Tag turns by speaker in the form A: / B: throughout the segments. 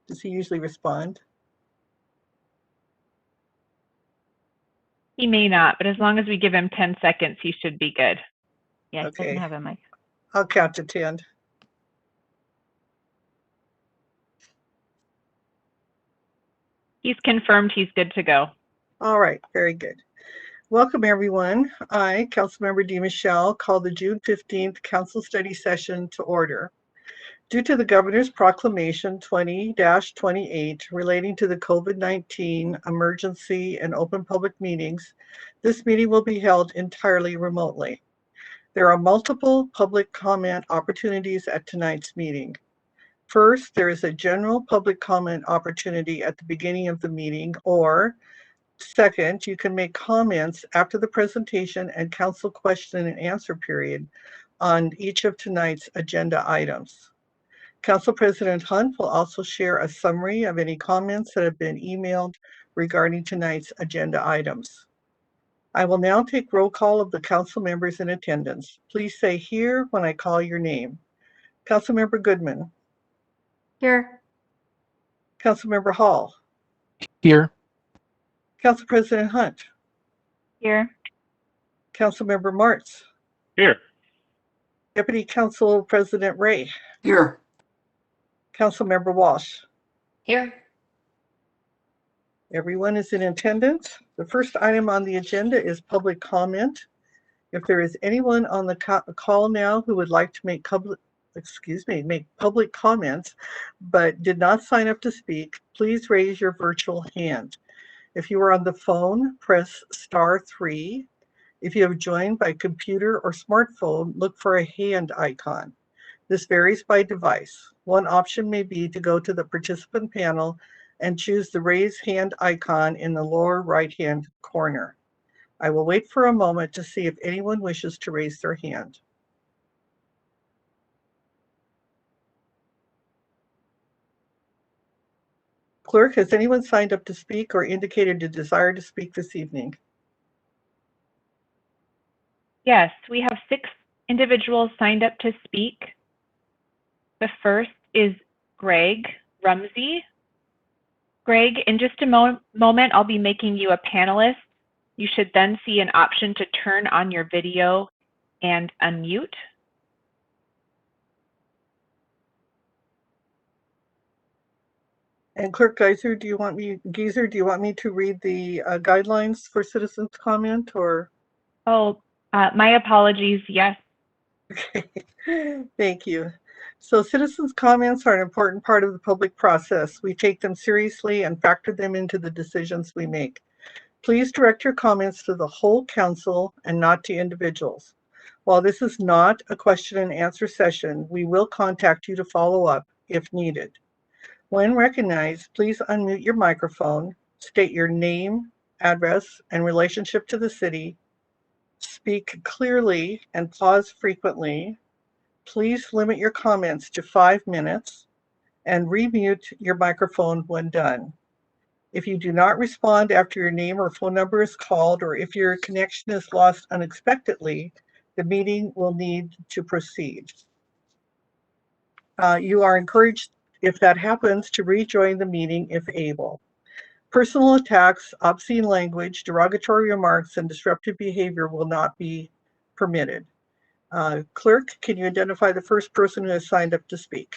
A: Does he usually respond?
B: He may not, but as long as we give him 10 seconds, he should be good.
C: Yeah, he
A: Okay.
C: doesn't have a mic.
A: I'll count to 10.
B: He's confirmed he's good to go.
A: All right, very good. Welcome, everyone. I, Councilmember DeMichelle, call the June 15th Council Study Session to order. Due to the Governor's Proclamation 20-28 relating to the COVID-19 emergency and open public meetings, this meeting will be held entirely remotely. There are multiple public comment opportunities at tonight's meeting. First, there is a general public comment opportunity at the beginning of the meeting, or second, you can make comments after the presentation and council question and answer period on each of tonight's agenda items. Council President Hunt will also share a summary of any comments that have been emailed regarding tonight's agenda items. I will now take roll call of the council members in attendance. Please say here when I call your name. Councilmember Goodman.
C: Here.
A: Councilmember Hall.
D: Here.
A: Council President Hunt.
C: Here.
A: Councilmember Martz.
D: Here.
A: Deputy Council President Ray.
E: Here.
A: Councilmember Walsh.
C: Here.
A: Everyone is in attendance. The first item on the agenda is public comment. If there is anyone on the call now who would like to make public comments, but did not sign up to speak, please raise your virtual hand. If you are on the phone, press *3. If you have joined by computer or smartphone, look for a hand icon. This varies by device. One option may be to go to the participant panel and choose the raise hand icon in the lower right-hand corner. I will wait for a moment to see if anyone wishes to raise their hand. Clerk, has anyone signed up to speak or indicated a desire to speak this evening?
B: Yes, we have 6 individuals signed up to speak. The first is Greg Rumsey. Greg, in just a moment, I'll be making you a panelist. You should then see an option to turn on your video and unmute.
A: And Clerk Geiser, do you want me to read the guidelines for citizens comment, or?
B: Oh, my apologies, yes.
A: Okay, thank you. So citizens' comments are an important part of the public process. We take them seriously and factor them into the decisions we make. Please direct your comments to the whole council and not to individuals. While this is not a question and answer session, we will contact you to follow up if needed. When recognized, please unmute your microphone, state your name, address, and relationship to the city, speak clearly and pause frequently. Please limit your comments to 5 minutes and remute your microphone when done. If you do not respond after your name or phone number is called, or if your connection is lost unexpectedly, the meeting will need to proceed. You are encouraged, if that happens, to rejoin the meeting if able. Personal attacks, obscene language, derogatory remarks, and disruptive behavior will not be permitted. Clerk, can you identify the first person who has signed up to speak?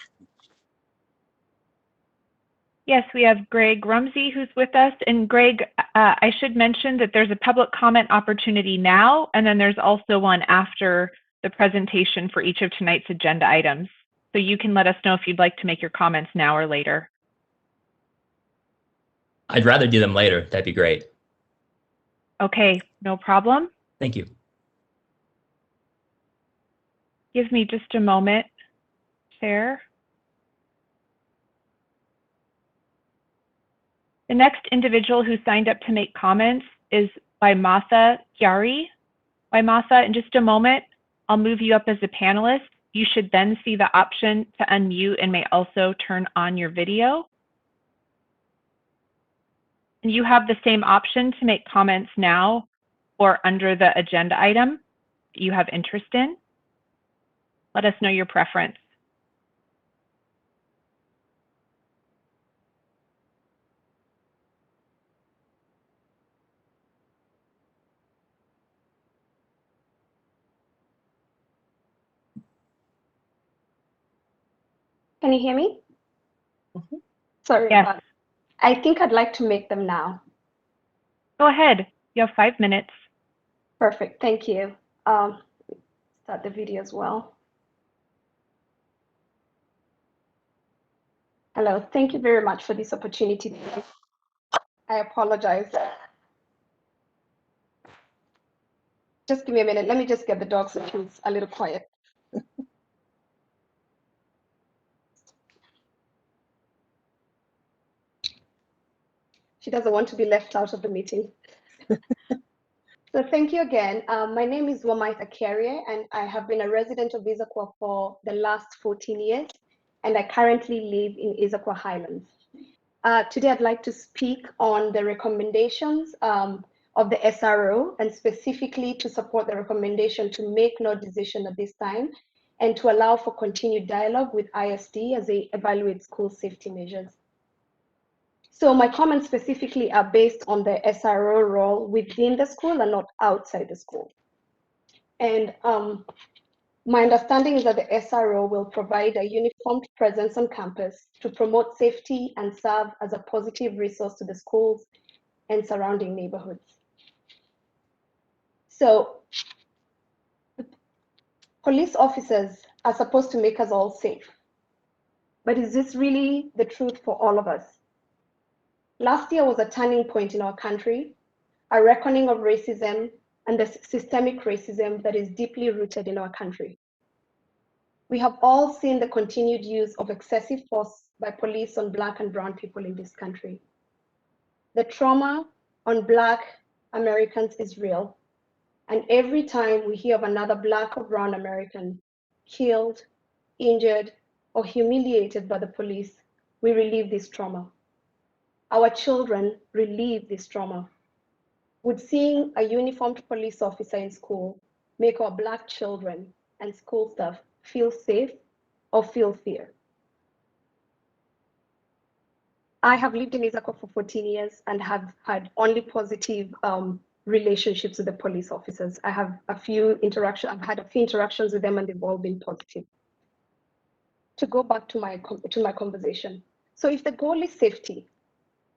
B: Yes, we have Greg Rumsey who's with us. And Greg, I should mention that there's a public comment opportunity now, and then there's also one after the presentation for each of tonight's agenda items. So you can let us know if you'd like to make your comments now or later.
E: I'd rather do them later. That'd be great.
B: Okay, no problem.
E: Thank you.
B: Give me just a moment, Chair. The next individual who signed up to make comments is Waimatha Chiari. Waimatha, in just a moment, I'll move you up as a panelist. You should then see the option to unmute and may also turn on your video. And you have the same option to make comments now or under the agenda item you have interest in. Let us know your preference.
C: Can you hear me?
A: Mhm.
C: Sorry
B: Yes.
C: about. I think I'd like to make them now.
B: Go ahead. You have 5 minutes.
C: Perfect. Thank you. Start the video as well. Hello. Thank you very much for this opportunity. I apologize. Just give me a minute. Let me just get the dog so she's a little quiet. She doesn't want to be left out of the meeting. So thank you again. My name is Issaquah, and I have been a resident of Issaquah for the last 14 years, and I currently live in Issaquah Highlands. Today, I'd like to speak on the recommendations of the SRO, and specifically to support the recommendation to make no decision at this time, and to allow for continued dialogue with ISD as they evaluate school safety measures. So my comments specifically are based on the SRO role within the school and not outside the school. And my understanding is that the SRO will provide a uniformed presence on campus to promote safety and serve as a positive resource to the schools and surrounding neighborhoods. So police officers are supposed to make us all safe. But is this really the truth for all of us? Last year was a turning point in our country, a reckoning of racism and the systemic racism that is deeply rooted in our country. We have all seen the continued use of excessive force by police on Black and brown people in this country. The trauma on Black Americans is real. And every time we hear of another Black or brown American killed, injured, or humiliated by the police, we relieve this trauma. Our children relieve this trauma. Would seeing a uniformed police officer in school make our Black children and school staff feel safe or feel fear? I have lived in Issaquah for 14 years and have had only positive relationships with the police officers. I've had a few interactions with them and they've all been positive. To go back to my conversation. So if the goal is safety,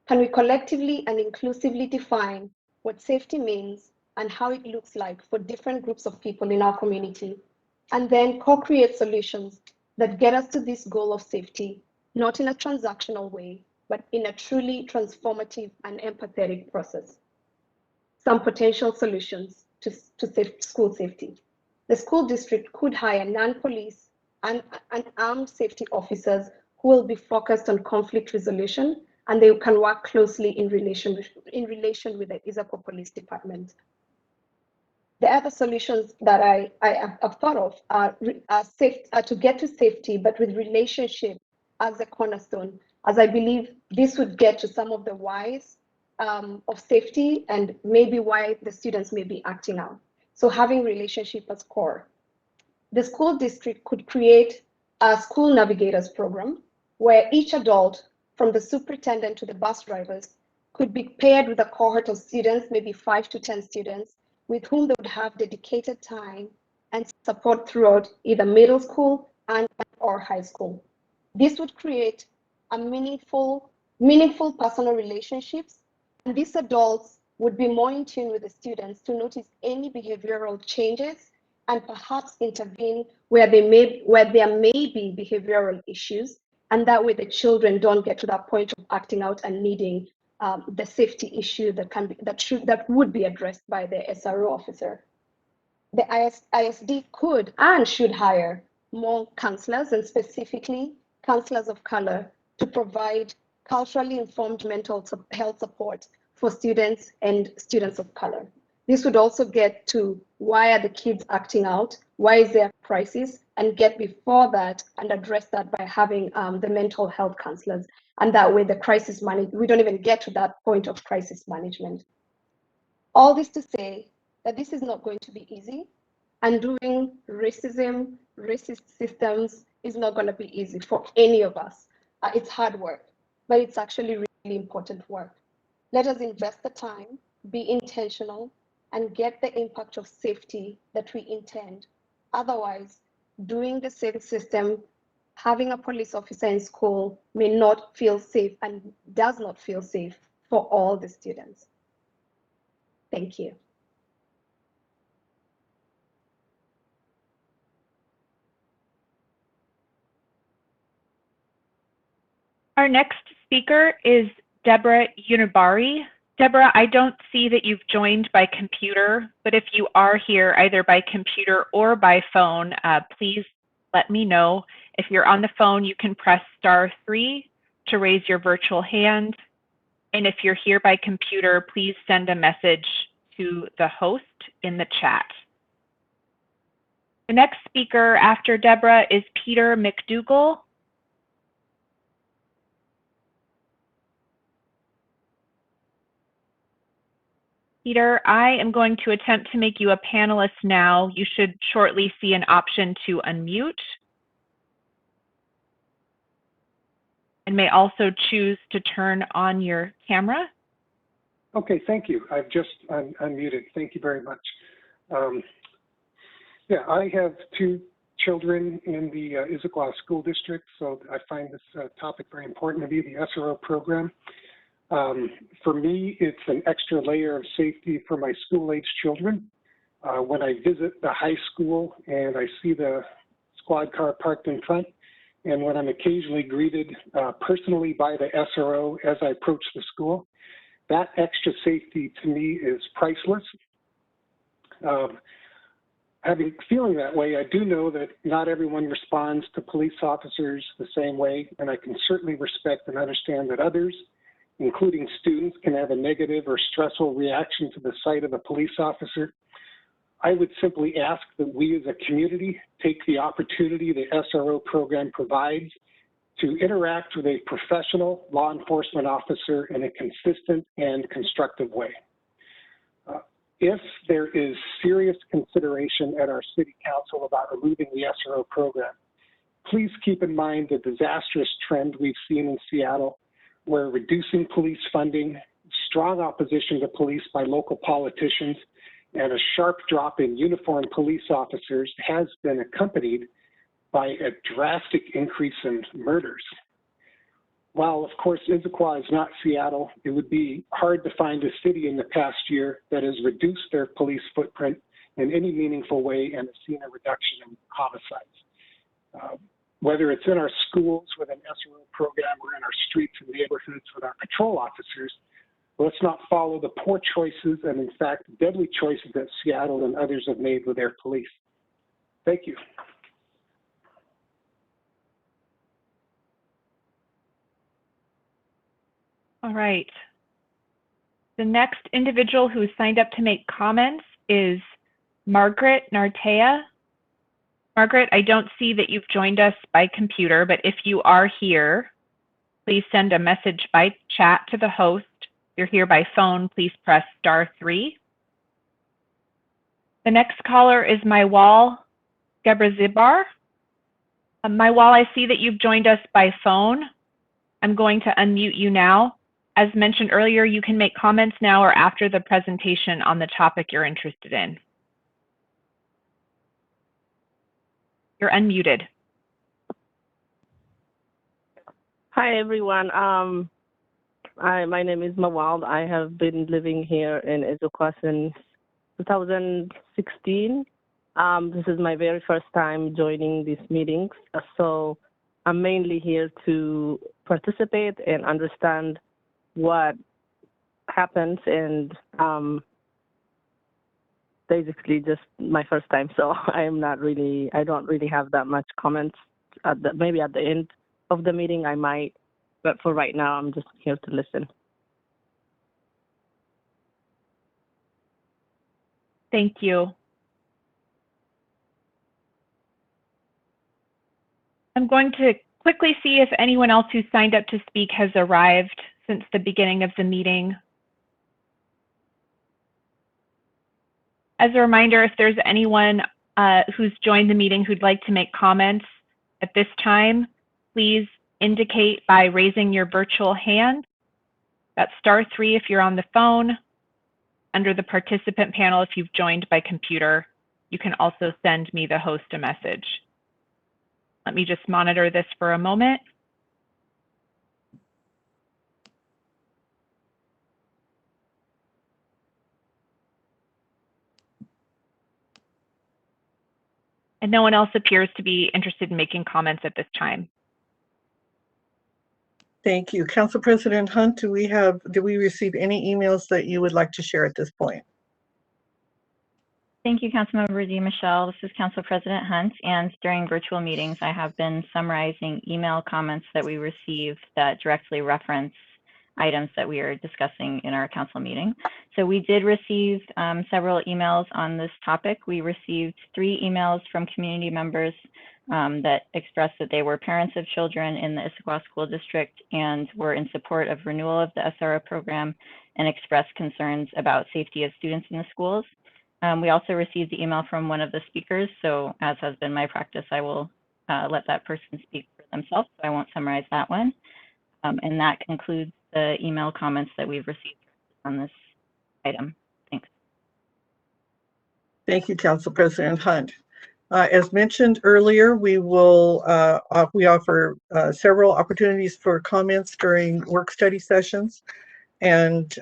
C: can we collectively and inclusively define what safety means and how it looks like for different groups of people in our community, and then co-create solutions that get us to this goal of safety, not in a transactional way, but in a truly transformative and empathetic process? Some potential solutions to school safety. The school district could hire non-police and armed safety officers who will be focused on conflict resolution, and they can work closely in relation with the Issaquah Police Department. The other solutions that I have thought of are to get to safety, but with relationship as a cornerstone, as I believe this would get to some of the whys of safety and maybe why the students may be acting out. So having relationship as core. The school district could create a school navigators program where each adult, from the superintendent to the bus drivers, could be paired with a cohort of students, maybe 5 to 10 students, with whom they would have dedicated time and support throughout either middle school and or high school. This would create a meaningful personal relationships, and these adults would be more in tune with the students to notice any behavioral changes and perhaps intervene where there may be behavioral issues, and that way the children don't get to that point of acting out and needing the safety issue that would be addressed by the SRO officer. The ISD could and should hire more counselors, and specifically counselors of color, to provide culturally informed mental health support for students and students of color. This would also get to why are the kids acting out, why is there a crisis, and get before that and address that by having the mental health counselors. And that way the crisis we don't even get to that point of crisis management. All this to say that this is not going to be easy, and doing racist systems is not going to be easy for any of us. It's hard work, but it's actually really important work. Let us invest the time, be intentional, and get the impact of safety that we intend. Otherwise, doing the same system having a police officer in school may not feel safe and does not feel safe for all the students. Thank you.
B: Our next speaker is Deborah Unibari. Deborah, I don't see that you've joined by computer, but if you are here either by computer or by phone, please let me know. If you're on the phone, you can press *3 to raise your virtual hand. And if you're here by computer, please send a message to the host in the chat. The next speaker after Deborah is Peter McDougall. Peter, I am going to attempt to make you a panelist now. You should shortly see an option to unmute. And may also choose to turn on your camera.
F: Okay, thank you. I've just unmuted. Thank you very much. Yeah, I have 2 children in the Issaquah School District, so I find this topic very important to me, the SRO program. For me, it's an extra layer of safety for my school-age children. When I visit the high school and I see the squad car parked in front, and when I'm occasionally greeted personally by the SRO as I approach the school, that extra safety to me is priceless. Feeling that way, I do know that not everyone responds to police officers the same way, and I can certainly respect and understand that others, including students, can have a negative or stressful reaction to the sight of a police officer. I would simply ask that we as a community take the opportunity the SRO program provides to interact with a professional law enforcement officer in a consistent and constructive way. If there is serious consideration at our City Council about removing the SRO program, please keep in mind the disastrous trend we've seen in Seattle, where reducing police funding, strong opposition to police by local politicians, and a sharp drop in uniformed police officers has been accompanied by a drastic increase in murders. While, of course, Issaquah is not Seattle, it would be hard to find a city in the past year that has reduced their police footprint in any meaningful way and has seen a reduction in homicides. Whether it's in our schools with an SRO program or in our streets and neighborhoods with our patrol officers, let's not follow the poor choices and, in fact, deadly choices that Seattle and others have made with their police. Thank you.
B: All right. The next individual who signed up to make comments is Margaret Nartea. Margaret, I don't see that you've joined us by computer, but if you are here, please send a message by chat to the host. If you're here by phone, please press *3. The next caller is Mywal Gebrazibar. Mywal, I see that you've joined us by phone. I'm going to unmute you now. As mentioned earlier, you can make comments now or after the presentation on the topic you're interested in. You're unmuted.
G: Hi, everyone. My name is Mawald. I have been living here in Issaquah since 2016. This is my very first time joining these meetings. So I'm mainly here to participate and understand what happens, and basically just my first time. So I don't really have that much comments. Maybe at the end of the meeting I might, but for right now I'm just here to listen.
B: Thank you. I'm going to quickly see if anyone else who signed up to speak has arrived since the beginning of the meeting. As a reminder, if there's anyone who's joined the meeting who'd like to make comments at this time, please indicate by raising your virtual hand. That's *3 if you're on the phone. Under the participant panel, if you've joined by computer, you can also send me, the host, a message. Let me just monitor this for a moment. And no one else appears to be interested in making comments at this time.
A: Thank you. Council President Hunt, do we receive any emails that you would like to share at this point?
H: Thank you, Councilmember DeMichelle. This is Council President Hunt, and during virtual meetings, I have been summarizing email comments that we received that directly reference items that we are discussing in our council meeting. So we did receive several emails on this topic. We received 3 emails from community members that expressed that they were parents of children in the Issaquah School District and were in support of renewal of the SRO program and expressed concerns about safety of students in the schools. We also received the email from one of the speakers, so as has been my practice, I will let that person speak for themselves, so I won't summarize that one. And that concludes the email comments that we've received on this item. Thanks.
A: Thank you, Council President Hunt. As mentioned earlier, we offer several opportunities for comments during work study sessions, and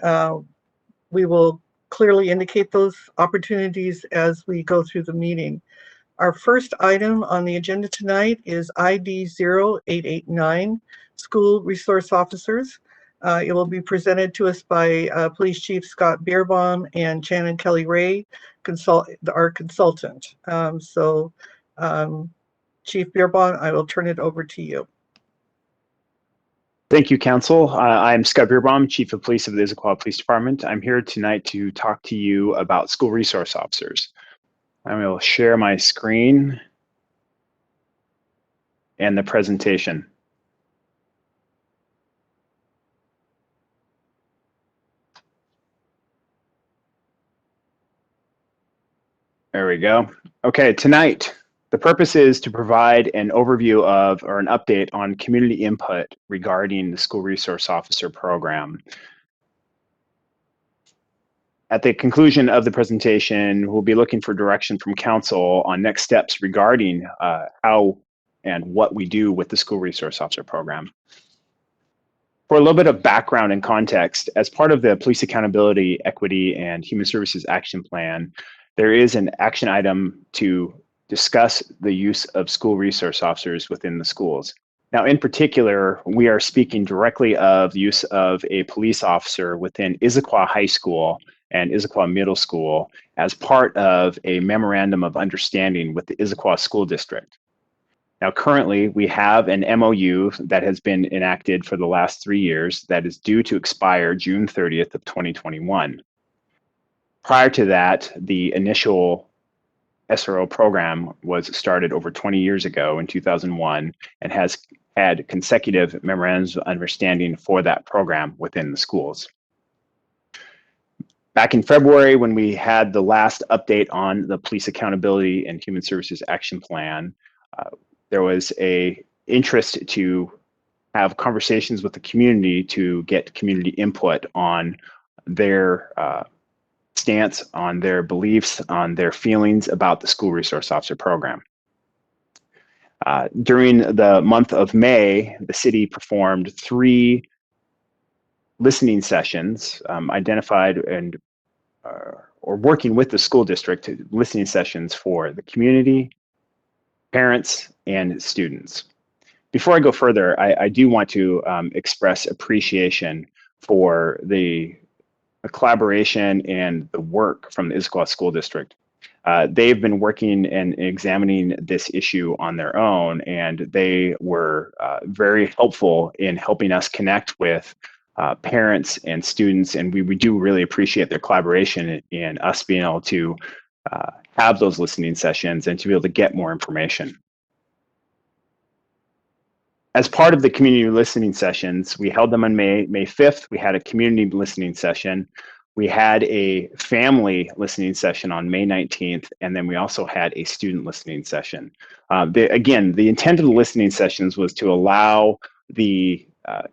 A: we will clearly indicate those opportunities as we go through the meeting. Our first item on the agenda tonight is ID 0889, School Resource Officers. It will be presented to us by Police Chief Scott Bierbaum and Shannon Kelly Ray, our consultant. Chief Bierbaum, I will turn it over to you.
I: Thank you, Council. I'm Scott Bierbaum, Chief of Police of the Issaquah Police Department. I'm here tonight to talk to you about school resource officers. I will share my screen and the presentation. There we go. Okay, tonight, the purpose is to provide an overview of or an update on community input regarding the School Resource Officer Program. At the conclusion of the presentation, we'll be looking for direction from Council on next steps regarding how and what we do with the School Resource Officer Program. For a little bit of background and context, as part of the Police Accountability, Equity, and Human Services Action Plan, there is an action item to discuss the use of school resource officers within the schools. Now, in particular, we are speaking directly of the use of a police officer within Issaquah High School and Issaquah Middle School as part of a memorandum of understanding with the Issaquah School District. Now, currently, we have an MOU that has been enacted for the last 3 years that is due to expire June 30th of 2021. Prior to that, the initial SRO program was started over 20 years ago in 2001 and has had consecutive memorandums of understanding for that program within the schools. Back in February, when we had the last update on the Police Accountability and Human Services Action Plan, there was an interest to have conversations with the community to get community input on their stance, on their beliefs, on their feelings about the School Resource Officer Program. During the month of May, the city performed 3 listening sessions, identified and or working with the school district, listening sessions for the community, parents, and students. Before I go further, I do want to express appreciation for the collaboration and the work from the Issaquah School District. They've been working and examining this issue on their own, and they were very helpful in helping us connect with parents and students, and we do really appreciate their collaboration in us being able to have those listening sessions and to be able to get more information. As part of the community listening sessions, we held them on May 5th. We had a community listening session. We had a family listening session on May 19th, and then we also had a student listening session. Again, the intent of the listening sessions was to allow the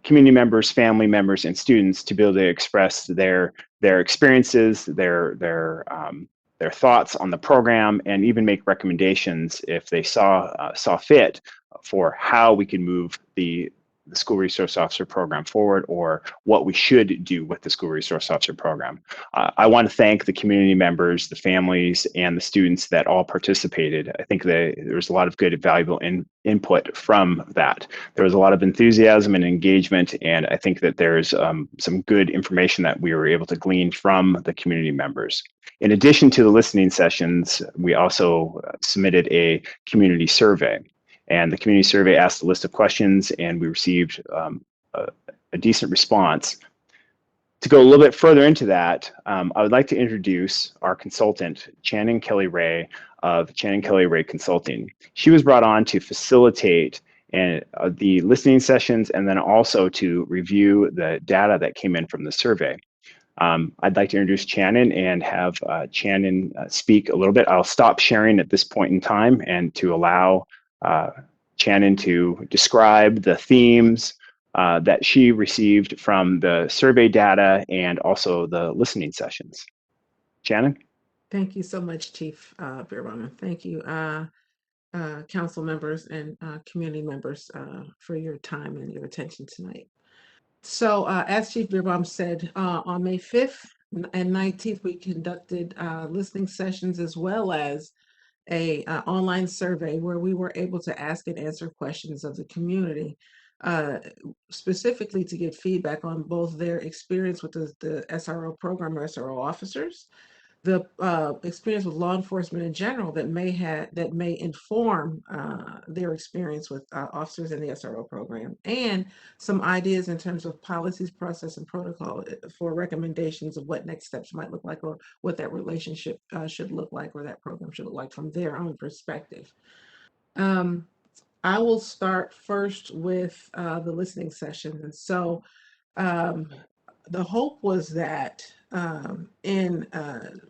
I: community members, family members, and students to be able to express their experiences, their thoughts on the program, and even make recommendations if they saw fit for how we can move the school resource officer program forward, or what we should do with the school resource officer program. I want to thank the community members, the families, and the students that all participated. I think there was a lot of good and valuable input from that. There was a lot of enthusiasm and engagement, and I think that there's some good information that we were able to glean from the community members. In addition to the listening sessions, we also submitted a community survey. And the community survey asked a list of questions, and we received a decent response. To go a little bit further into that, I would like to introduce our consultant, Channing Kelly Ray of Channing Kelly Ray Consulting. She was brought on to facilitate the listening sessions and then also to review the data that came in from the survey. I'd like to introduce Channing and have Channing speak a little bit. I'll stop sharing at this point in time and to allow Channing to describe the themes that she received from the survey data and also the listening sessions. Channing?
J: Thank you so much, Chief Birwama. Thank you, council members and community members for your time and your attention tonight. So as Chief Birwama said, on May 5th and 19th, we conducted listening sessions as well as a online survey where we were able to ask and answer questions of the community, specifically to get feedback on both their experience with the SRO program or SRO officers, the experience with law enforcement in general that may inform their experience with officers in the SRO program, and some ideas in terms of policies, process, and protocol for recommendations of what next steps might look like, or what that relationship should look like, or that program should look like from their own perspective. I will start first with the listening session. And so the hope was that in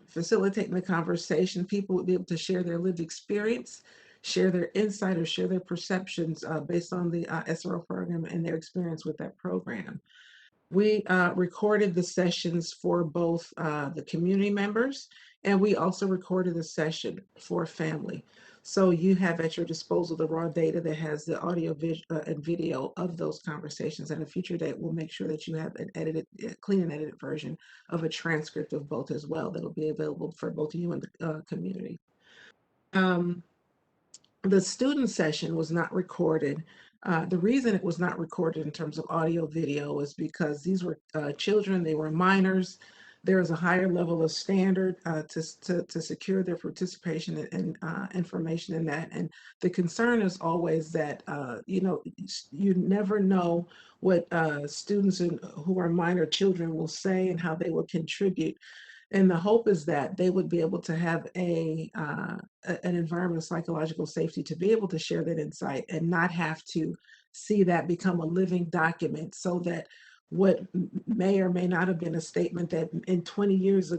J: facilitating the conversation, people would be able to share their lived experience, share their insight, or share their perceptions based on the SRO program and their experience with that program. We recorded the sessions for both the community members, and we also recorded the session for family. So you have at your disposal the raw data that has the audio and video of those conversations. And a future date, we'll make sure that you have an edited, clean and edited version of a transcript of both as well. That'll be available for both you and the community. The student session was not recorded. The reason it was not recorded in terms of audio video is because these were children, they were minors. There is a higher level of standard to secure their participation and information in that. And the concern is always that, you never know what students who are minor children will say and how they will contribute. And the hope is that they would be able to have an environment of psychological safety to be able to share that insight and not have to see that become a living document, so that what may or may not have been a statement that in 20 years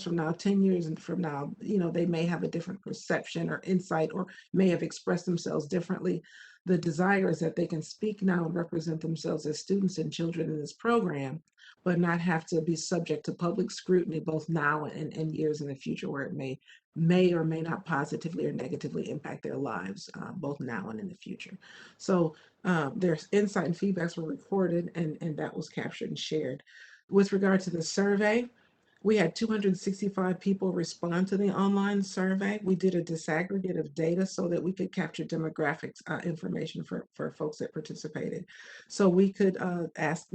J: from now, 10 years from now, they may have a different perception or insight, or may have expressed themselves differently. The desire is that they can speak now and represent themselves as students and children in this program, but not have to be subject to public scrutiny both now and years in the future, where it may or may not positively or negatively impact their lives, both now and in the future. So their insight and feedbacks were recorded, and that was captured and shared. With regard to the survey, we had 265 people respond to the online survey. We did a disaggregate of data so that we could capture demographics information for folks that participated. So we could ask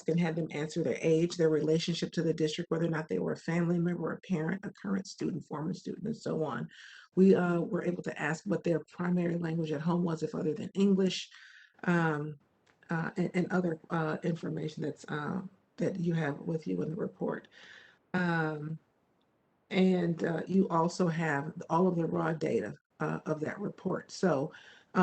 J: and had them answer their age, their relationship to the district, whether or not they were a family member, a parent, a current student, former student, and so on. We were able to ask what their primary language at home was, if other than English, and other information that you have with you in the report. You also have all of the raw data of that report. So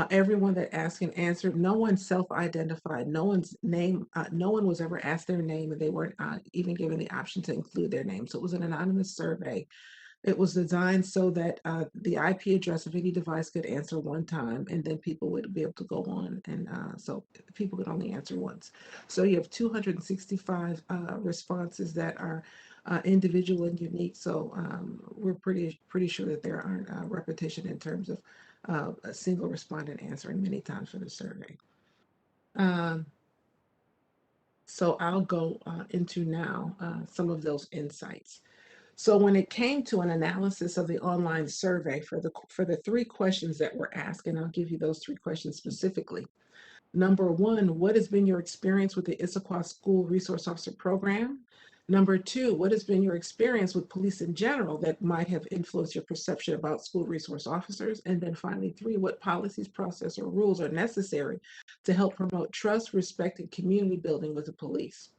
J: everyone that asked and answered, no one self-identified, no one's name, no one was ever asked their name, and they weren't even given the option to include their name. So it was an anonymous survey. It was designed so that the IP address of any device could answer one time, and then people would be able to go on, and so people could only answer once. So you have 265 responses that are individual and unique. So we're pretty sure that there aren't repetition in terms of a single respondent answering many times for the survey. So I'll go into now some of those insights. So when it came to an analysis of the online survey for the 3 questions that were asked, and I'll give you those 3 questions specifically. Number 1, what has been your experience with the Issaquah School Resource Officer Program? Number 2, what has been your experience with police in general that might have influenced your perception about school resource officers? And then finally, 3, what policies, process, or rules are necessary to help promote trust, respect, and community building with the police?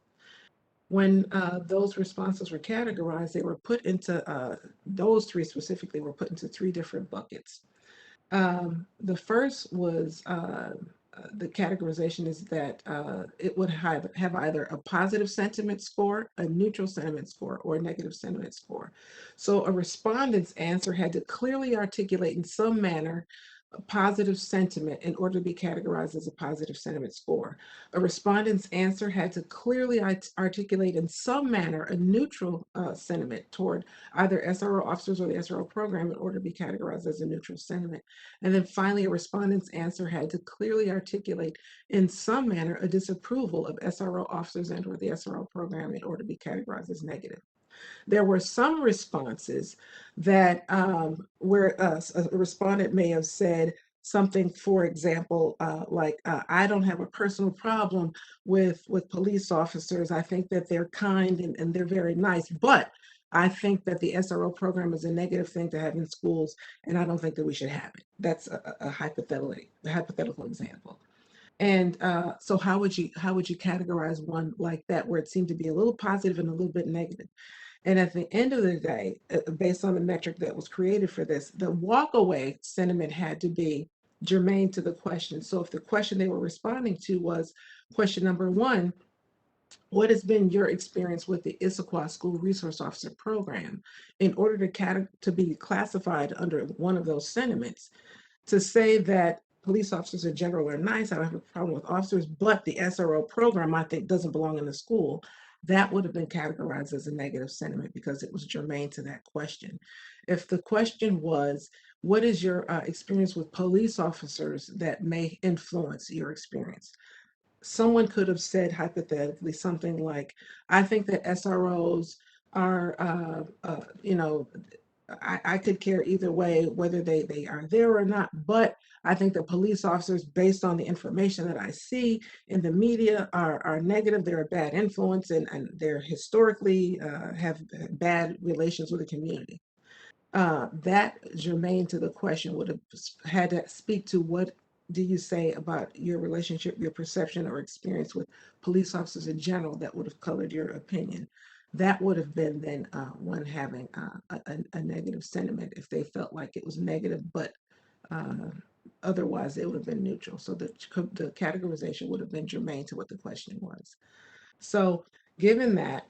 J: When those responses were categorized, they were put into, those 3 specifically were put into 3 different buckets. The first was the categorization is that it would have either a positive sentiment score, a neutral sentiment score, or a negative sentiment score. So a respondent's answer had to clearly articulate in some manner a positive sentiment in order to be categorized as a positive sentiment score. A respondent's answer had to clearly articulate in some manner a neutral sentiment toward either SRO officers or the SRO program in order to be categorized as a neutral sentiment. And then finally, a respondent's answer had to clearly articulate in some manner a disapproval of SRO officers and or the SRO program in order to be categorized as negative. There were some responses that where a respondent may have said something, for example, like, I don't have a personal problem with police officers. I think that they're kind and they're very nice, but I think that the SRO program is a negative thing to have in schools, and I don't think that we should have it. That's a hypothetical example. And so how would you categorize one like that, where it seemed to be a little positive and a little bit negative? And at the end of the day, based on the metric that was created for this, the walkaway sentiment had to be germane to the question. So if the question they were responding to was question number 1, what has been your experience with the Issaquah School Resource Officer Program? In order to be classified under one of those sentiments, to say that police officers in general are nice, I don't have a problem with officers, but the SRO program, I think, doesn't belong in the school, that would have been categorized as a negative sentiment because it was germane to that question. If the question was, what is your experience with police officers that may influence your experience? Someone could have said hypothetically something like, I think that SROs are, I could care either way whether they are there or not, but I think the police officers, based on the information that I see in the media, are negative. They're a bad influence, and they're historically have bad relations with the community. That germane to the question would have had to speak to what do you say about your relationship, your perception or experience with police officers in general that would have colored your opinion. That would have been then one having a negative sentiment if they felt like it was negative, but otherwise it would have been neutral. So the categorization would have been germane to what the question was. So given that,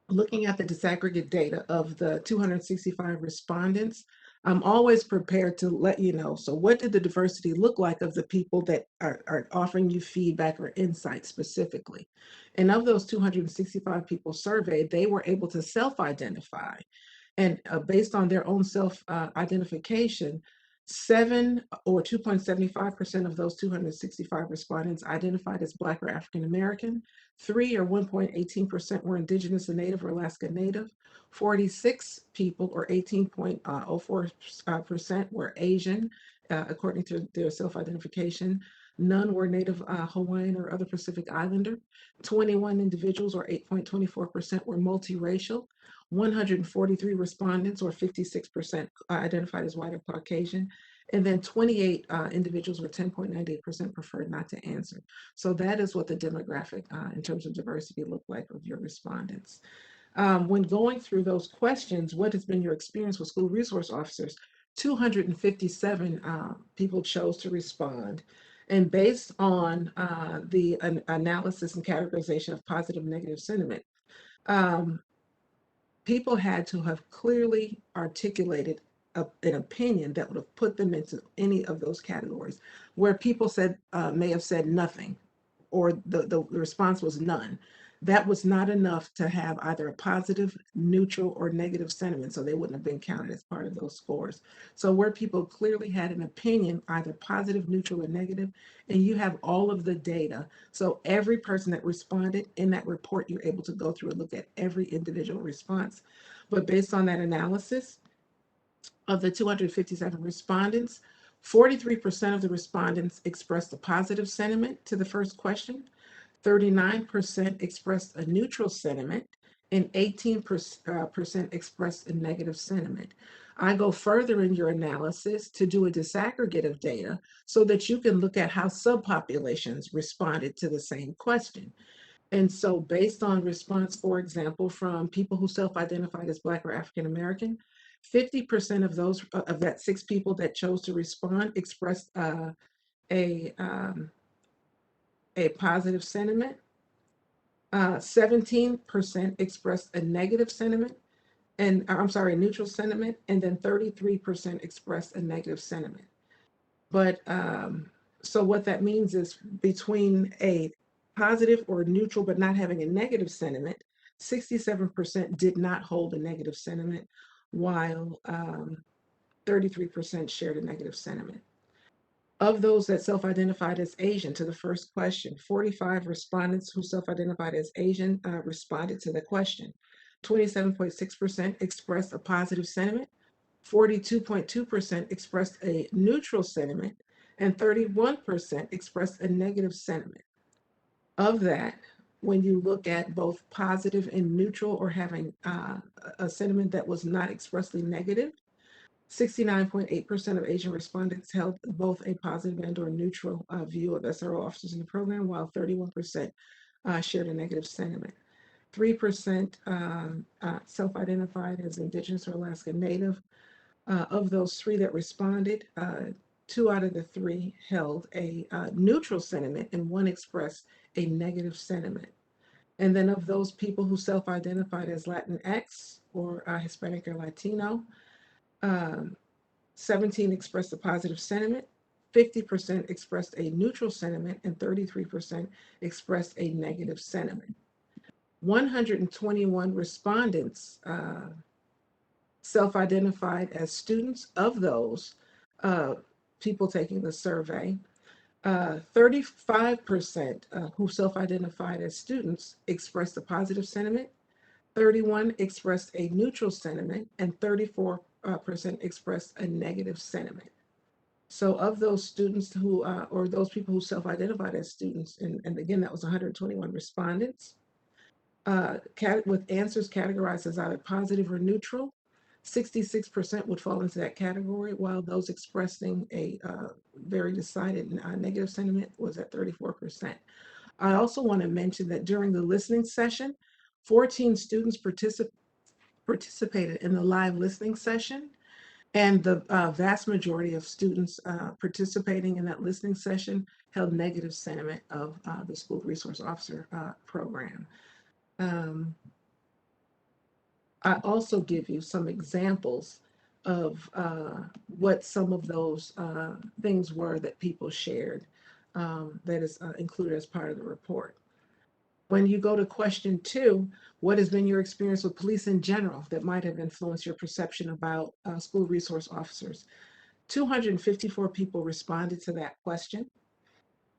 J: looking at the disaggregate data of the 265 respondents, I'm always prepared to let you know. So what did the diversity look like of the people that are offering you feedback or insight specifically? And of those 265 people surveyed, they were able to self-identify. And based on their own self-identification, 7 or 2.75% of those 265 respondents identified as Black or African American. 3 or 1.18% were Indigenous and Native or Alaska Native. 46 people or 18.04% were Asian, according to their self-identification. None were Native Hawaiian or other Pacific Islander. 21 individuals or 8.24% were multiracial. 143 respondents or 56% identified as white or Caucasian. And then 28 individuals or 10.98% preferred not to answer. So that is what the demographic in terms of diversity looked like of your respondents. When going through those questions, what has been your experience with school resource officers? 257 people chose to respond. And based on the analysis and categorization of positive and negative sentiment, people had to have clearly articulated an opinion that would have put them into any of those categories. Where people said may have said nothing, or the response was none, that was not enough to have either a positive, neutral, or negative sentiment, so they wouldn't have been counted as part of those scores. So where people clearly had an opinion, either positive, neutral, or negative, and you have all of the data. So every person that responded in that report, you're able to go through and look at every individual response. But based on that analysis, of the 257 respondents, 43% of the respondents expressed a positive sentiment to the first question, 39% expressed a neutral sentiment, and 18% expressed a negative sentiment. I go further in your analysis to do a disaggregate of data so that you can look at how subpopulations responded to the same question. And so based on response, for example, from people who self-identified as Black or African American, 50% of those, of that 6 people that chose to respond expressed a positive sentiment. 17% expressed a negative sentiment, and I'm sorry, a neutral sentiment, and then 33% expressed a negative sentiment. But so what that means is between a positive or neutral but not having a negative sentiment, 67% did not hold a negative sentiment, while 33% shared a negative sentiment. Of those that self-identified as Asian, to the first question, 45 respondents who self-identified as Asian responded to the question. 27.6% expressed a positive sentiment, 42.2% expressed a neutral sentiment, and 31% expressed a negative sentiment. Of that, when you look at both positive and neutral, or having a sentiment that was not expressly negative, 69.8% of Asian respondents held both a positive and or neutral view of SRO officers in the program, while 31% shared a negative sentiment. 3% self-identified as Indigenous or Alaska Native. Of those 3 that responded, 2 out of the 3 held a neutral sentiment, and 1 expressed a negative sentiment. And then of those people who self-identified as Latinx or Hispanic or Latino, 17 expressed a positive sentiment, 50% expressed a neutral sentiment, and 33% expressed a negative sentiment. 121 respondents self-identified as students. Of those people taking the survey, 35% who self-identified as students expressed a positive sentiment, 31 expressed a neutral sentiment, and 34% expressed a negative sentiment. So of those students who, or those people who self-identified as students, and again, that was 121 respondents, with answers categorized as either positive or neutral, 66% would fall into that category, while those expressing a very decided negative sentiment was at 34%. I also want to mention that during the listening session, 14 students participated in the live listening session, and the vast majority of students participating in that listening session held negative sentiment of the school resource officer program. I also give you some examples of what some of those things were that people shared that is included as part of the report. When you go to question 2, what has been your experience with police in general that might have influenced your perception about school resource officers? 254 people responded to that question.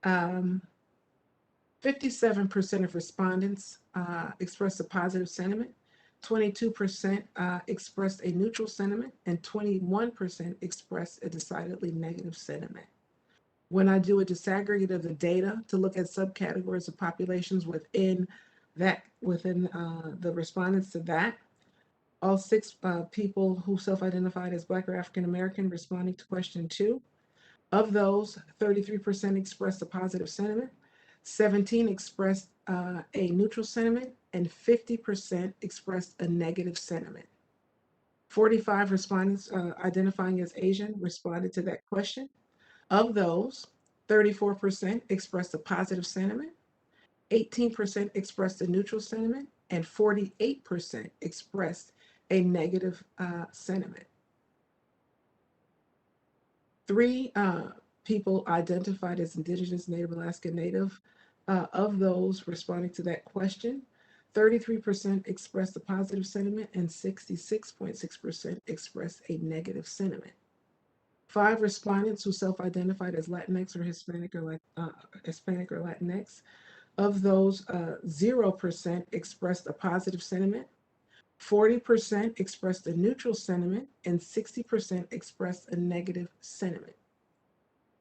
J: 57% of respondents expressed a positive sentiment, 22% expressed a neutral sentiment, and 21% expressed a decidedly negative sentiment. When I do a disaggregate of the data to look at subcategories of populations within that, the respondents to that, all 6 people who self-identified as Black or African American responding to question 2, of those, 33% expressed a positive sentiment, 17 expressed a neutral sentiment, and 50% expressed a negative sentiment. 45 respondents identifying as Asian responded to that question. Of those, 34% expressed a positive sentiment, 18% expressed a neutral sentiment, and 48% expressed a negative sentiment. 3 people identified as Indigenous, Native, Alaska Native. Of those responding to that question, 33% expressed a positive sentiment, and 66.6% expressed a negative sentiment. 5 respondents who self-identified as Latinx or Hispanic or Latinx. Of those, 0% expressed a positive sentiment, 40% expressed a neutral sentiment, and 60% expressed a negative sentiment.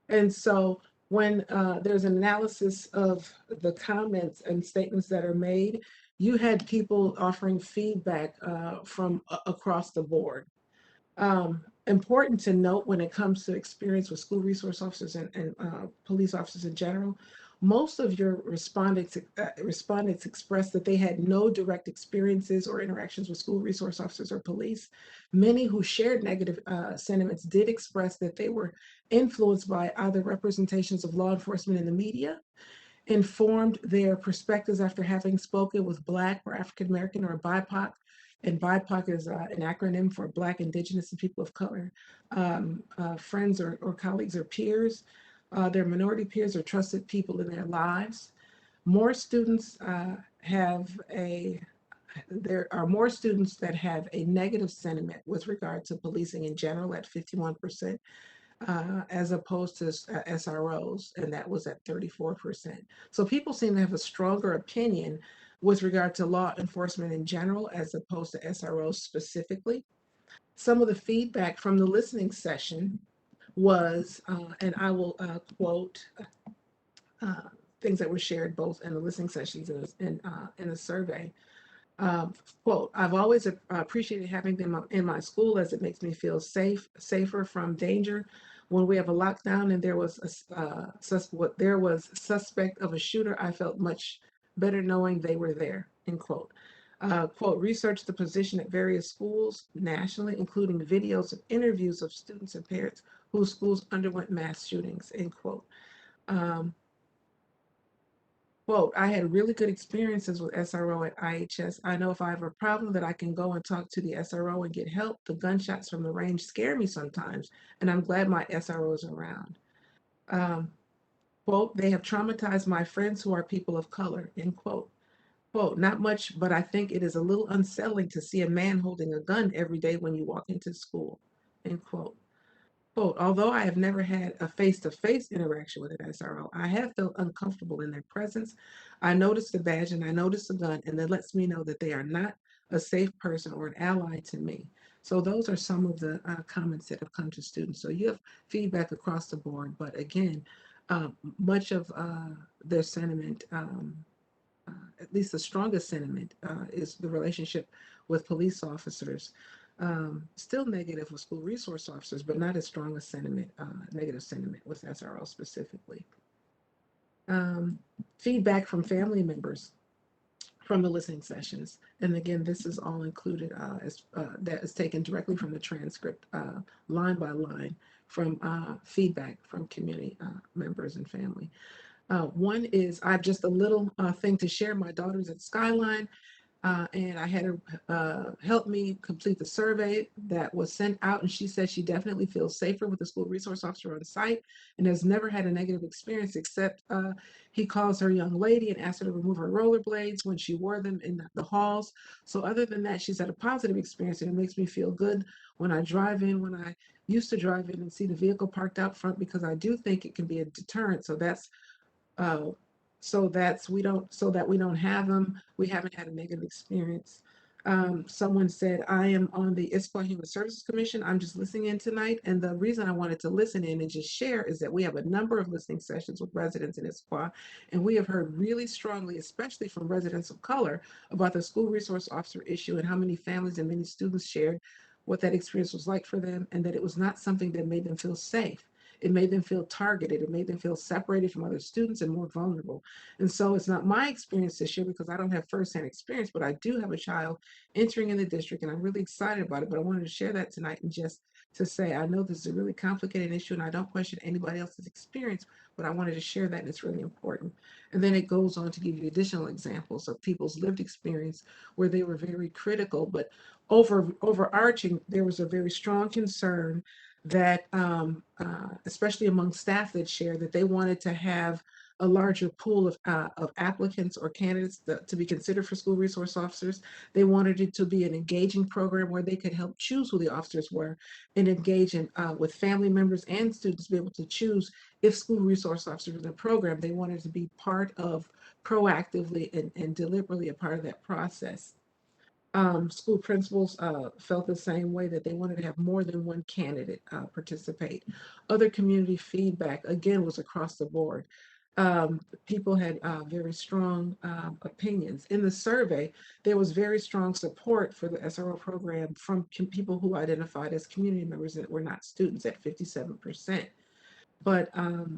J: And so when there's an analysis of the comments and statements that are made, you had people offering feedback from across the board. Important to note when it comes to experience with school resource officers and police officers in general, most of your respondents expressed that they had no direct experiences or interactions with school resource officers or police. Many who shared negative sentiments did express that they were influenced by either representations of law enforcement in the media, informed their perspectives after having spoken with Black or African American or BIPOC, and BIPOC is an acronym for Black, Indigenous, and People of Color, friends or colleagues or peers, their minority peers or trusted people in their lives. More students there are more students that have a negative sentiment with regard to policing in general at 51%. As opposed to SROs, and that was at 34%. So people seem to have a stronger opinion with regard to law enforcement in general, as opposed to SROs specifically. Some of the feedback from the listening session was, and I will quote things that were shared both in the listening sessions and in the survey. Quote, I've always appreciated having them in my school as it makes me feel safer from danger. When we have a lockdown and there was suspect of a shooter, I felt much better knowing they were there, end quote. Quote, researched the position at various schools nationally, including videos of interviews of students and parents whose schools underwent mass shootings, end quote. Quote, I had really good experiences with SRO at IHS. I know if I have a problem that I can go and talk to the SRO and get help. The gunshots from the range scare me sometimes, and I'm glad my SRO is around. Quote, they have traumatized my friends who are people of color, end quote. Quote, not much, but I think it is a little unsettling to see a man holding a gun every day when you walk into school, end quote. Quote, although I have never had a face-to-face interaction with an SRO, I have felt uncomfortable in their presence. I noticed the badge and I noticed the gun, and that lets me know that they are not a safe person or an ally to me. So those are some of the comments that have come to students. So you have feedback across the board, but again, much of their sentiment, at least the strongest sentiment, is the relationship with police officers. Still negative with school resource officers, but not as strong a sentiment, negative sentiment with SRO specifically. Feedback from family members from the listening sessions. And again, this is all included that is taken directly from the transcript, line by line, from feedback from community members and family. One is, I have just a little thing to share. My daughter's at Skyline, and I had her help me complete the survey that was sent out, and she said she definitely feels safer with the school resource officer on site and has never had a negative experience, except he calls her young lady and asked her to remove her rollerblades when she wore them in the halls. So other than that, she's had a positive experience, and it makes me feel good when I drive in, when I used to drive in and see the vehicle parked out front, because I do think it can be a deterrent. So that's so that we don't have them. We haven't had a negative experience. Someone said, I am on the Issaquah Human Services Commission. I'm just listening in tonight. And the reason I wanted to listen in and just share is that we have a number of listening sessions with residents in Issaquah, and we have heard really strongly, especially from residents of color, about the school resource officer issue and how many families and many students shared what that experience was like for them, and that it was not something that made them feel safe. It made them feel targeted. It made them feel separated from other students and more vulnerable. And so it's not my experience to share because I don't have firsthand experience, but I do have a child entering in the district, and I'm really excited about it. But I wanted to share that tonight, and just to say, I know this is a really complicated issue, and I don't question anybody else's experience, but I wanted to share that, and it's really important. And then it goes on to give you additional examples of people's lived experience where they were very critical, but overarching, there was a very strong concern that, especially among staff that shared, that they wanted to have a larger pool of applicants or candidates to be considered for school resource officers. They wanted it to be an engaging program where they could help choose who the officers were and engage with family members and students to be able to choose if school resource officers in the program. They wanted to be part of proactively and deliberately a part of that process. School principals felt the same way, that they wanted to have more than one candidate participate. Other community feedback, again, was across the board. People had very strong opinions. In the survey, there was very strong support for the SRO program from people who identified as community members that were not students at 57%. But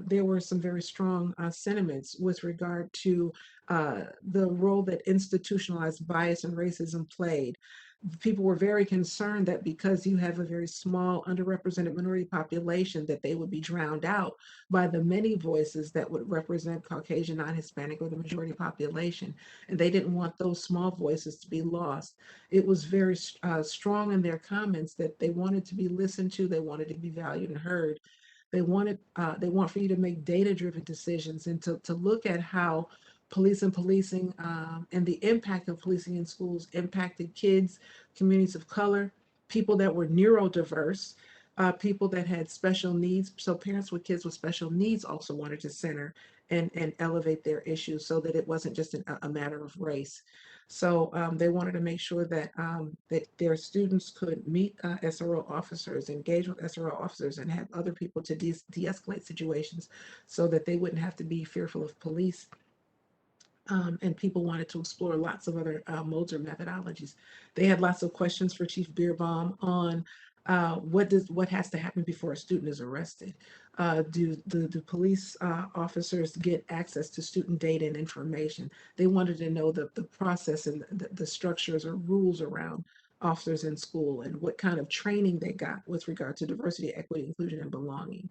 J: there were some very strong sentiments with regard to the role that institutionalized bias and racism played. People were very concerned that because you have a very small underrepresented minority population, that they would be drowned out by the many voices that would represent Caucasian, non-Hispanic, or the majority population. And they didn't want those small voices to be lost. It was very strong in their comments that they wanted to be listened to, they wanted to be valued and heard. They want for you to make data-driven decisions and to look at how policing and the impact of policing in schools impacted kids, communities of color, people that were neurodiverse, people that had special needs. So parents with kids with special needs also wanted to center and elevate their issues so that it wasn't just a matter of race. So they wanted to make sure that that their students could meet SRO officers, engage with SRO officers, and have other people to de-escalate situations so that they wouldn't have to be fearful of police. And people wanted to explore lots of other modes or methodologies. They had lots of questions for Chief Beerbaum on what has to happen before a student is arrested. Do police officers get access to student data and information? They wanted to know the process and the structures or rules around officers in school and what kind of training they got with regard to diversity, equity, inclusion, and belonging.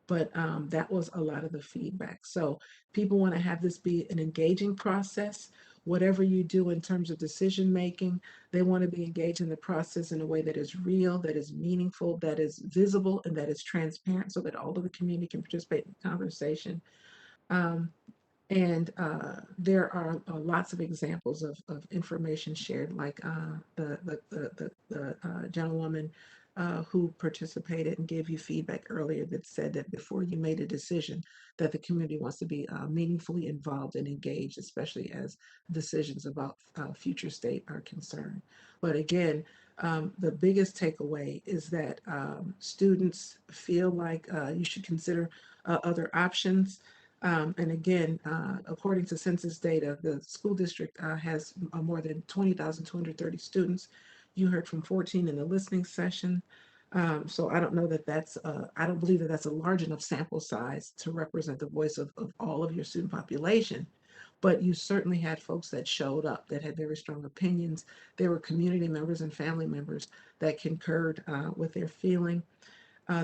J: But that was a lot of the feedback. So people want to have this be an engaging process. Whatever you do in terms of decision making, they want to be engaged in the process in a way that is real, that is meaningful, that is visible, and that is transparent so that all of the community can participate in the conversation. And there are lots of examples of information shared, like the gentlewoman who participated and gave you feedback earlier that said that before you made a decision, that the community wants to be meaningfully involved and engaged, especially as decisions about future state are concerned. But again, the biggest takeaway is that students feel like you should consider other options. And again, according to census data, the school district has more than 20,230 students. You heard from 14 in the listening session. So I don't know that I don't believe that that's a large enough sample size to represent the voice of all of your student population. But you certainly had folks that showed up that had very strong opinions. There were community members and family members that concurred with their feeling.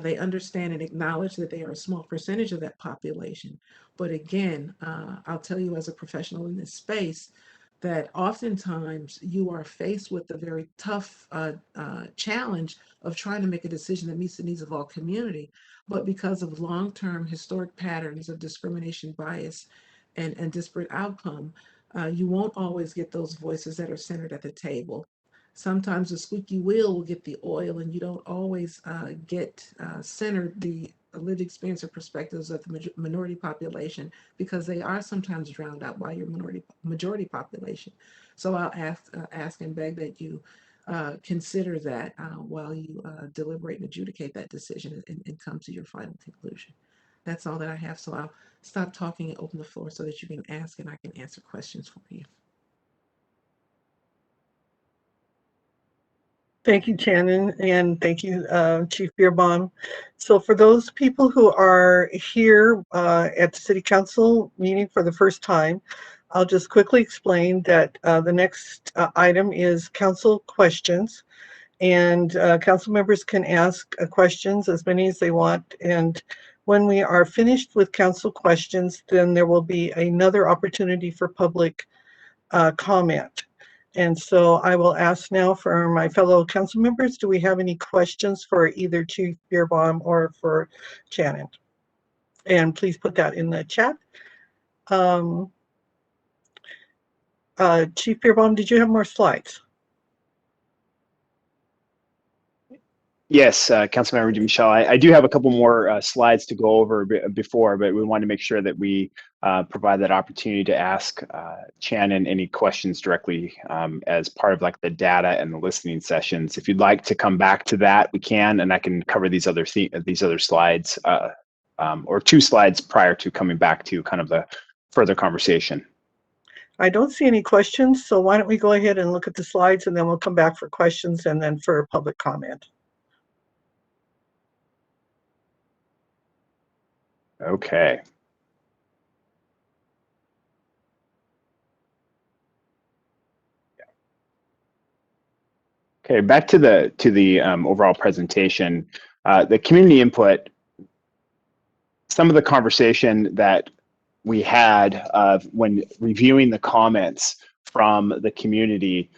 J: They understand and acknowledge that they are a small percentage of that population. But again, I'll tell you as a professional in this space that oftentimes you are faced with the very tough challenge of trying to make a decision that meets the needs of all community. But because of long-term historic patterns of discrimination, bias, and disparate outcome, you won't always get those voices that are centered at the table. Sometimes the squeaky wheel will get the oil, and you don't always get centered the lived experience or perspectives of the minority population, because they are sometimes drowned out by your majority population. So I'll ask and beg that you consider that while you deliberate and adjudicate that decision and come to your final conclusion. That's all that I have. So I'll stop talking and open the floor so that you can ask and I can answer questions for you.
A: Thank you, Shannon, and thank you, Chief Beerbaum. So for those people who are here at the City Council meeting for the first time, I'll just quickly explain that the next item is council questions. And council members can ask questions, as many as they want. And when we are finished with council questions, then there will be another opportunity for public comment. And so I will ask now for my fellow council members, do we have any questions for either Chief Beerbaum or for Shannon? And please put that in the chat. Chief Beerbaum, did you have more slides?
I: Yes, Councilmember DeMichelle, I do have a couple more slides to go over before, but we want to make sure that we provide that opportunity to ask Shannon any questions directly as part of like the data and the listening sessions. If you'd like to come back to that, we can, and I can cover these other slides or 2 slides prior to coming back to kind of the further conversation.
A: I don't see any questions, so why don't we go ahead and look at the slides, and then we'll come back for questions and then for public comment.
I: Okay. Okay, back to the overall presentation. The community input, some of the conversation that we had when reviewing the comments from the community,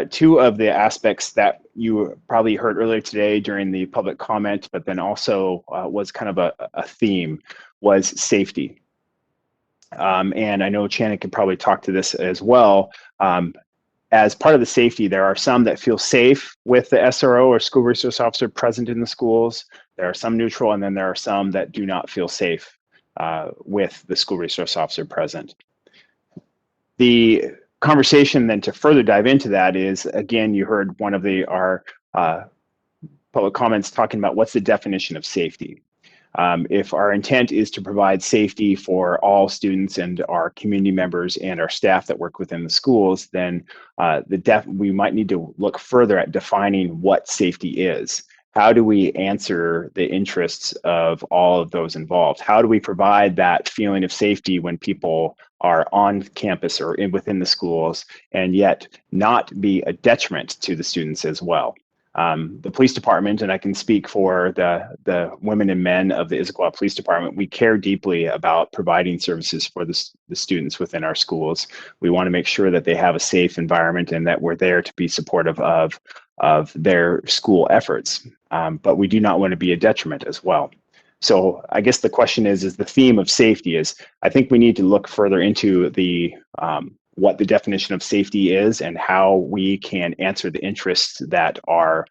I: 2 of the aspects that you probably heard earlier today during the public comment, but then also was kind of a theme, was safety. And I know Shannon could probably talk to this as well. As part of the safety, there are some that feel safe with the SRO or school resource officer present in the schools. There are some neutral, and then there are some that do not feel safe with the school resource officer present. The conversation then to further dive into that is, again, you heard one of our public comments talking about what's the definition of safety. If our intent is to provide safety for all students and our community members and our staff that work within the schools, then we might need to look further at defining what safety is. How do we answer the interests of all of those involved? How do we provide that feeling of safety when people are on campus or within the schools, and yet not be a detriment to the students as well? The police department, and I can speak for the women and men of the Issaquah Police Department, we care deeply about providing services for the students within our schools. We want to make sure that they have a safe environment and that we're there to be supportive of their school efforts. But we do not want to be a detriment as well. So I guess the question is the theme of safety is, I think we need to look further into what the definition of safety is and how we can answer the interests that are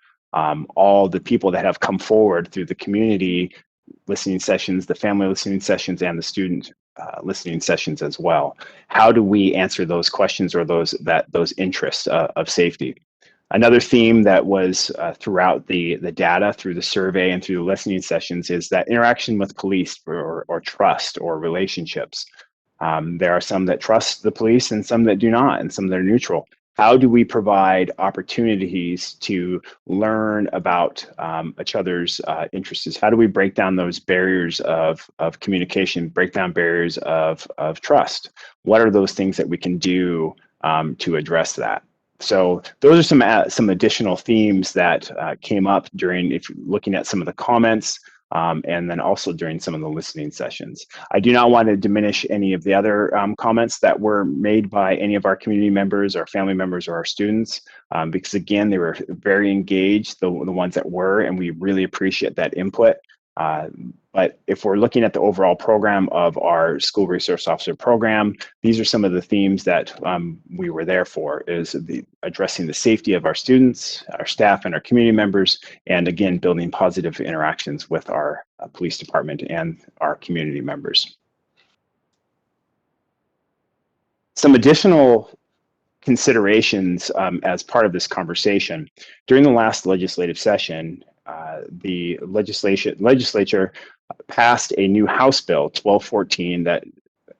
I: all the people that have come forward through the community listening sessions, the family listening sessions, and the student listening sessions as well. How do we answer those questions or those interests of safety? Another theme that was throughout the data, through the survey and through the listening sessions, is that interaction with police or trust or relationships. There are some that trust the police and some that do not, and some that are neutral. How do we provide opportunities to learn about each other's interests? How do we break down those barriers of communication, break down barriers of trust? What are those things that we can do to address that? So those are some additional themes that came up during, if you're looking at some of the comments, and then also during some of the listening sessions. I do not want to diminish any of the other comments that were made by any of our community members, our family members, or our students, because again, they were very engaged, the ones that were, and we really appreciate that input. But if we're looking at the overall program of our school resource officer program, these are some of the themes that we were there for, is addressing the safety of our students, our staff, and our community members, and again, building positive interactions with our police department and our community members. Some additional considerations as part of this conversation. During the last legislative session, the legislature passed a new House Bill 1214 that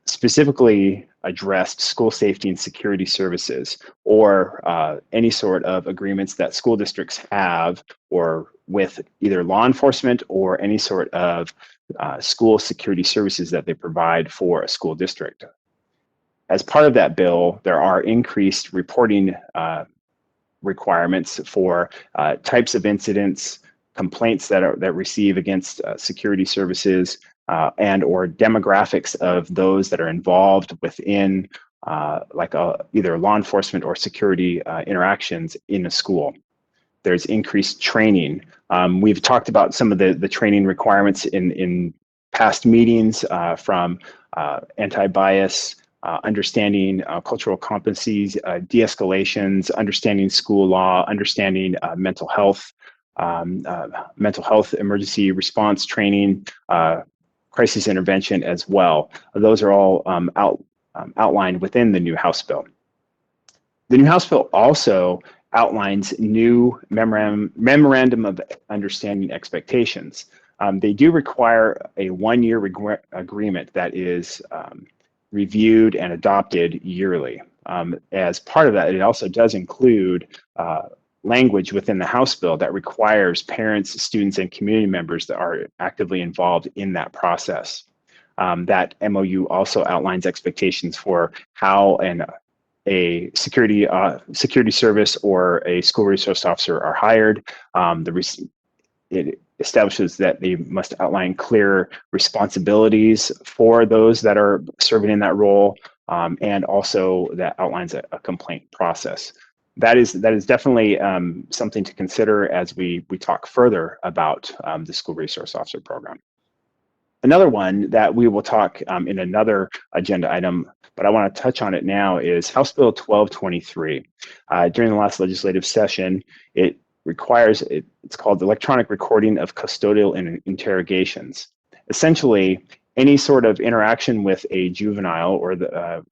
I: specifically addressed school safety and security services, or any sort of agreements that school districts have or with either law enforcement or any sort of school security services that they provide for a school district. As part of that bill, there are increased reporting requirements for types of incidents, complaints that receive against security services, and or demographics of those that are involved within either law enforcement or security interactions in a school. There's increased training. We've talked about some of the training requirements in past meetings from anti-bias, understanding cultural competencies, de-escalations, understanding school law, understanding mental health emergency response training, crisis intervention as well. Those are all outlined within the new House bill. The new House bill also outlines new memorandum of understanding expectations. They do require a one-year agreement that is reviewed and adopted yearly. As part of that, it also does include language within the House bill that requires parents, students, and community members that are actively involved in that process. That MOU also outlines expectations for how a security service or a school resource officer are hired. It establishes that they must outline clear responsibilities for those that are serving in that role, and also that outlines a complaint process. That is definitely something to consider as we talk further about the school resource officer program. Another one that we will talk in another agenda item, but I want to touch on it now, is House Bill 1223. During the last legislative session, it requires, it's called the electronic recording of custodial interrogations. Essentially, any sort of interaction with a juvenile or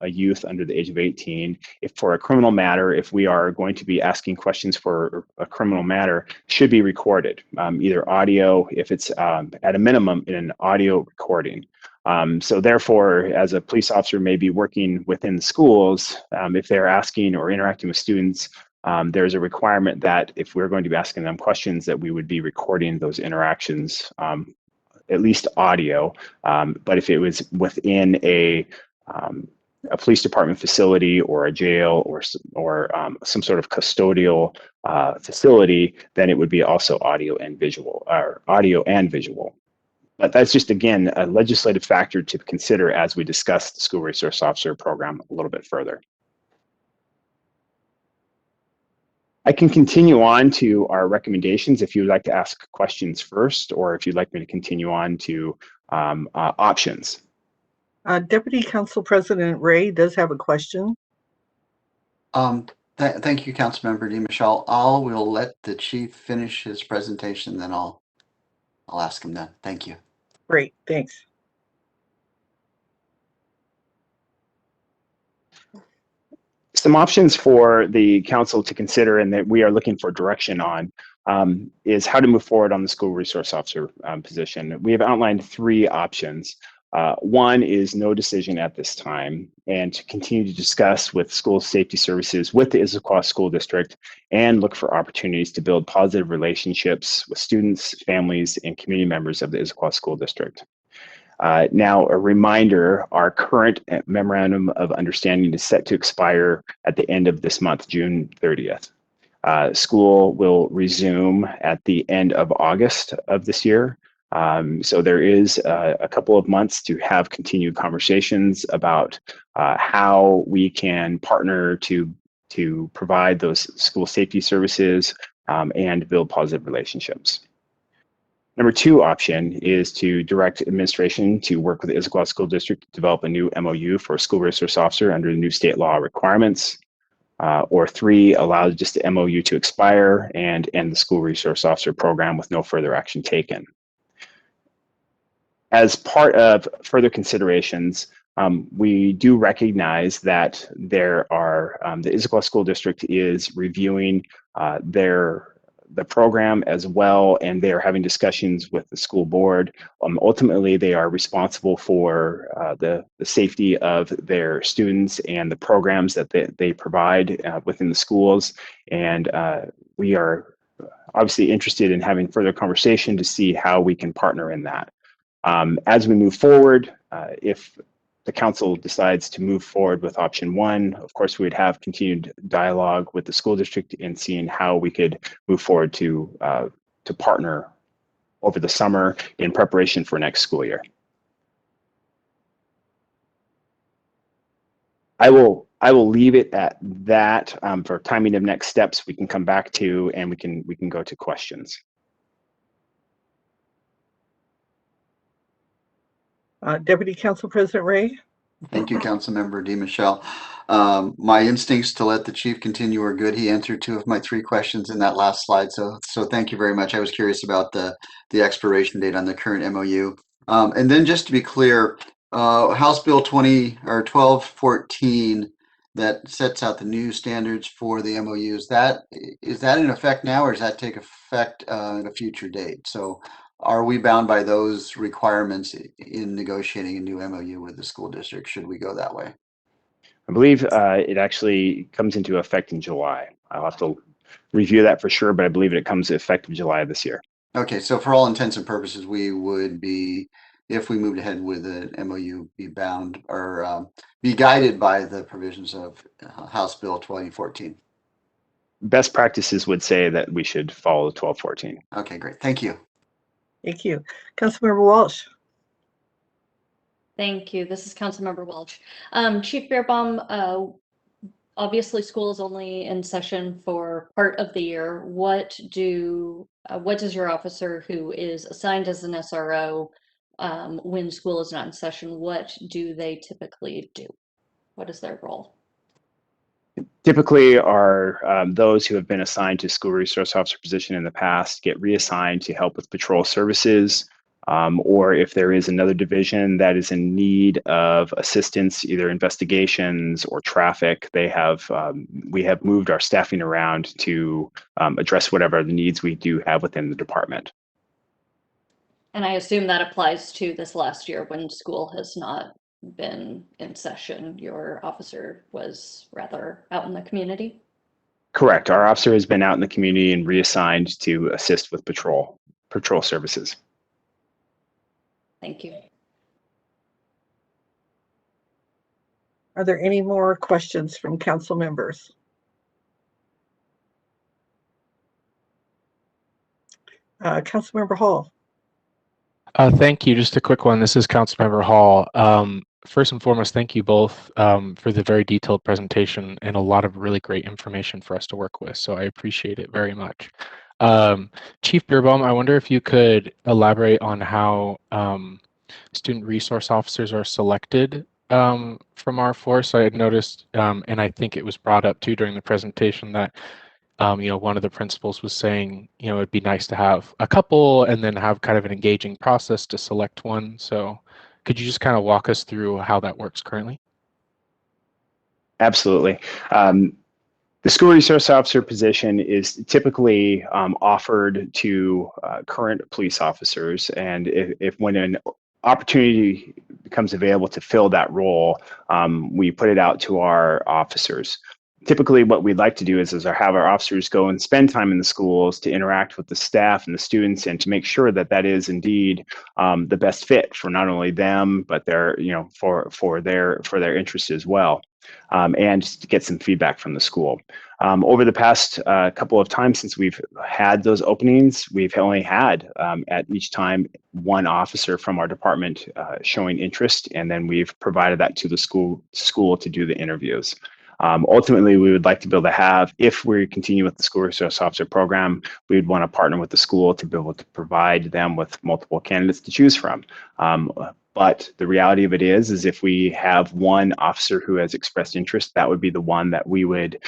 I: a youth under the age of 18, if for a criminal matter, if we are going to be asking questions for a criminal matter, should be recorded, either audio, if it's at a minimum in an audio recording. So therefore, as a police officer may be working within the schools, if they're asking or interacting with students, there's a requirement that if we're going to be asking them questions, that we would be recording those interactions, at least audio. But if it was within a police department facility or a jail or some sort of custodial facility, then it would be also audio and visual. But that's just, again, a legislative factor to consider as we discuss the school resource officer program a little bit further. I can continue on to our recommendations if you'd like to ask questions first, or if you'd like me to continue on to options.
A: Deputy Council President Ray does have a question.
K: Thank you, Councilmember DeMichelle. We'll let the chief finish his presentation, then I'll ask him then. Thank you.
A: Great, thanks.
I: Some options for the council to consider and that we are looking for direction on is how to move forward on the school resource officer position. We have outlined three options. One is no decision at this time, and to continue to discuss with school safety services with the Issaquah School District and look for opportunities to build positive relationships with students, families, and community members of the Issaquah School District. Now, a reminder, our current memorandum of understanding is set to expire at the end of this month, June 30th. School will resume at the end of August of this year. So there is a couple of months to have continued conversations about how we can partner to provide those school safety services and build positive relationships. Number two option is to direct administration to work with the Issaquah School District to develop a new MOU for a school resource officer under the new state law requirements. Or three, allow just the MOU to expire and end the school resource officer program with no further action taken. As part of further considerations, we do recognize that there are, the Issaquah School District is reviewing the program as well, and they are having discussions with the school board. Ultimately, they are responsible for the safety of their students and the programs that they provide within the schools. And we are obviously interested in having further conversation to see how we can partner in that. As we move forward, if the council decides to move forward with option one, of course, we would have continued dialogue with the school district in seeing how we could move forward to partner over the summer in preparation for next school year. I will leave it at that. For timing of next steps, we can come back to, and we can go to questions.
A: Deputy Council President Ray?
K: Thank you, Councilmember DiMichele. My instincts to let the chief continue are good. He answered 2 of my 3 questions in that last slide. So thank you very much. I was curious about the expiration date on the current MOU. And then just to be clear, House Bill 1214 that sets out the new standards for the MOUs, is that in effect now, or does that take effect at a future date? So are we bound by those requirements in negotiating a new MOU with the school district? Should we go that way?
I: I believe it actually comes into effect in July. I'll have to review that for sure, but I believe it comes into effect in July of this year.
K: Okay, so for all intents and purposes, we would be, if we moved ahead with an MOU, be bound or be guided by the provisions of House Bill 2014.
I: Best practices would say that we should follow 1214.
K: Okay, great. Thank you.
A: Thank you. Councilmember Walsh?
L: Thank you. This is Councilmember Welch. Chief Beerbaum, obviously school is only in session for part of the year. What does your officer who is assigned as an SRO when school is not in session, what do they typically do? What is their role?
I: Typically are those who have been assigned to school resource officer position in the past get reassigned to help with patrol services, or if there is another division that is in need of assistance, either investigations or traffic, we have moved our staffing around to address whatever the needs we do have within the department.
L: And I assume that applies to this last year when school has not been in session. Your officer was rather out in the community?
I: Correct. Our officer has been out in the community and reassigned to assist with patrol services.
L: Thank you.
A: Are there any more questions from council members? Councilmember Hall?
D: Thank you. Just a quick one. This is Councilmember Hall. First and foremost, thank you both for the very detailed presentation and a lot of really great information for us to work with. So I appreciate it very much. Chief Beerbaum, I wonder if you could elaborate on how student resource officers are selected from our force. I had noticed, and I think it was brought up too during the presentation, that one of the principals was saying, it'd be nice to have a couple and then have kind of an engaging process to select one. So could you just kind of walk us through how that works currently?
I: Absolutely. The school resource officer position is typically offered to current police officers, and if when an opportunity becomes available to fill that role, we put it out to our officers. Typically what we'd like to do is have our officers go and spend time in the schools to interact with the staff and the students and to make sure that that is indeed the best fit for not only them, but for their interests as well. And just to get some feedback from the school. Over the past couple of times since we've had those openings, we've only had at each time one officer from our department showing interest, and then we've provided that to the school to do the interviews. Ultimately, we would like to be able to have, if we continue with the school resource officer program, we would want to partner with the school to be able to provide them with multiple candidates to choose from. But the reality of it is if we have one officer who has expressed interest, that would be the one that we would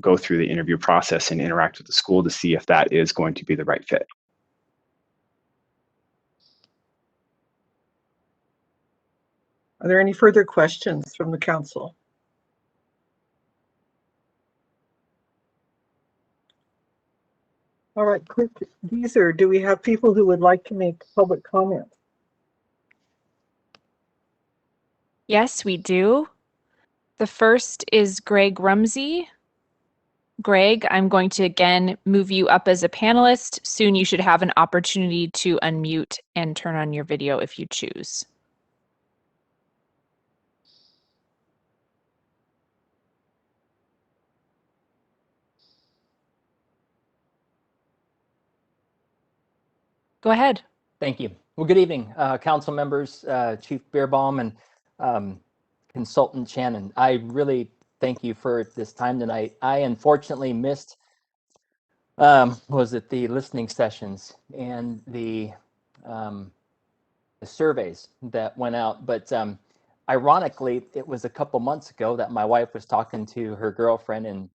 I: go through the interview process and interact with the school to see if that is going to be the right fit.
A: Are there any further questions from the council? All right, Clerk Deezer, do we have people who would like to make public comment?
B: Yes, we do. The first is Greg Rumsey. Greg, I'm going to again move you up as a panelist. Soon you should have an opportunity to unmute and turn on your video if you choose. Go ahead.
M: Thank you. Well, good evening, council members, Chief Beerbaum, and Consultant Shannon. I really thank you for this time tonight. I unfortunately missed, the listening sessions and the surveys that went out. But ironically, it was a couple months ago that my wife was talking to her girlfriend in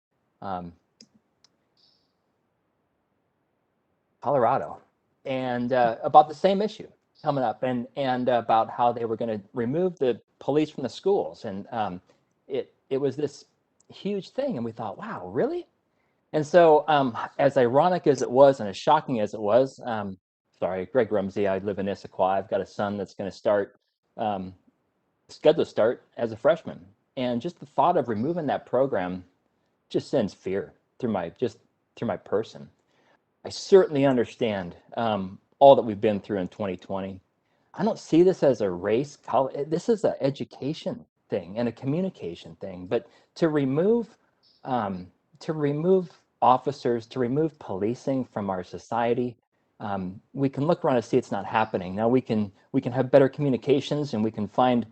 M: Colorado, and about the same issue coming up, and about how they were going to remove the police from the schools, and it was this huge thing, and we thought, wow, really? And so, as ironic as it was, and as shocking as it was, sorry, Greg Rumsey, I live in Issaquah. I've got a son that's going to start, scheduled to start as a freshman, and just the thought of removing that program just sends fear through my person. I certainly understand all that we've been through in 2020. I don't see this as a race. This is an education thing and a communication thing. But to remove officers, to remove policing from our society, we can look around and see it's not happening. Now we can have better communications, and we can find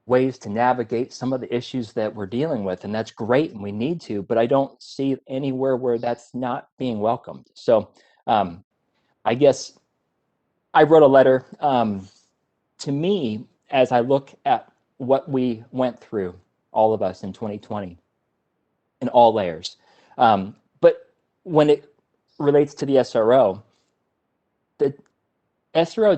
M: ways to navigate some of the issues that we're dealing with, and that's great, and we need to, but I don't see anywhere where that's not being welcomed. So I guess I wrote a letter. To me, as I look at what we went through, all of us in 2020, in all layers, but when it relates to the SRO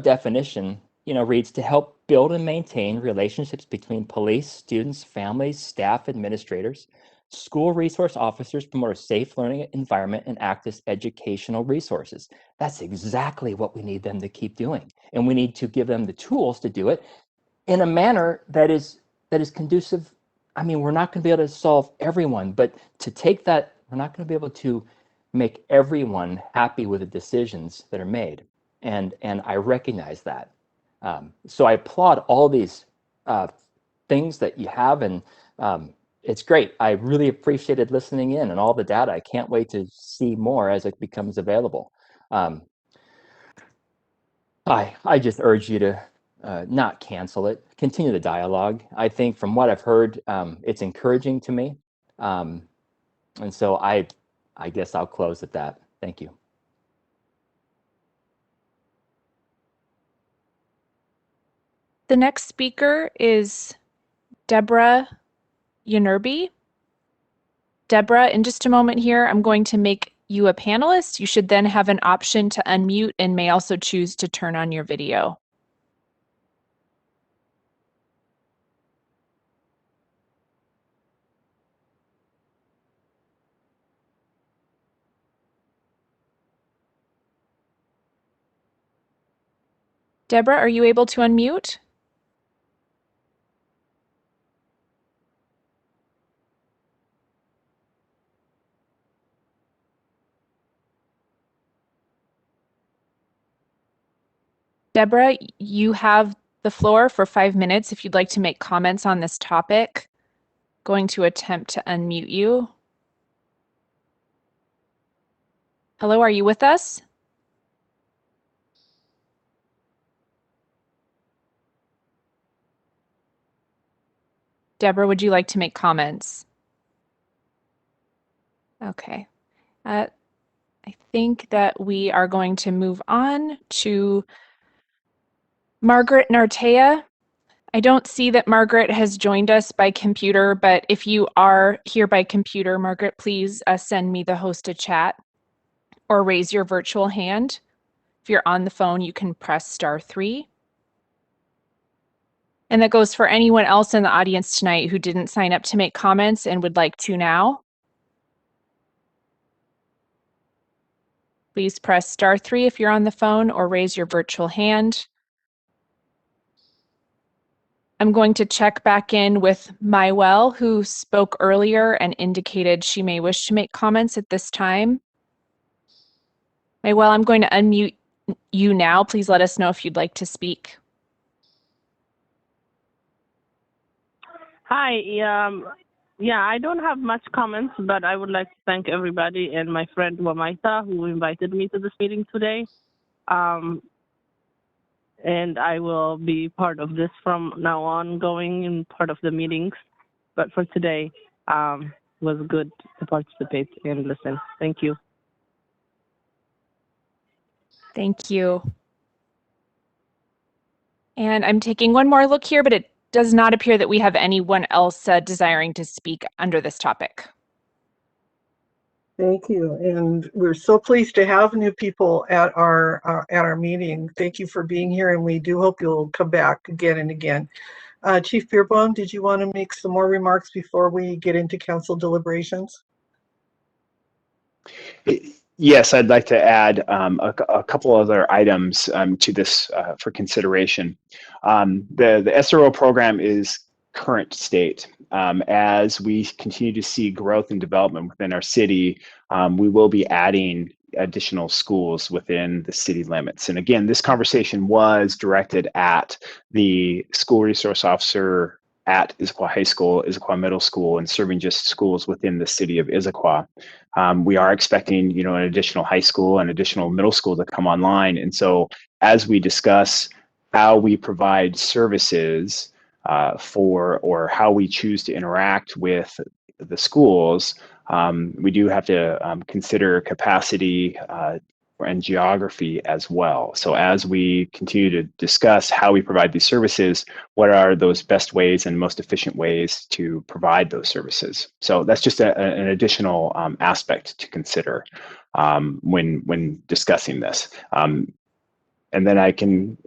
M: definition, reads to help build and maintain relationships between police, students, families, staff, administrators, school resource officers, promote a safe learning environment, and act as educational resources. That's exactly what we need them to keep doing. And we need to give them the tools to do it in a manner that is conducive. I mean, we're not going to be able to solve everyone, but to take that, we're not going to be able to make everyone happy with the decisions that are made. And I recognize that. So I applaud all these things that you have, and it's great. I really appreciated listening in and all the data. I can't wait to see more as it becomes available. I just urge you to not cancel it. Continue the dialogue. I think from what I've heard, it's encouraging to me. And so I guess I'll close at that. Thank you.
B: The next speaker is Deborah Yenerby. Deborah, in just a moment here, I'm going to make you a panelist. You should then have an option to unmute and may also choose to turn on your video. Deborah, are you able to unmute? Deborah, you have the floor for 5 minutes if you'd like to make comments on this topic. Going to attempt to unmute you. Hello, are you with us? Deborah, would you like to make comments? Okay. I think that we are going to move on to Margaret Nartea. I don't see that Margaret has joined us by computer, but if you are here by computer, Margaret, please send me the host to chat or raise your virtual hand. If you're on the phone, you can press *3. And that goes for anyone else in the audience tonight who didn't sign up to make comments and would like to now. Please press *3 if you're on the phone or raise your virtual hand. I'm going to check back in with Mywell, who spoke earlier and indicated she may wish to make comments at this time. Mywell, I'm going to unmute you now. Please let us know if you'd like to speak.
G: Hi. Yeah, I don't have much comments, but I would like to thank everybody and my friend Wamaita who invited me to this meeting today. And I will be part of this from now on, going in part of the meetings. But for today, was good to participate and listen. Thank you.
B: Thank you.
N: And I'm taking one more look here, but it does not appear that we have anyone else desiring to speak under this topic.
A: Thank you, and we're so pleased to have new people at our meeting. Thank you for being here, and we do hope you'll come back again and again. Chief Beerbaum, did you want to make some more remarks before we get into council deliberations?
I: Yes, I'd like to add a couple other items to this for consideration. The SRO program is current state. As we continue to see growth and development within our city, we will be adding additional schools within the city limits. And again, this conversation was directed at the school resource officer at Issaquah High School, Issaquah Middle School, and serving just schools within the city of Issaquah. We are expecting, an additional high school and additional middle school to come online. And so as we discuss how we provide services or how we choose to interact with the schools, we do have to consider capacity and geography as well. So as we continue to discuss how we provide these services, what are those best ways and most efficient ways to provide those services? So that's just an additional aspect to consider when discussing this. And then I can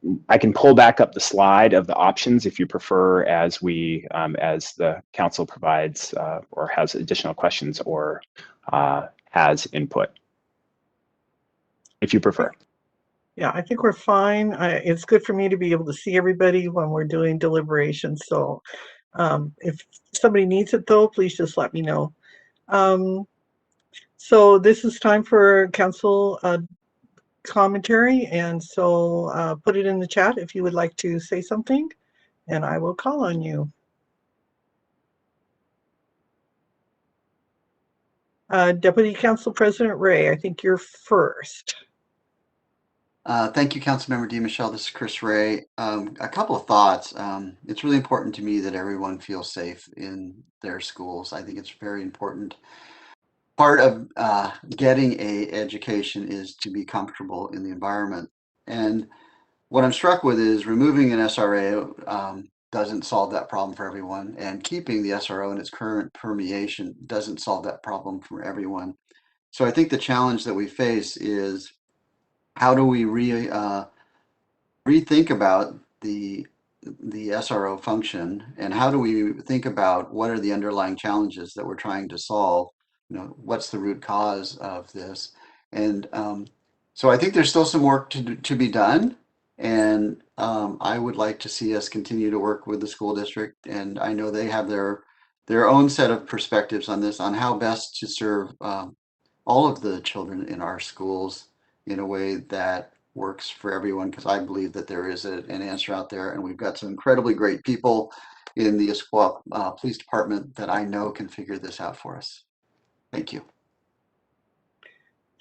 I: pull back up the slide of the options if you prefer, as the council provides or has additional questions or has input, if you prefer.
A: Yeah, I think we're fine. It's good for me to be able to see everybody when we're doing deliberations. So if somebody needs it though, please just let me know. So this is time for council commentary. And so put it in the chat if you would like to say something, and I will call on you. Deputy Council President Ray, I think you're first.
K: Thank you, Councilmember DiMichele. This is Chris Ray. A couple of thoughts. It's really important to me that everyone feels safe in their schools. I think it's very important. Part of getting an education is to be comfortable in the environment. And what I'm struck with is removing an SRO doesn't solve that problem for everyone, and keeping the SRO in its current permeation doesn't solve that problem for everyone. So I think the challenge that we face is, how do we rethink about the SRO function, and how do we think about what are the underlying challenges that we're trying to solve? What's the root cause of this? And so I think there's still some work to be done, and I would like to see us continue to work with the school district, and I know they have their own set of perspectives on this, on how best to serve all of the children in our schools in a way that works for everyone, because I believe that there is an answer out there, and we've got some incredibly great people in the Issaquah Police Department that I know can figure this out for us. Thank you.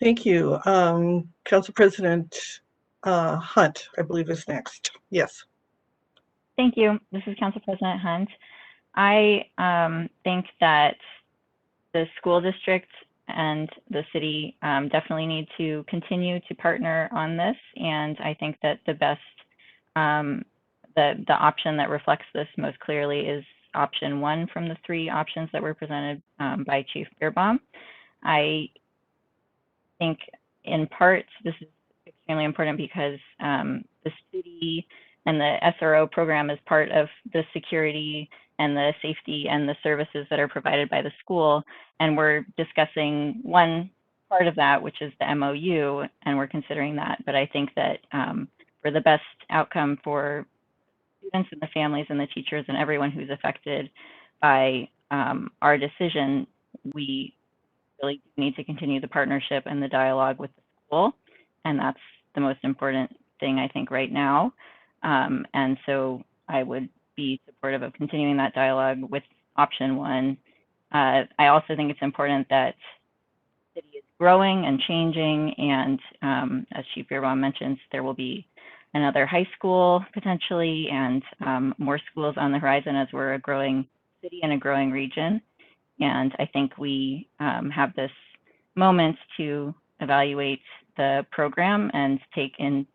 A: Thank you. Council President Hunt, I believe, is next. Yes.
H: Thank you. This is Council President Hunt. I think that the school district and the city definitely need to continue to partner on this. And I think that the best, the option that reflects this most clearly is option 1 from the 3 options that were presented by Chief Beerbaum. I think in part, this is extremely important because the city and the SRO program is part of the security and the safety and the services that are provided by the school. And we're discussing one part of that, which is the MOU, and we're considering that. But I think that for the best outcome for students and the families and the teachers and everyone who's affected by our decision, we really need to continue the partnership and the dialogue with the school. And that's the most important thing, I think, right now. And so I would be supportive of continuing that dialogue with option 1. I also think it's important that the city is growing and changing, and as Chief Beerbaum mentions, there will be another high school potentially, and more schools on the horizon as we're a growing city and a growing region. And I think we have this moment to evaluate the program and take into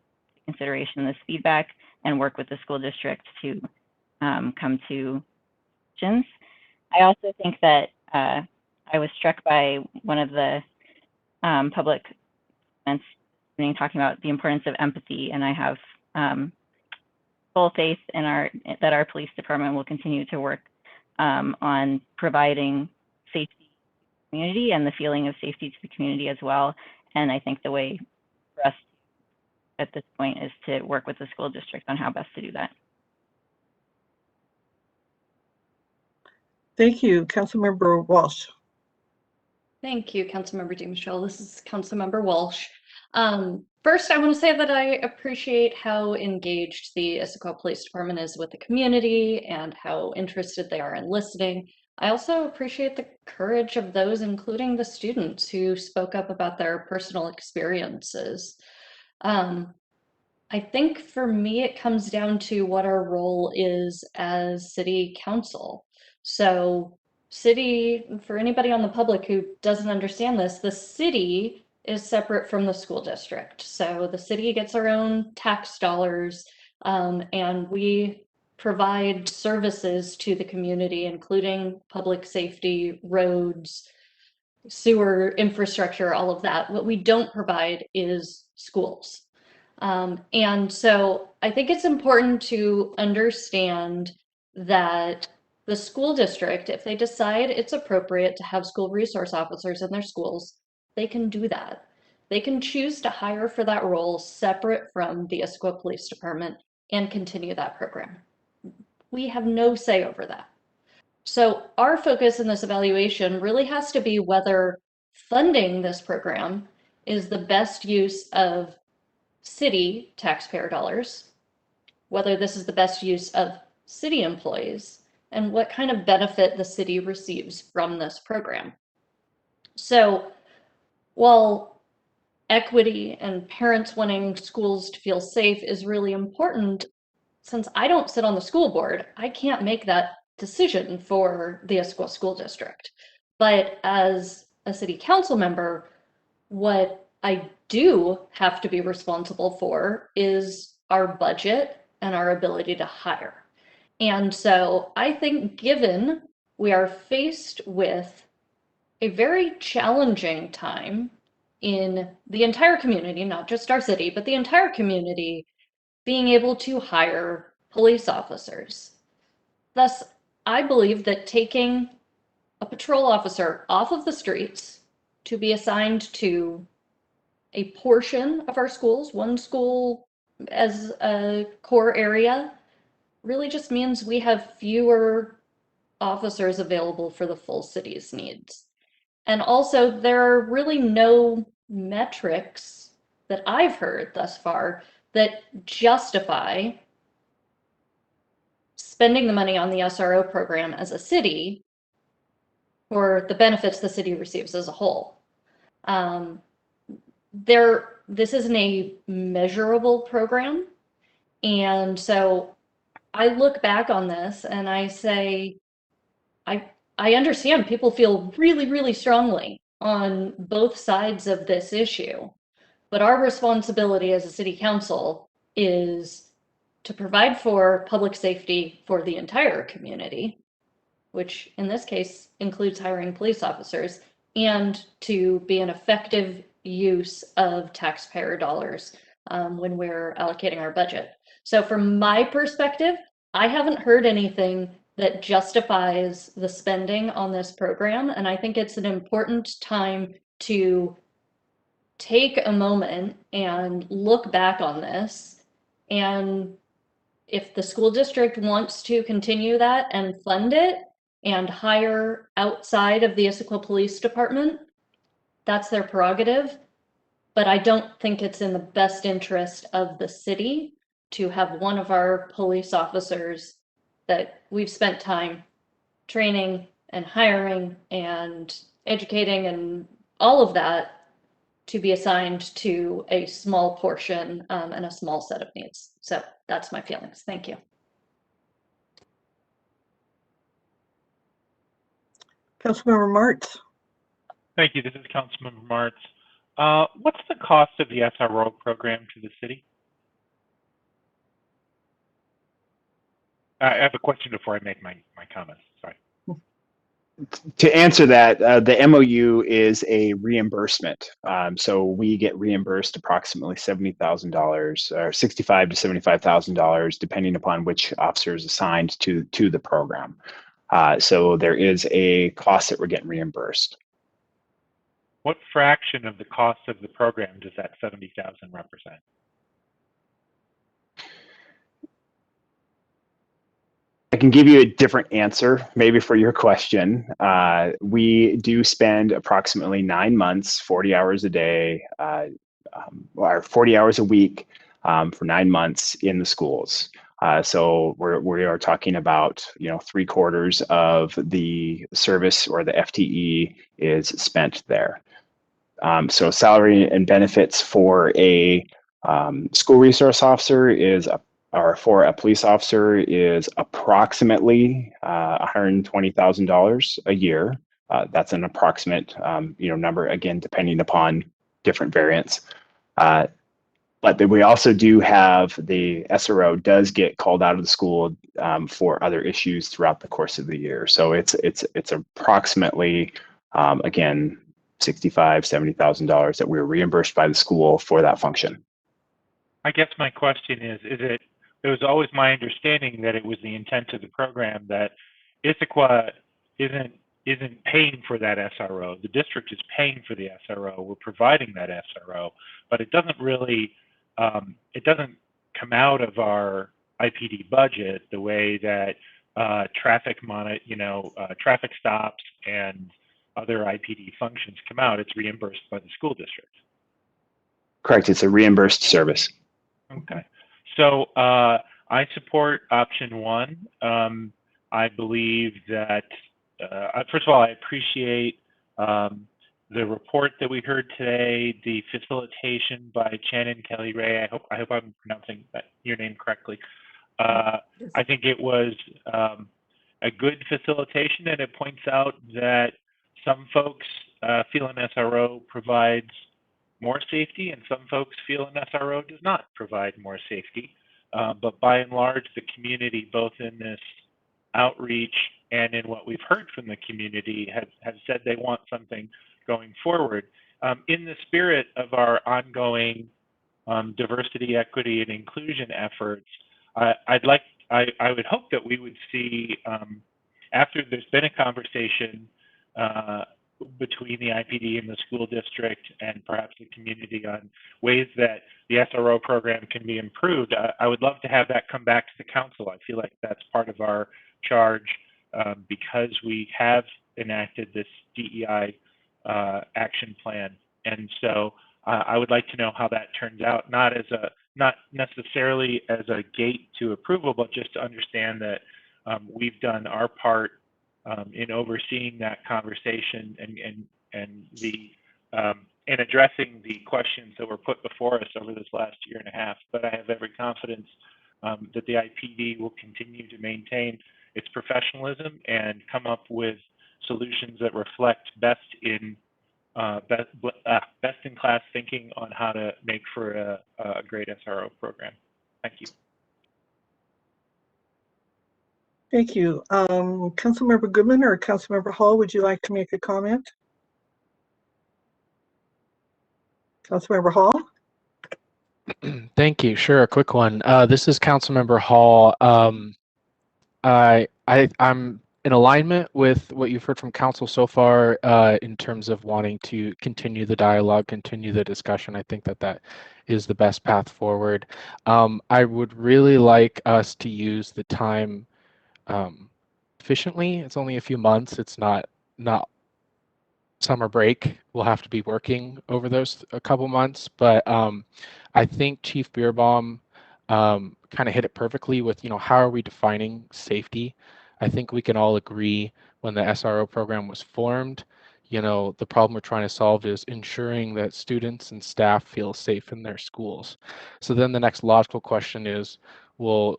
H: consideration this feedback and work with the school district to come to decisions. I also think that I was struck by one of the public comments talking about the importance of empathy, and I have full faith in that our police department will continue to work on providing safety to the community and the feeling of safety to the community as well. And I think the way for us at this point is to work with the school district on how best to do that.
A: Thank you, Councilmember Walsh.
L: Thank you, Councilmember DeMichelle. This is Councilmember Walsh. First, I want to say that I appreciate how engaged the Issaquah Police Department is with the community and how interested they are in listening. I also appreciate the courage of those, including the students who spoke up about their personal experiences. I think for me, it comes down to what our role is as city council. So for anybody on the public who doesn't understand this, the city is separate from the school district. So the city gets our own tax dollars, and we provide services to the community, including public safety, roads, sewer infrastructure, all of that. What we don't provide is schools. And so I think it's important to understand that the school district, if they decide it's appropriate to have school resource officers in their schools, they can do that. They can choose to hire for that role separate from the Issaquah Police Department and continue that program. We have no say over that. So our focus in this evaluation really has to be whether funding this program is the best use of city taxpayer dollars, whether this is the best use of city employees, and what kind of benefit the city receives from this program. So while equity and parents wanting schools to feel safe is really important, since I don't sit on the school board, I can't make that decision for the Issaquah School District. But as a city council member, what I do have to be responsible for is our budget and our ability to hire. And so I think given we are faced with a very challenging time in the entire community, not just our city, but the entire community, being able to hire police officers. Thus, I believe that taking a patrol officer off of the streets to be assigned to a portion of our schools, one school as a core area, really just means we have fewer officers available for the full city's needs. And also, there are really no metrics that I've heard thus far that justify spending the money on the SRO program as a city for the benefits the city receives as a whole. This isn't a measurable program. And so I look back on this and I say, I understand people feel really, really strongly on both sides of this issue, but our responsibility as a city council is to provide for public safety for the entire community, which in this case includes hiring police officers, and to be an effective use of taxpayer dollars when we're allocating our budget. So from my perspective, I haven't heard anything that justifies the spending on this program, and I think it's an important time to take a moment and look back on this. And if the school district wants to continue that and fund it and hire outside of the Issaquah Police Department, that's their prerogative. But I don't think it's in the best interest of the city to have one of our police officers that we've spent time training and hiring and educating and all of that to be assigned to a small portion and a small set of needs. So that's my feelings. Thank you.
A: Councilmember Martz.
O: Thank you. This is Councilmember Martz. What's the cost of the SRO program to the city? I have a question before I make my comments. Sorry.
I: To answer that, the MOU is a reimbursement. So we get reimbursed approximately $70,000 or $65,000 to $75,000, depending upon which officer is assigned to the program. So there is a cost that we're getting reimbursed.
O: What fraction of the cost of the program does that $70,000 represent?
I: I can give you a different answer, maybe for your question. We do spend approximately 9 months, 40 hours a day, or 40 hours a week for 9 months in the schools. So we are talking about, 3/4 of the service or the FTE is spent there. So salary and benefits for a school resource officer or for a police officer is approximately $120,000 a year. That's an approximate, number, again, depending upon different variants. But then we also do have the SRO does get called out of the school for other issues throughout the course of the year. So it's approximately, again, $65,000, $70,000 that we're reimbursed by the school for that function.
O: I guess my question is it was always my understanding that it was the intent of the program that Issaquah isn't paying for that SRO. The district is paying for the SRO. We're providing that SRO, but it doesn't really, it doesn't come out of our IPD budget the way that traffic stops and other IPD functions come out. It's reimbursed by the school district.
I: Correct. It's a reimbursed service.
O: Okay. So I support option 1. I believe that, first of all, I appreciate the report that we heard today, the facilitation by Shannon Kelly Ray. I hope I'm pronouncing your name correctly. I think it was a good facilitation, and it points out that some folks feel an SRO provides more safety, and some folks feel an SRO does not provide more safety. But by and large, the community, both in this outreach and in what we've heard from the community, have said they want something going forward. In the spirit of our ongoing diversity, equity, and inclusion efforts, I would hope that we would see, after there's been a conversation between the IPD and the school district and perhaps the community on ways that the SRO program can be improved, I would love to have that come back to the council. I feel like that's part of our charge because we have enacted this DEI action plan. And so I would like to know how that turns out, not necessarily as a gate to approval, but just to understand that we've done our part in overseeing that conversation and addressing the questions that were put before us over this last year and a half. But I have every confidence that the IPD will continue to maintain its professionalism and come up with solutions that reflect best in class thinking on how to make for a great SRO program. Thank you.
A: Thank you. Councilmember Goodman or Councilmember Hall, would you like to make a comment? Councilmember Hall?
D: Thank you. Sure, a quick one. This is Councilmember Hall. I'm in alignment with what you've heard from council so far in terms of wanting to continue the dialogue, continue the discussion. I think that is the best path forward. I would really like us to use the time efficiently. It's only a few months. It's not summer break. We'll have to be working over those a couple months, but I think Chief Beerbaum kind of hit it perfectly with, how are we defining safety? I think we can all agree when the SRO program was formed, the problem we're trying to solve is ensuring that students and staff feel safe in their schools. So then the next logical question is, well,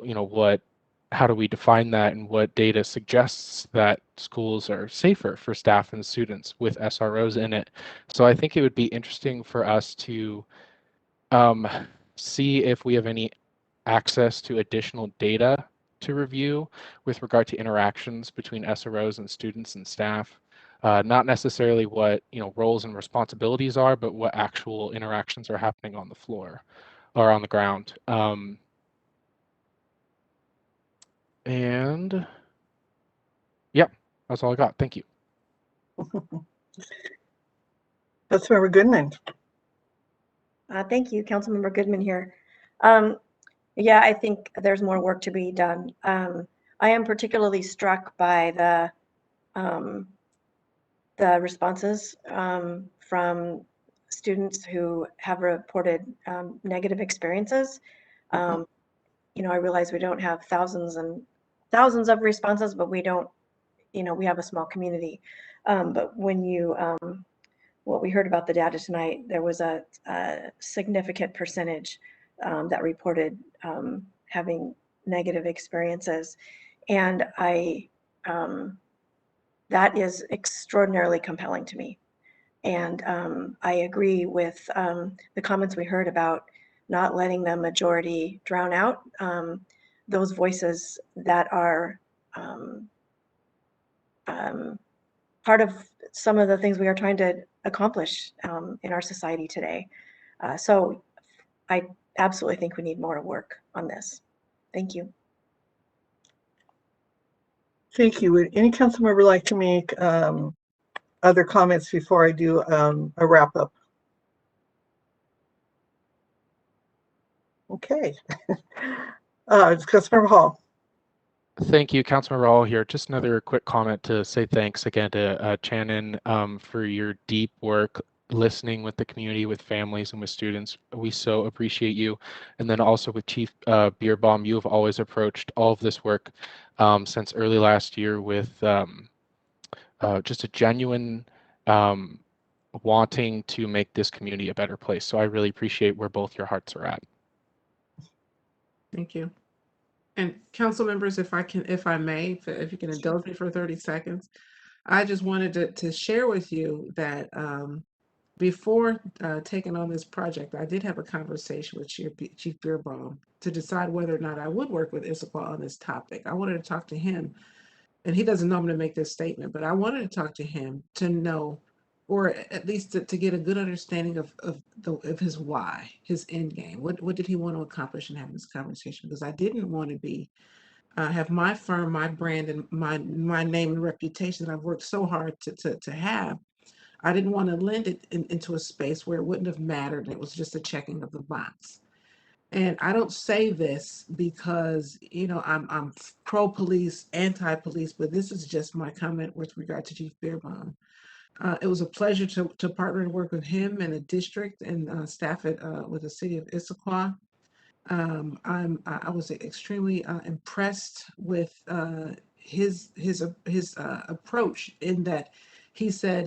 D: how do we define that, and what data suggests that schools are safer for staff and students with SROs in it? So I think it would be interesting for us to see if we have any access to additional data to review with regard to interactions between SROs and students and staff. Not necessarily what roles and responsibilities are, but what actual interactions are happening on the floor or on the ground. And yeah, that's all I got. Thank you.
A: Councilmember Goodman.
P: Thank you, Councilmember Goodman here. Yeah, I think there's more work to be done. I am particularly struck by the responses from students who have reported negative experiences. I realize we don't have thousands and thousands of responses, but we don't, we have a small community. But when what we heard about the data tonight, there was a significant percentage that reported having negative experiences. And that is extraordinarily compelling to me. And I agree with the comments we heard about not letting the majority drown out those voices that are part of some of the things we are trying to accomplish in our society today. So I absolutely think we need more work on this. Thank you.
A: Thank you. Would any council member like to make other comments before I do a wrap up? Okay. Councilmember Hall.
D: Thank you, Councilmember Hall here. Just another quick comment to say thanks again to Shannon for your deep work listening with the community, with families, and with students. We so appreciate you. And then also with Chief Beerbaum, you have always approached all of this work since early last year with just a genuine wanting to make this community a better place. So I really appreciate where both your hearts are at.
J: Thank you. And council members, if I may, if you can indulge me for 30 seconds, I just wanted to share with you that before taking on this project, I did have a conversation with Chief Beerbaum to decide whether or not I would work with Issaquah on this topic. I wanted to talk to him, and he doesn't know I'm going to make this statement, but I wanted to talk to him to know, or at least to get a good understanding of his why, his end game. What did he want to accomplish in having this conversation? Because I didn't want to have my firm, my brand, and my name and reputation that I've worked so hard to have. I didn't want to lend it into a space where it wouldn't have mattered. And it was just a checking of the box. And I don't say this because, I'm pro-police, anti-police, but this is just my comment with regard to Chief Beerbaum. It was a pleasure to partner and work with him and the district and staff with the city of Issaquah. I was extremely impressed with his approach in that he said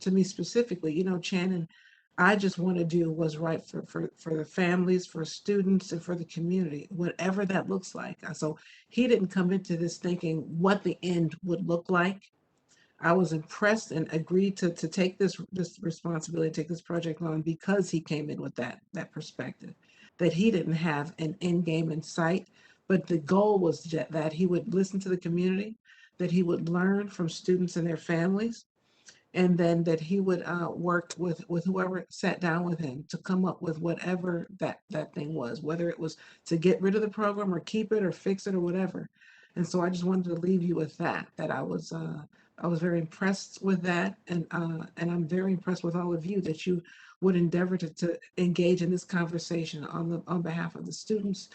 J: to me specifically, Shannon, I just want to do what's right for the families, for students, and for the community, whatever that looks like. So he didn't come into this thinking what the end would look like. I was impressed and agreed to take this responsibility, take this project on because he came in with that perspective, that he didn't have an end game in sight, but the goal was that he would listen to the community, that he would learn from students and their families, and then that he would work with whoever sat down with him to come up with whatever that thing was, whether it was to get rid of the program or keep it or fix it or whatever. And so I just wanted to leave you with that I was very impressed with that, and I'm very impressed with all of you that you would endeavor to engage in this conversation on behalf of the students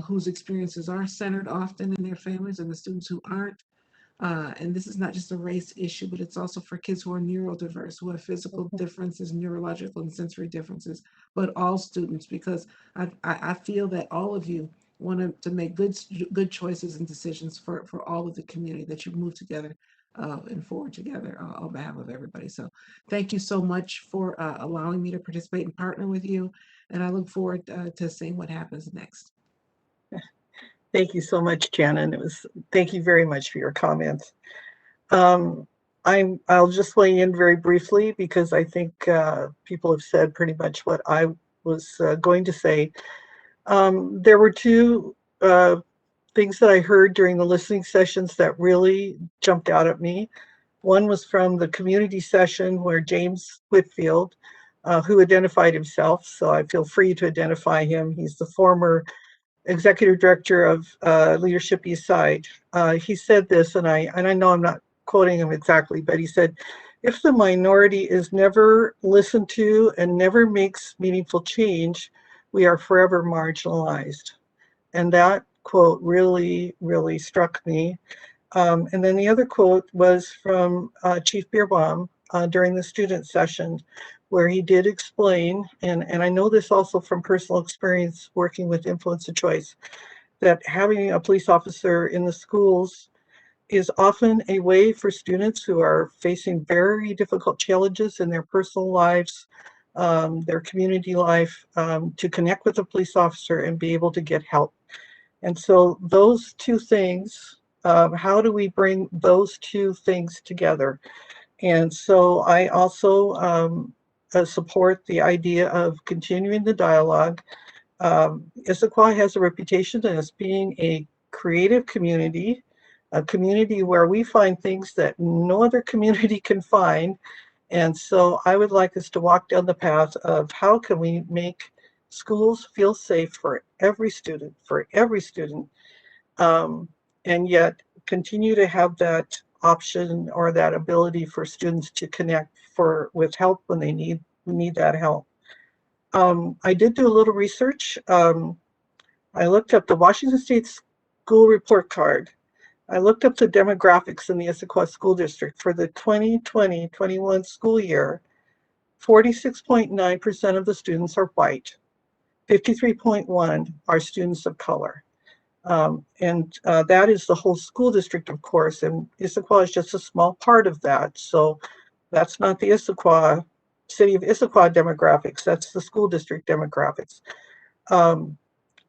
J: whose experiences are centered often in their families and the students who aren't. And this is not just a race issue, but it's also for kids who are neurodiverse, who have physical differences, neurological and sensory differences, but all students, because I feel that all of you want to make good choices and decisions for all of the community, that you move together and forward together on behalf of everybody. So thank you so much for allowing me to participate and partner with you. And I look forward to seeing what happens next.
A: Thank you so much, Shannon. Thank you very much for your comments. I'll just weigh in very briefly because I think people have said pretty much what I was going to say. There were two things that I heard during the listening sessions that really jumped out at me. One was from the community session where James Whitfield, who identified himself, so I feel free to identify him. He's the former executive director of Leadership Eastside. He said this, and I know I'm not quoting him exactly, but he said, if the minority is never listened to and never makes meaningful change, we are forever marginalized. And that quote really, really struck me. And then the other quote was from Chief Beerbaum during the student session, where he did explain, and I know this also from personal experience working with Influence of Choice, that having a police officer in the schools is often a way for students who are facing very difficult challenges in their personal lives, their community life, to connect with a police officer and be able to get help. And so those two things, how do we bring those two things together? And so I also support the idea of continuing the dialogue. Issaquah has a reputation as being a creative community, a community where we find things that no other community can find. And so I would like us to walk down the path of how can we make schools feel safe for every student, and yet continue to have that option or that ability for students to connect with help when they need that help. I did do a little research. I looked up the Washington State School Report Card. I looked up the demographics in the Issaquah School District for the 2020-21 school year. 46.9% of the students are white. 53.1% are students of color. And that is the whole school district, of course, and Issaquah is just a small part of that. So that's not the Issaquah, city of Issaquah demographics, that's the school district demographics.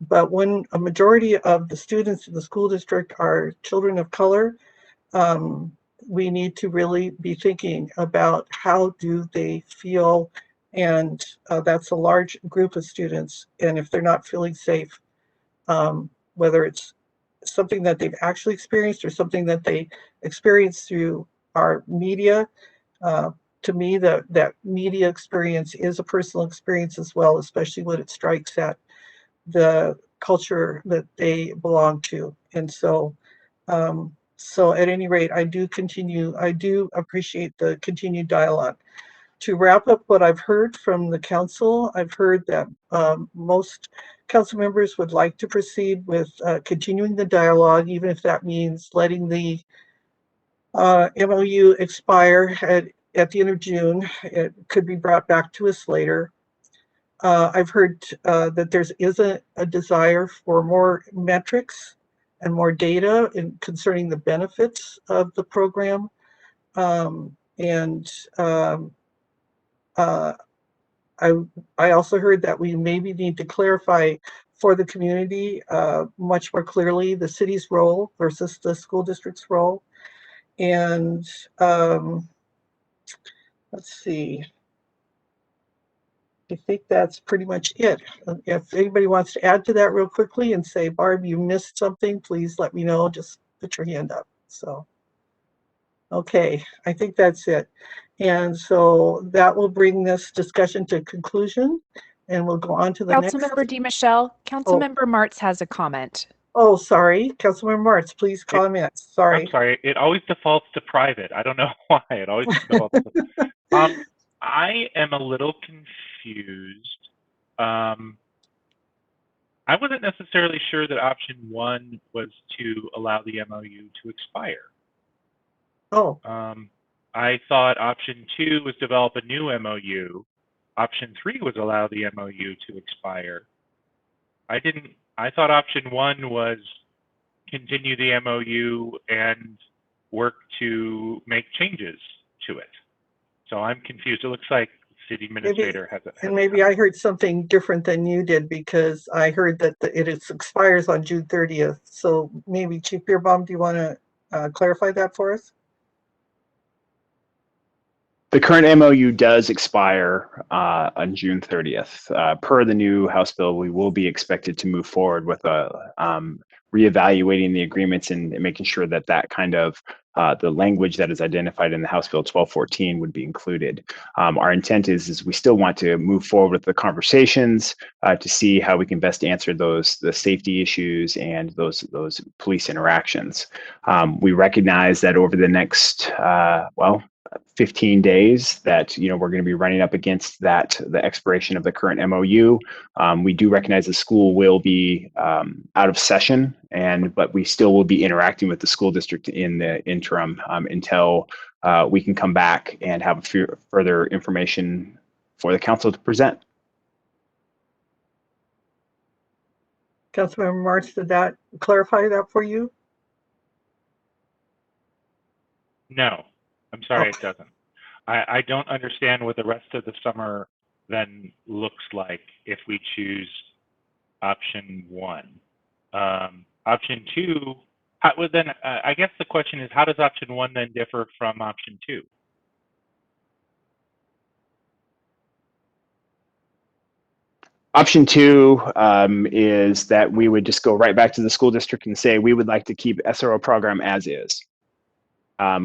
A: But when a majority of the students in the school district are children of color, we need to really be thinking about how do they feel, and that's a large group of students, and if they're not feeling safe, whether it's something that they've actually experienced or something that they experience through our media. To me, that media experience is a personal experience as well, especially when it strikes at the culture that they belong to. And so, so at any rate, I do appreciate the continued dialogue. To wrap up what I've heard from the council, I've heard that most council members would like to proceed with continuing the dialogue, even if that means letting the MOU expire at the end of June. It could be brought back to us later. I've heard that there is a desire for more metrics and more data concerning the benefits of the program. I also heard that we maybe need to clarify for the community much more clearly the city's role versus the school district's role. And let's see. I think that's pretty much it. If anybody wants to add to that real quickly and say, Barb, you missed something, please let me know. Just put your hand up. So, okay, I think that's it. And so that will bring this discussion to conclusion, and we'll go on to the next.
N: Councilmember DiMichele, Councilmember Martz has a comment.
A: Oh, sorry, Councilmember Martz, please comment. Sorry.
O: I'm sorry. It always defaults to private. I don't know why. It always defaults to I am a little confused. I wasn't necessarily sure that option 1 was to allow the MOU to expire.
A: Oh.
O: I thought option 2 was develop a new MOU. Option 3 was allow the MOU to expire. I thought option 1 was continue the MOU and work to make changes to it. So I'm confused. It looks like city administrator has it.
A: And maybe I heard something different than you did, because I heard that it expires on June 30th. So maybe Chief Beerbaum, do you want to clarify that for us?
I: The current MOU does expire on June 30th. Per the new House bill, we will be expected to move forward with reevaluating the agreements and making sure that that kind of the language that is identified in the House Bill 1214 would be included. Our intent is we still want to move forward with the conversations to see how we can best answer the safety issues and those police interactions. We recognize that over the next 15 days that we're going to be running up against the expiration of the current MOU. We do recognize the school will be out of session, but we still will be interacting with the school district in the interim until we can come back and have further information for the council to present.
A: Councilmember March, did that clarify that for you?
O: No, I'm sorry, it doesn't. I don't understand what the rest of the summer then looks like if we choose option 1. Option 2, I guess the question is, how does option 1 then differ from option 2?
I: Option 2 is that we would just go right back to the school district and say we would like to keep SRO program as is.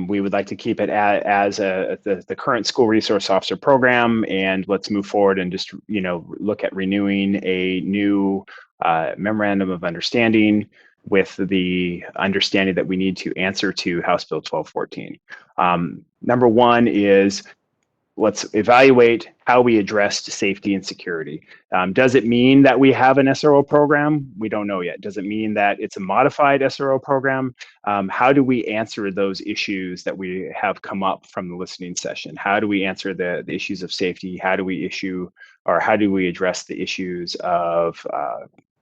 I: We would like to keep it as the current school resource officer program, and let's move forward and just look at renewing a new memorandum of understanding with the understanding that we need to answer to House Bill 1214. Number 1 is let's evaluate how we address safety and security. Does it mean that we have an SRO program? We don't know yet. Does it mean that it's a modified SRO program? How do we answer those issues that we have come up from the listening session? How do we answer the issues of safety? How do we address the issues of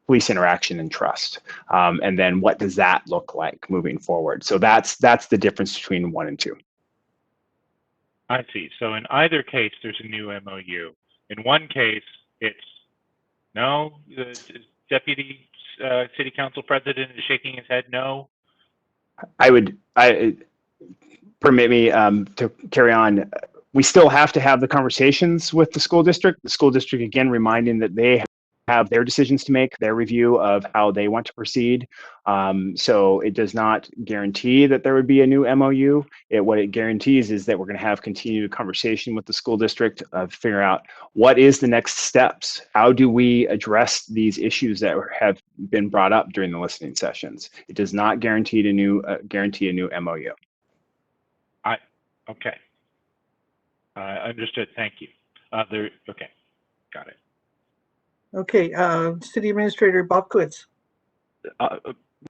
I: police interaction and trust? And then what does that look like moving forward? So that's the difference between 1 and 2.
O: I see. So in either case, there's a new MOU. In one case, it's no. The deputy city council president is shaking his head no.
I: Permit me to carry on. We still have to have the conversations with the school district. The school district, again, reminding that they have their decisions to make, their review of how they want to proceed. So it does not guarantee that there would be a new MOU. What it guarantees is that we're going to have continued conversation with the school district, figure out what is the next steps. How do we address these issues that have been brought up during the listening sessions? It does not guarantee a new MOU.
O: Okay. Understood. Thank you. Okay. Got it.
A: Okay, City Administrator Bob Kutz.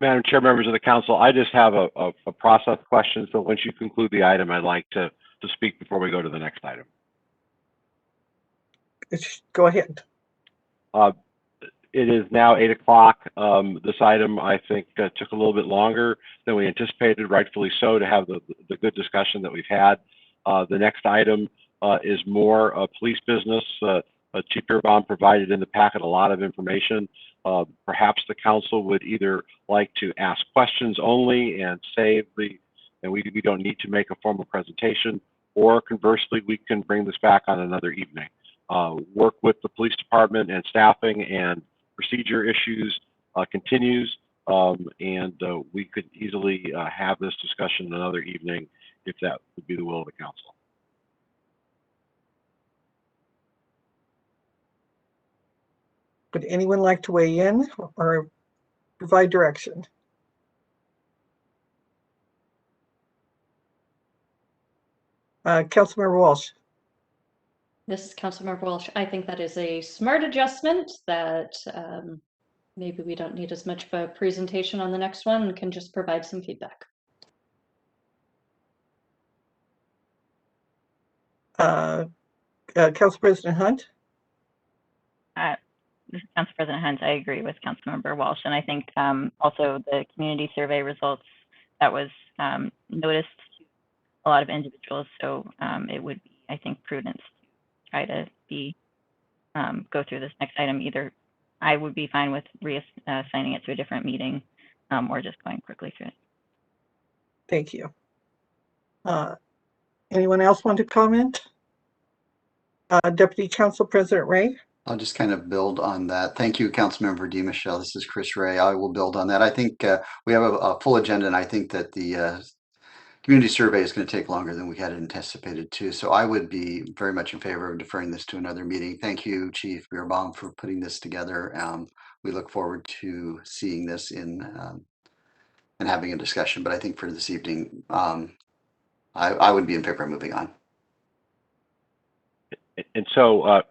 Q: Madam Chair, members of the council, I just have a process question. So once you conclude the item, I'd like to speak before we go to the next item.
A: Go ahead.
Q: It is now 8 o'clock. This item, I think, took a little bit longer than we anticipated, rightfully so, to have the good discussion that we've had. The next item is more police business. Chief Beerbaum provided in the packet a lot of information. Perhaps the council would either like to ask questions only and save and we don't need to make a formal presentation, or conversely, we can bring this back on another evening. Work with the police department and staffing and procedure issues continues, and we could easily have this discussion another evening if that would be the will of the council.
A: Would anyone like to weigh in or provide direction? Councilmember Walsh.
L: This is Councilmember Walsh. I think that is a smart adjustment that maybe we don't need as much of a presentation on the next one and can just provide some feedback.
A: Council President Hunt.
H: This is Council President Hunt. I agree with Councilmember Walsh, and I think also the community survey results that was noticed to a lot of individuals. So it would be, I think, prudent to try to go through this next item. Either I would be fine with reassigning it to a different meeting, or just going quickly through it.
A: Thank you. Anyone else want to comment? Deputy Council President Ray?
K: I'll just kind of build on that. Thank you, Councilmember DiMichele. This is Chris Ray. I will build on that. I think we have a full agenda, and I think that the community survey is going to take longer than we had anticipated too. So I would be very much in favor of deferring this to another meeting. Thank you, Chief Beerbaum, for putting this together. We look forward to seeing this in and having a discussion. But I think for this evening, I would be in favor of moving on.
Q: And so,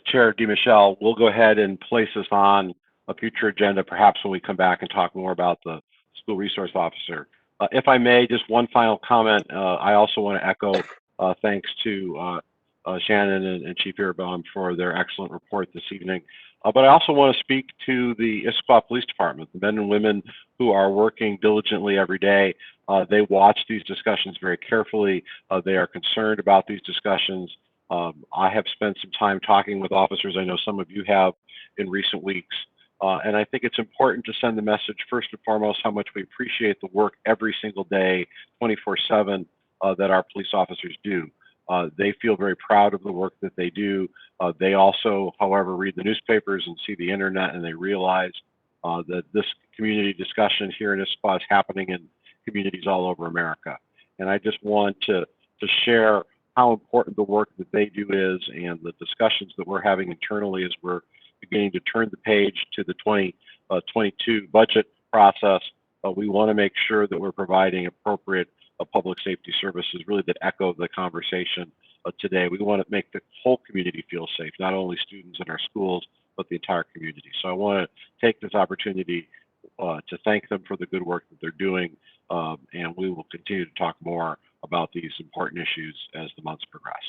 Q: Chair DiMichele, we'll go ahead and place this on a future agenda, perhaps when we come back and talk more about the school resource officer. If I may, just one final comment. I also want to echo thanks to Shannon and Chief Beerbaum for their excellent report this evening. But I also want to speak to the Issaquah Police Department, the men and women who are working diligently every day. They watch these discussions very carefully. They are concerned about these discussions. I have spent some time talking with officers. I know some of you have in recent weeks. And I think it's important to send the message, first and foremost, how much we appreciate the work every single day, 24/7, that our police officers do. They feel very proud of the work that they do. They also, however, read the newspapers and see the internet, and they realize that this community discussion here in Issaquah is happening in communities all over America. And I just want to share how important the work that they do is, and the discussions that we're having internally as we're beginning to turn the page to the 2022 budget process. We want to make sure that we're providing appropriate public safety services, really that echo the conversation today. We want to make the whole community feel safe, not only students in our schools, but the entire community. So I want to take this opportunity to thank them for the good work that they're doing, and we will continue to talk more about these important issues as the months progress.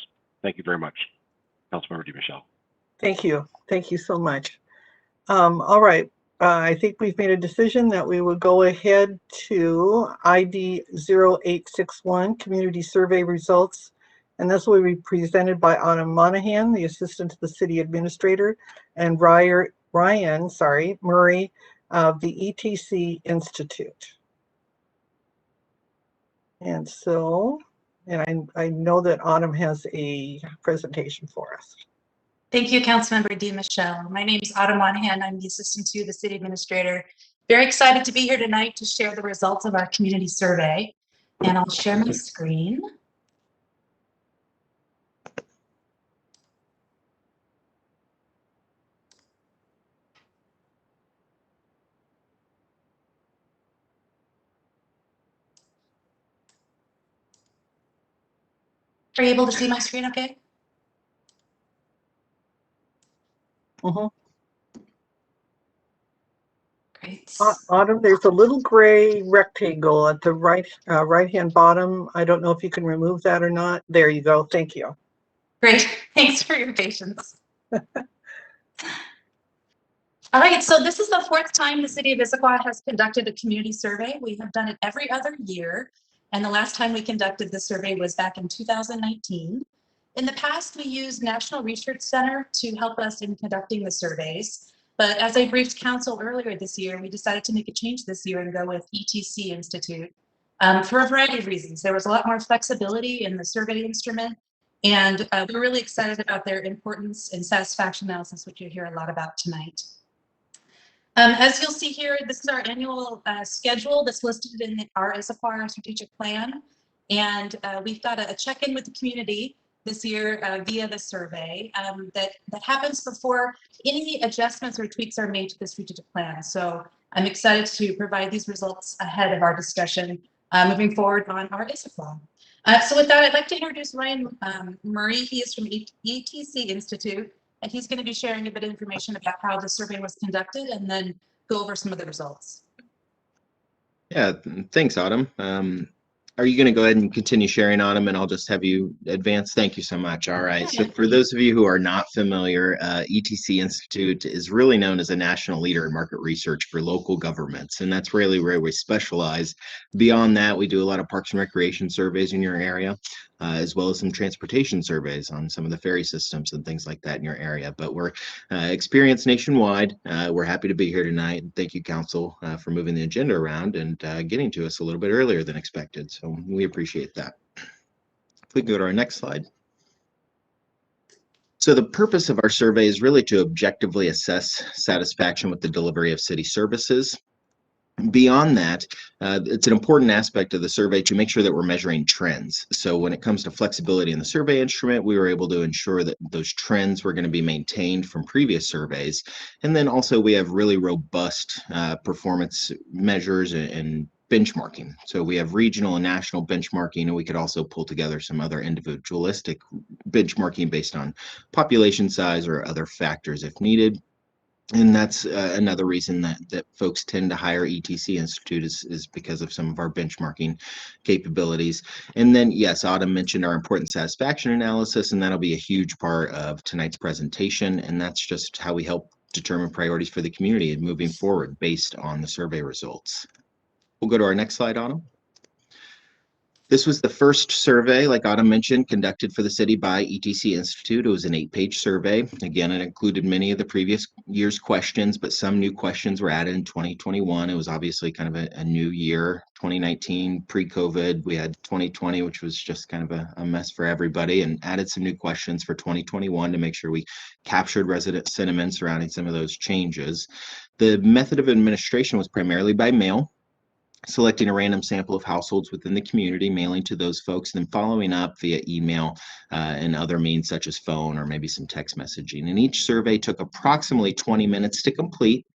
Q: Thank you very much, Councilmember DiMichele.
A: Thank you. Thank you so much. All right. I think we've made a decision that we will go ahead to ID 0861, community survey results. And this will be presented by Autumn Monahan, the assistant to the city administrator, and Ryan Murray of the ETC Institute. And so, and I know that Autumn has a presentation for us.
R: Thank you, Councilmember DiMichele. My name is Autumn Monahan. I'm the assistant to the city administrator. Very excited to be here tonight to share the results of our community survey. And I'll share my screen. Are you able to see my screen okay? Great.
A: Autumn, there's a little gray rectangle at the right-hand bottom. I don't know if you can remove that or not. There you go. Thank you.
R: Great. Thanks for your patience. All right, so this is the fourth time the city of Issaquah has conducted a community survey. We have done it every other year, and the last time we conducted the survey was back in 2019. In the past, we used National Research Center to help us in conducting the surveys. But as I briefed council earlier this year, we decided to make a change this year and go with ETC Institute for a variety of reasons. There was a lot more flexibility in the survey instrument, and we're really excited about their importance in satisfaction analysis, which you'll hear a lot about tonight. As you'll see here, this is our annual schedule that's listed in our Issaquah strategic plan. And we've got a check-in with the community this year via the survey that happens before any adjustments or tweaks are made to the strategic plan. So I'm excited to provide these results ahead of our discussion moving forward on our Issaquah. So with that, I'd like to introduce Ryan Murray. He is from ETC Institute, and he's going to be sharing a bit of information about how the survey was conducted and then go over some of the results.
S: Yeah, thanks, Autumn. Are you going to go ahead and continue sharing, Autumn, and I'll just have you advance? Thank you so much. All right. So for those of you who are not familiar, ETC Institute is really known as a national leader in market research for local governments, and that's really where we specialize. Beyond that, we do a lot of parks and recreation surveys in your area, as well as some transportation surveys on some of the ferry systems and things like that in your area. But we're experienced nationwide. We're happy to be here tonight. Thank you, Council, for moving the agenda around and getting to us a little bit earlier than expected. So we appreciate that. we go to our next slide. So the purpose of our survey is really to objectively assess satisfaction with the delivery of city services. Beyond that, it's an important aspect of the survey to make sure that we're measuring trends. So when it comes to flexibility in the survey instrument, we were able to ensure that those trends were going to be maintained from previous surveys. And then also we have really robust performance measures and benchmarking. So we have regional and national benchmarking, and we could also pull together some other individualistic benchmarking based on population size or other factors if needed. And that's another reason that folks tend to hire ETC Institute is because of some of our benchmarking capabilities. And then, yes, Autumn mentioned our important satisfaction analysis, and that'll be a huge part of tonight's presentation. And that's just how we help determine priorities for the community and moving forward based on the survey results. We'll go to our next slide, Autumn. This was the first survey, like Autumn mentioned, conducted for the city by ETC Institute. It was an 8-page survey. Again, it included many of the previous year's questions, but some new questions were added in 2021. It was obviously kind of a new year, 2019, pre-COVID. We had 2020, which was just kind of a mess for everybody, and added some new questions for 2021 to make sure we captured resident sentiment surrounding some of those changes. The method of administration was primarily by mail, selecting a random sample of households within the community, mailing to those folks, then following up via email and other means such as phone or maybe some text messaging. And each survey took approximately 20 minutes to complete.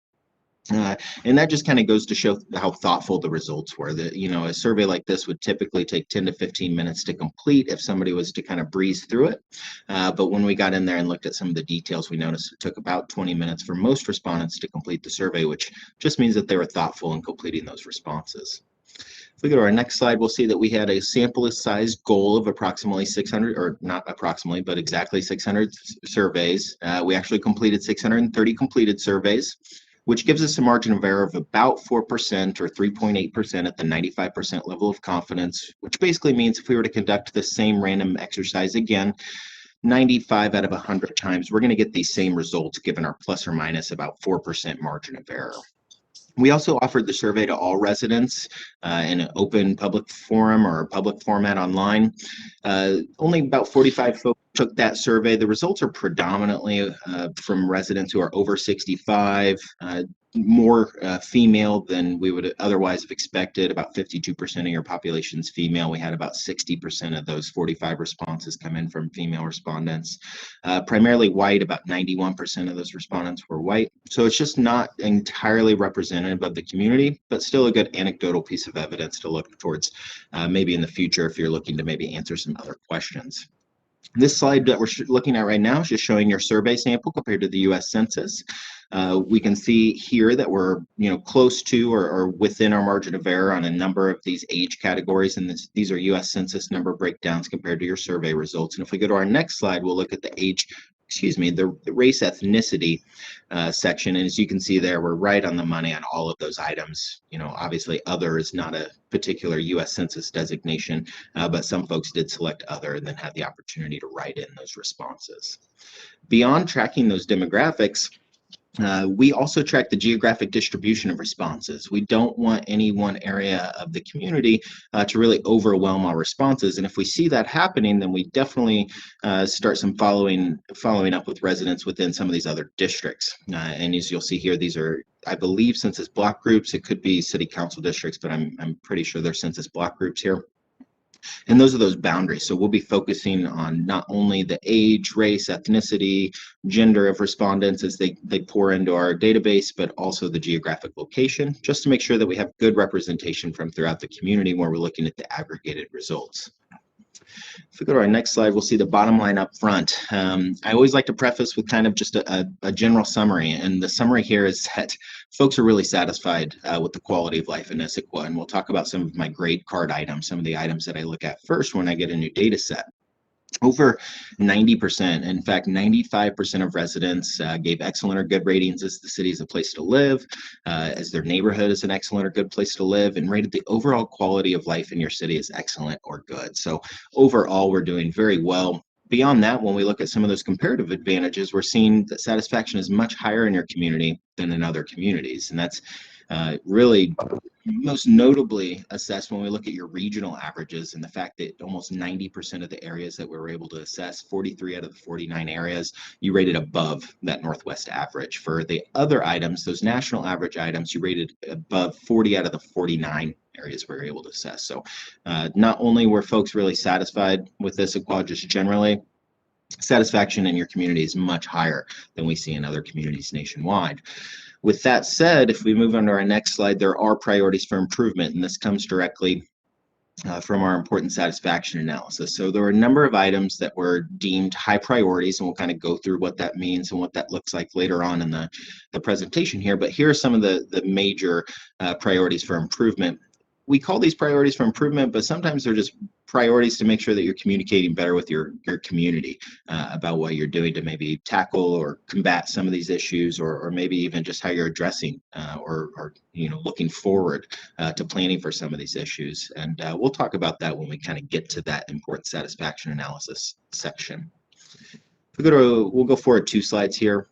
S: And that just kind of goes to show how thoughtful the results were. That, you know, a survey like this would typically take 10 to 15 minutes to complete if somebody was to kind of breeze through it. But when we got in there and looked at some of the details, we noticed it took about 20 minutes for most respondents to complete the survey, which just means that they were thoughtful in completing those responses. If we go to our next slide, we'll see that we had a sample size goal of approximately 600, or not approximately, but exactly 600 surveys. We actually completed 630 completed surveys, which gives us a margin of error of about 4% or 3.8% at the 95% level of confidence, which basically means if we were to conduct the same random exercise again, 95 out of 100 times, we're going to get these same results given our plus or minus about 4% margin of error. We also offered the survey to all residents in an open public forum or public format online. Only about 45 folks took that survey. The results are predominantly from residents who are over 65, more female than we would otherwise have expected. About 52% of your population is female. We had about 60% of those 45 responses come in from female respondents. Primarily white, about 91% of those respondents were white. So it's just not entirely representative of the community, but still a good anecdotal piece of evidence to look towards maybe in the future if you're looking to maybe answer some other questions. This slide that we're looking at right now is just showing your survey sample compared to the U.S. Census. We can see here that we're close to or within our margin of error on a number of these age categories, and these are U.S. Census number breakdowns compared to your survey results. And if we go to our next slide, we'll look at the race ethnicity section. And as you can see there, we're right on the money on all of those items. Obviously other is not a particular U.S. Census designation, but some folks did select other and then had the opportunity to write in those responses. Beyond tracking those demographics, we also track the geographic distribution of responses. We don't want any one area of the community to really overwhelm our responses. And if we see that happening, then we definitely start some following up with residents within some of these other districts. And as you'll see here, these are, I believe, census block groups. It could be city council districts, but I'm pretty sure they're census block groups here. And those are those boundaries. So we'll be focusing on not only the age, race, ethnicity, gender of respondents as they pour into our database, but also the geographic location, just to make sure that we have good representation from throughout the community where we're looking at the aggregated results. If we go to our next slide, we'll see the bottom line up front. I always like to preface with kind of just a general summary. And the summary here is that folks are really satisfied with the quality of life in Issaquah. And we'll talk about some of my grade card items, some of the items that I look at first when I get a new data set. Over 90%, in fact, 95% of residents gave excellent or good ratings as the city is a place to live, as their neighborhood is an excellent or good place to live, and rated the overall quality of life in your city as excellent or good. So overall, we're doing very well. Beyond that, when we look at some of those comparative advantages, we're seeing that satisfaction is much higher in your community than in other communities. And that's really most notably assessed when we look at your regional averages and the fact that almost 90% of the areas that we were able to assess, 43 out of the 49 areas, you rated above that Northwest average. For the other items, those national average items, you rated above 40 out of the 49 areas we were able to assess. So not only were folks really satisfied with Issaquah, just generally, satisfaction in your community is much higher than we see in other communities nationwide. With that said, if we move on to our next slide, there are priorities for improvement, and this comes directly from our important satisfaction analysis. So there were a number of items that were deemed high priorities, and we'll kind of go through what that means and what that looks like later on in the presentation here. But here are some of the major priorities for improvement. We call these priorities for improvement, but sometimes they're just priorities to make sure that you're communicating better with your community about what you're doing to maybe tackle or combat some of these issues, or maybe even just how you're addressing or looking forward to planning for some of these issues. And we'll talk about that when we kind of get to that important satisfaction analysis section. If we we'll go forward 2 slides here.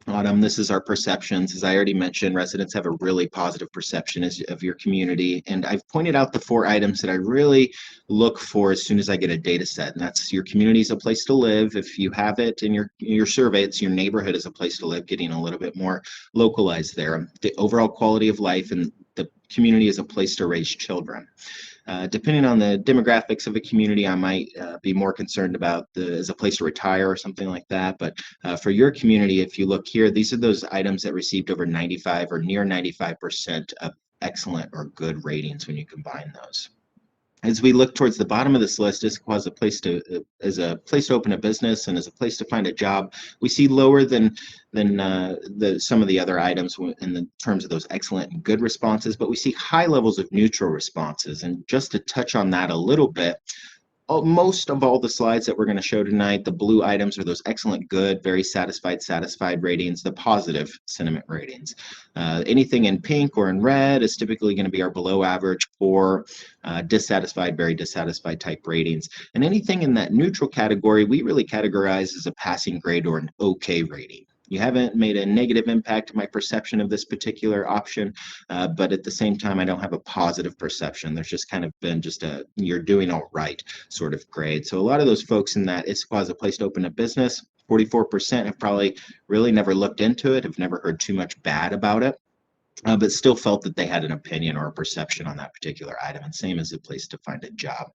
S: Autumn, this is our perceptions. As I already mentioned, residents have a really positive perception of your community. And I've pointed out the 4 items that I really look for as soon as I get a data set. And that's your community is a place to live. If you have it in your survey, it's your neighborhood is a place to live, getting a little bit more localized there. The overall quality of life and the community is a place to raise children. Depending on the demographics of a community, I might be more concerned about as a place to retire or something like that. But for your community, if you look here, these are those items that received over 95 or near 95% of excellent or good ratings when you combine those. As we look towards the bottom of this list, Issaquah is a place to open a business and as a place to find a job. We see lower than some of the other items in the terms of those excellent and good responses, but we see high levels of neutral responses. And just to touch on that a little bit, most of all the slides that we're going to show tonight, the blue items are those excellent, good, very satisfied ratings, the positive sentiment ratings. Anything in pink or in red is typically going to be our below average, poor, dissatisfied, very dissatisfied type ratings. And anything in that neutral category, we really categorize as a passing grade or an okay rating. You haven't made a negative impact to my perception of this particular option, but at the same time, I don't have a positive perception. There's just kind of been just you're doing all right sort of grade. So a lot of those folks in that Issaquah is a place to open a business, 44% have probably really never looked into it, have never heard too much bad about it. But still felt that they had an opinion or a perception on that particular item, and same as a place to find a job.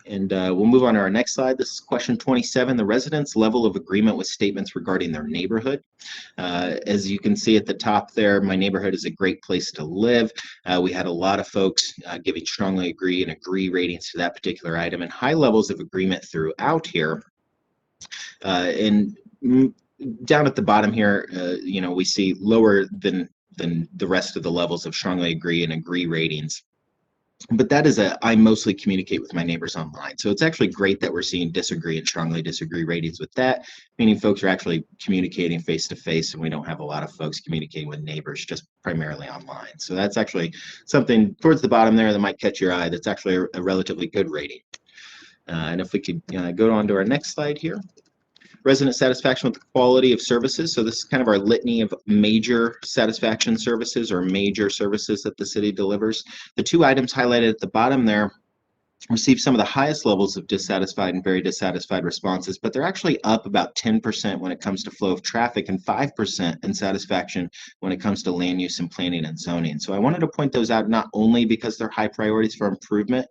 S: And we'll move on to our next slide. This is question 27, the residents' level of agreement with statements regarding their neighborhood. As you can see at the top there, my neighborhood is a great place to live. We had a lot of folks giving strongly agree ratings to that particular item, and high levels of agreement throughout here. And down at the bottom here, we see lower than the rest of the levels of strongly agree and agree ratings. But that is I mostly communicate with my neighbors online. So it's actually great that we're seeing disagree and strongly disagree ratings with that, meaning folks are actually communicating face to face, and we don't have a lot of folks communicating with neighbors just primarily online. So that's actually something towards the bottom there that might catch your eye. That's actually a relatively good rating. And if we could go on to our next slide here. Resident satisfaction with the quality of services. So this is kind of our litany of major satisfaction services or major services that the city delivers. The 2 items highlighted at the bottom there receive some of the highest levels of dissatisfied and very dissatisfied responses, but they're actually up about 10% when it comes to flow of traffic and 5% in satisfaction when it comes to land use and planning and zoning. So I wanted to point those out not only because they're high priorities for improvement,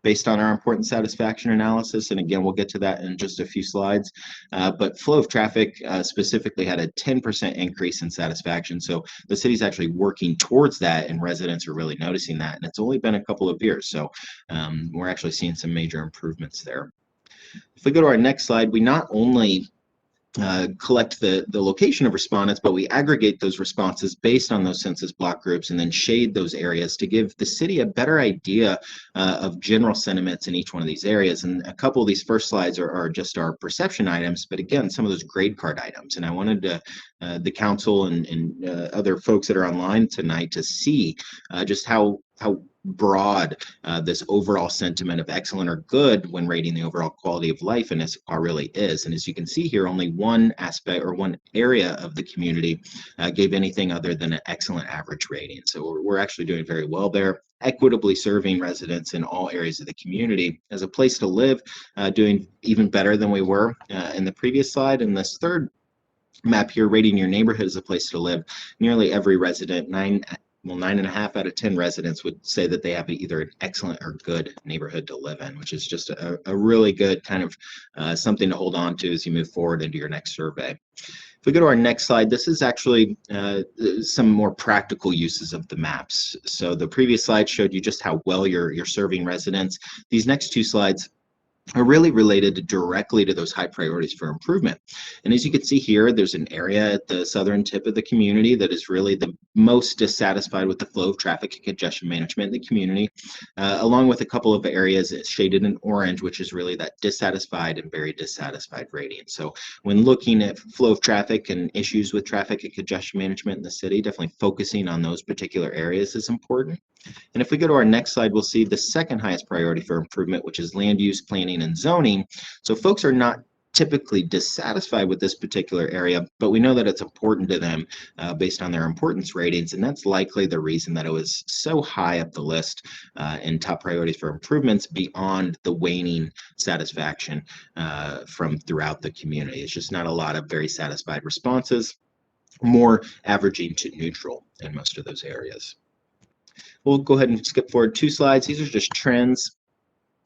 S: based on our important satisfaction analysis, and again, we'll get to that in just a few slides, but flow of traffic specifically had a 10% increase in satisfaction. So the city's actually working towards that, and residents are really noticing that, and it's only been a couple of years. So we're actually seeing some major improvements there. If we go to our next slide, we not only collect the location of respondents, but we aggregate those responses based on those census block groups and then shade those areas to give the city a better idea of general sentiments in each one of these areas. And a couple of these first slides are just our perception items, but again, some of those grade card items. And I wanted to the council and other folks that are online tonight to see just how how broad this overall sentiment of excellent or good when rating the overall quality of life in Issaquah really is. And as you can see here, only one aspect or one area of the community gave anything other than an excellent average rating. So we're actually doing very well there, equitably serving residents in all areas of the community as a place to live, doing even better than we were in the previous slide. And this third map here, rating your neighborhood as a place to live, nearly every resident, 9.5 out of 10 residents would say that they have either an excellent or good neighborhood to live in, which is just a really good kind of something to hold on to as you move forward into your next survey. If we go to our next slide, this is actually some more practical uses of the maps. So the previous slide showed you just how well you're serving residents. These next two slides are really related directly to those high priorities for improvement. And as you can see here, there's an area at the southern tip of the community that is really the most dissatisfied with the flow of traffic and congestion management in the community, along with a couple of areas shaded in orange, which is really that dissatisfied and very dissatisfied rating. So when looking at flow of traffic and issues with traffic and congestion management in the city, definitely focusing on those particular areas is important. And if we go to our next slide, we'll see the second highest priority for improvement, which is land use, planning, and zoning. So folks are not typically dissatisfied with this particular area, but we know that it's important to them based on their importance ratings, and that's likely the reason that it was so high up the list in top priorities for improvements beyond the waning satisfaction from throughout the community. It's just not a lot of very satisfied responses, more averaging to neutral in most of those areas. We'll go ahead and skip forward 2 slides. These are just trends.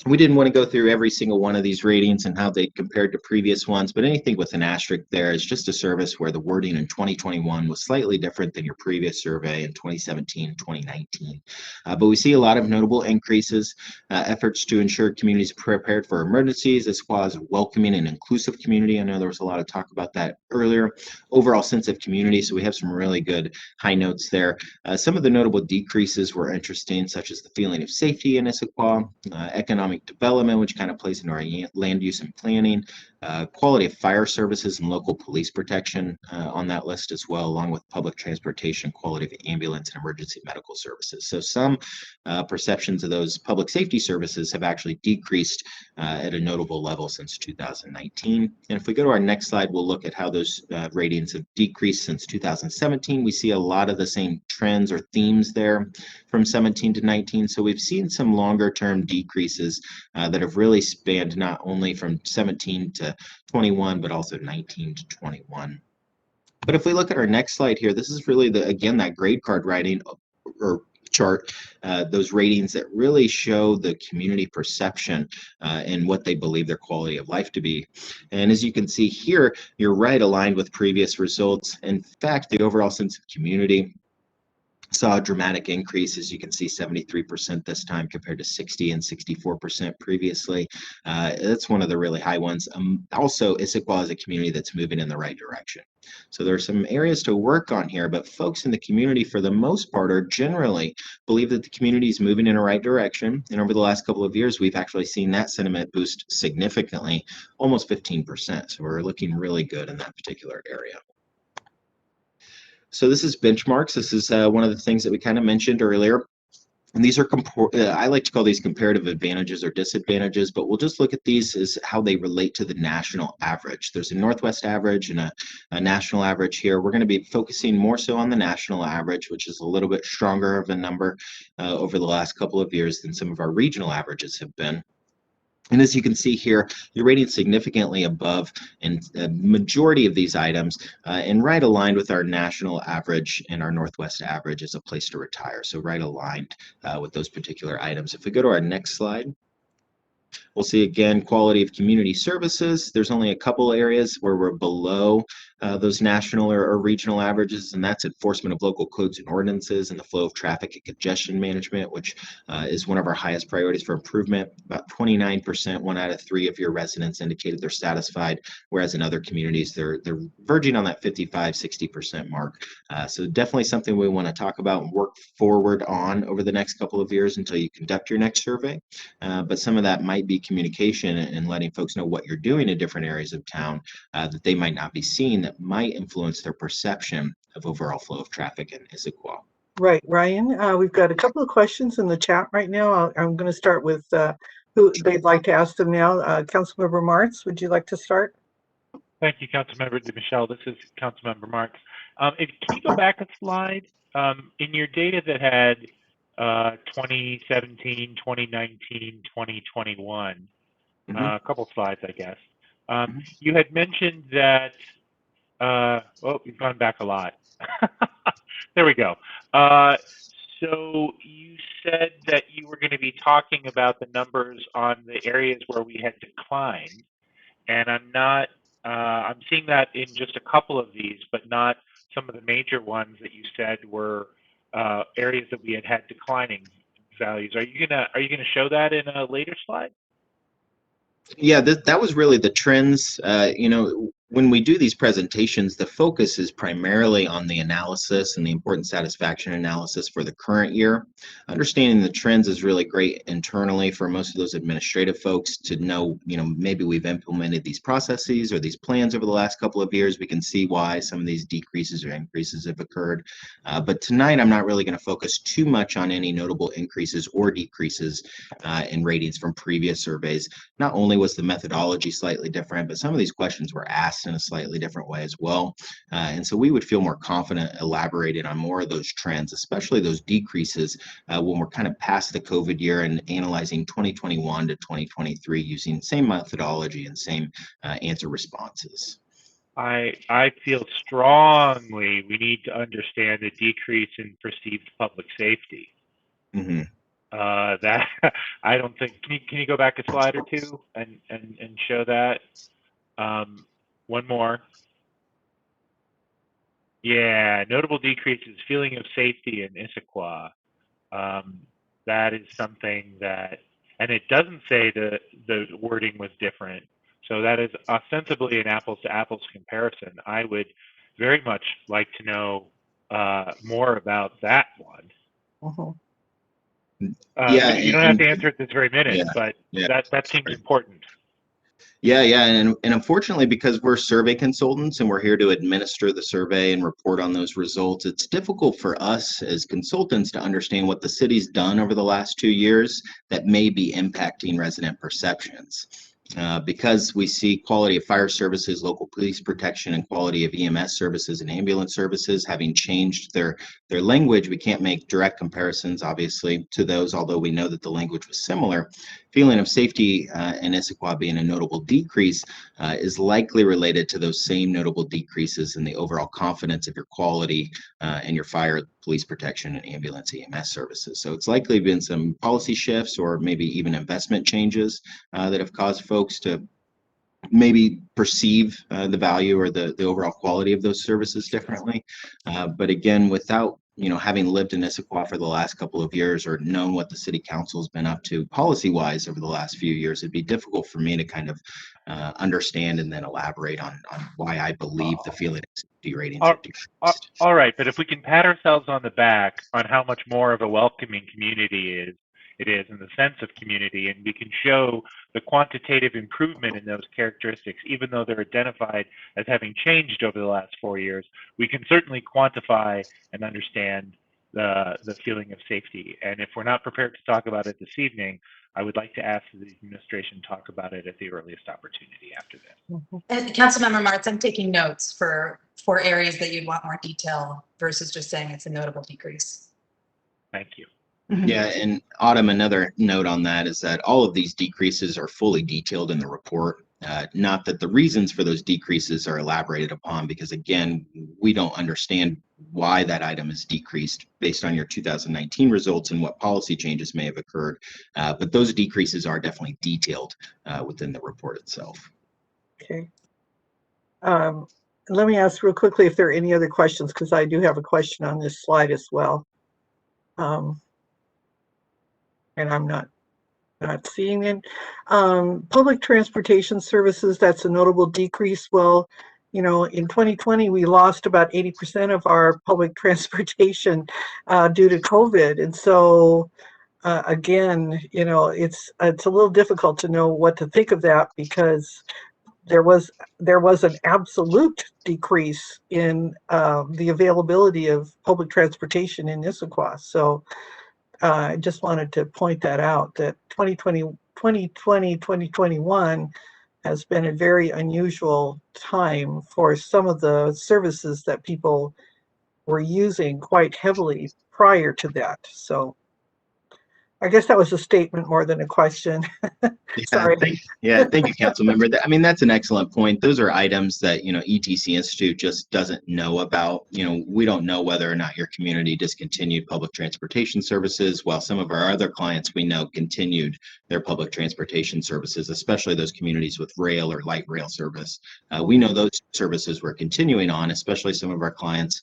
S: We didn't want to go through every single one of these ratings and how they compared to previous ones, but anything with an asterisk there is just a service where the wording in 2021 was slightly different than your previous survey in 2017 and 2019. But we see a lot of notable increases, efforts to ensure communities are prepared for emergencies, as well as a welcoming and inclusive community. I know there was a lot of talk about that earlier. Overall sense of community, so we have some really good high notes there. Some of the notable decreases were interesting, such as the feeling of safety in Issaquah, economic development, which kind of plays into our land use and planning, quality of fire services and local police protection on that list as well, along with public transportation, quality of ambulance and emergency medical services. So some perceptions of those public safety services have actually decreased at a notable level since 2019. And if we go to our next slide, we'll look at how those ratings have decreased since 2017. We see a lot of the same trends or themes there from 17 to 19. So we've seen some longer term decreases that have really spanned not only from 17 to 21, but also 19 to 21. But if we look at our next slide here, this is really, again, that grade card writing or chart, those ratings that really show the community perception and what they believe their quality of life to be. And as you can see here, you're right aligned with previous results. In fact, the overall sense of community saw a dramatic increase, as you can see, 73% this time compared to 60 and 64% previously. That's one of the really high ones. Also, Issaquah is a community that's moving in the right direction. So there are some areas to work on here, but folks in the community, for the most part, are generally believe that the community is moving in the right direction. And over the last couple of years, we've actually seen that sentiment boost significantly, almost 15%. So we're looking really good in that particular area. So this is benchmarks. This is one of the things that we kind of mentioned earlier. And these are, I like to call these comparative advantages or disadvantages, but we'll just look at these as how they relate to the national average. There's a Northwest average and a national average here. We're going to be focusing more so on the national average, which is a little bit stronger of a number over the last couple of years than some of our regional averages have been. And as you can see here, you're rated significantly above in a majority of these items and right aligned with our national average and our Northwest average as a place to retire. So right aligned with those particular items. If we go to our next slide, we'll see again quality of community services. There's only a couple areas where we're below those national or regional averages, and that's enforcement of local codes and ordinances and the flow of traffic and congestion management, which is one of our highest priorities for improvement. About 29%, 1 out of 3 of your residents indicated they're satisfied, whereas in other communities they're verging on that 55, 60% mark. So definitely something we want to talk about and work forward on over the next couple of years until you conduct your next survey. But some of that might be communication and letting folks know what you're doing in different areas of town that they might not be seeing, that might influence their perception of overall flow of traffic in Issaquah.
A: Right, Ryan. We've got a couple of questions in the chat right now. I'm going to start with who they'd like to ask them now. Councilmember Martz, would you like to start?
O: Thank you, Councilmember DeMichelle. This is Councilmember Marks. Can you go back a slide? In your data that had 2017, 2019, 2021, a couple slides, I guess. You had mentioned that, oh, you've gone back a lot. There we go. So you said that you were going to be talking about the numbers on the areas where we had declined, and I'm seeing that in just a couple of these, but not some of the major ones that you said were areas that we had declining values. Are you gonna show that in a later slide?
S: Yeah, that was really the trends. When we do these presentations, the focus is primarily on the analysis and the important satisfaction analysis for the current year. Understanding the trends is really great internally for most of those administrative folks to know, maybe we've implemented these processes or these plans over the last couple of years. We can see why some of these decreases or increases have occurred. But tonight, I'm not really going to focus too much on any notable increases or decreases in ratings from previous surveys. Not only was the methodology slightly different, but some of these questions were asked in a slightly different way as well. And so we would feel more confident elaborating on more of those trends, especially those decreases when we're kind of past the COVID year and analyzing 2021 to 2023 using same methodology and same answer responses.
O: I feel strongly we need to understand the decrease in perceived public safety.
S: Mm-hmm.
O: That I don't think. Can you go back a slide or two and show that? One more. Yeah, notable decreases, feeling of safety in Issaquah. That is something that, and it doesn't say the wording was different. So that is ostensibly an apples to apples comparison. I would very much like to know more about that one.
S: Yeah,
O: you don't have to answer it this very minute,
S: yeah,
O: but
S: yeah.
O: that seems important.
S: Yeah, and unfortunately, because we're survey consultants and we're here to administer the survey and report on those results, it's difficult for us as consultants to understand what the city's done over the last 2 years that may be impacting resident perceptions. Because we see quality of fire services, local police protection, and quality of EMS services and ambulance services having changed their language, we can't make direct comparisons, obviously, to those, although we know that the language was similar. Feeling of safety in Issaquah being a notable decrease is likely related to those same notable decreases in the overall confidence of your quality and your fire, police protection, and ambulance EMS services. So it's likely been some policy shifts or maybe even investment changes that have caused folks to maybe perceive the value or the overall quality of those services differently. But again, without having lived in Issaquah for the last couple of years or known what the city council has been up to policy-wise over the last few years, it'd be difficult for me to kind of understand and then elaborate on why I believe the feeling of safety ratings have decreased.
O: All right, but if we can pat ourselves on the back on how much more of a welcoming community it is in the sense of community, and we can show the quantitative improvement in those characteristics, even though they're identified as having changed over the last 4 years, we can certainly quantify and understand the feeling of safety. And if we're not prepared to talk about it this evening, I would like to ask the administration talk about it at the earliest opportunity after this.
R: And Councilmember Martz, I'm taking notes for areas that you'd want more detail versus just saying it's a notable decrease.
O: Thank you.
S: Yeah, and Autumn, another note on that is that all of these decreases are fully detailed in the report. Not that the reasons for those decreases are elaborated upon, because again, we don't understand why that item is decreased based on your 2019 results and what policy changes may have occurred. But those decreases are definitely detailed within the report itself.
A: Okay. Let me ask real quickly if there are any other questions, because I do have a question on this slide as well. And I'm not seeing it. Public transportation services, that's a notable decrease. Well, in 2020, we lost about 80% of our public transportation due to COVID. And so, again, it's a little difficult to know what to think of that, because there was an absolute decrease in the availability of public transportation in Issaquah. So I just wanted to point that out, that 2021 has been a very unusual time for some of the services that people were using quite heavily prior to that. So I guess that was a statement more than a question. Sorry.
S: Thank you, council member. I mean, that's an excellent point. Those are items that, ETC Institute just doesn't know about. We don't know whether or not your community discontinued public transportation services, while some of our other clients we know continued their public transportation services, especially those communities with rail or light rail service. We know those services were continuing on, especially some of our clients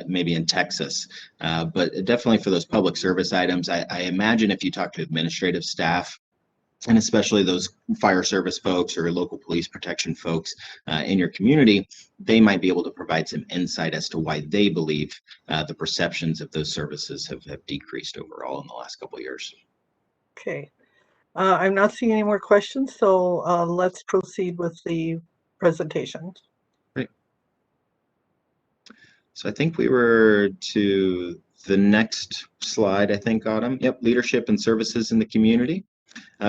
S: maybe in Texas. But definitely for those public service items, I imagine if you talk to administrative staff, and especially those fire service folks or local police protection folks in your community, they might be able to provide some insight as to why they believe the perceptions of those services have decreased overall in the last couple of years.
A: Okay. I'm not seeing any more questions, so let's proceed with the presentation.
S: Great. So I think we were to the next slide, I think, Autumn. Yep, leadership and services in the community.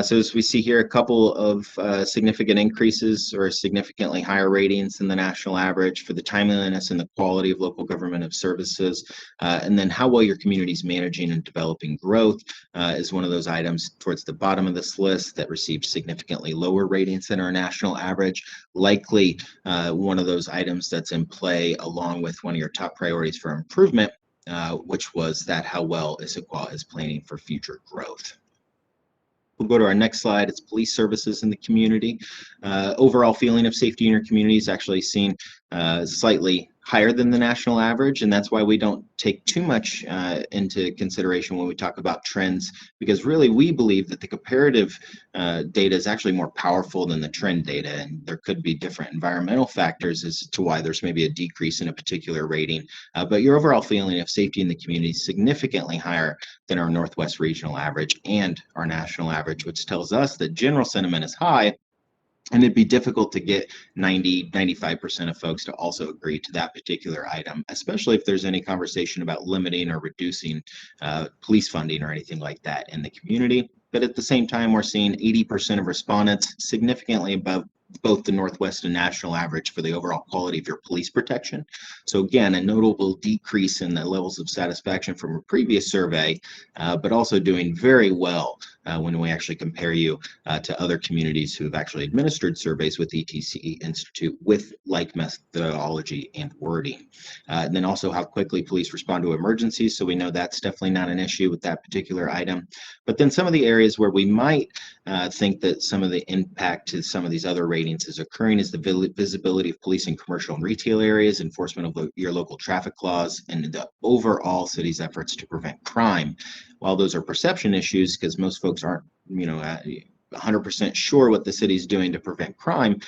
S: So as we see here, a couple of significant increases or significantly higher ratings than the national average for the timeliness and the quality of local government services. And then how well your community is managing and developing growth is one of those items towards the bottom of this list that received significantly lower ratings than our national average. Likely one of those items that's in play along with one of your top priorities for improvement, which was that how well Issaquah is planning for future growth. We'll go to our next slide. It's police services in the community. Overall feeling of safety in your community is actually seen slightly higher than the national average, and that's why we don't take too much into consideration when we talk about trends, because really we believe that the comparative data is actually more powerful than the trend data, and there could be different environmental factors as to why there's maybe a decrease in a particular rating, but your overall feeling of safety in the community is significantly higher than our Northwest regional average and our national average, which tells us that general sentiment is high. And it'd be difficult to get 95% of folks to also agree to that particular item, especially if there's any conversation about limiting or reducing police funding or anything like that in the community. But at the same time, we're seeing 80% of respondents significantly above both the Northwest and national average for the overall quality of your police protection. So again, a notable decrease in the levels of satisfaction from a previous survey, but also doing very well when we actually compare you to other communities who have actually administered surveys with ETC Institute with like methodology and wording. And then also how quickly police respond to emergencies. So we know that's definitely not an issue with that particular item. But then some of the areas where we might think that some of the impact to some of these other ratings is occurring is the visibility of police in commercial and retail areas, enforcement of your local traffic laws, and the overall city's efforts to prevent crime. While those are perception issues, because most folks aren't, 100% sure what the city's doing to prevent crime,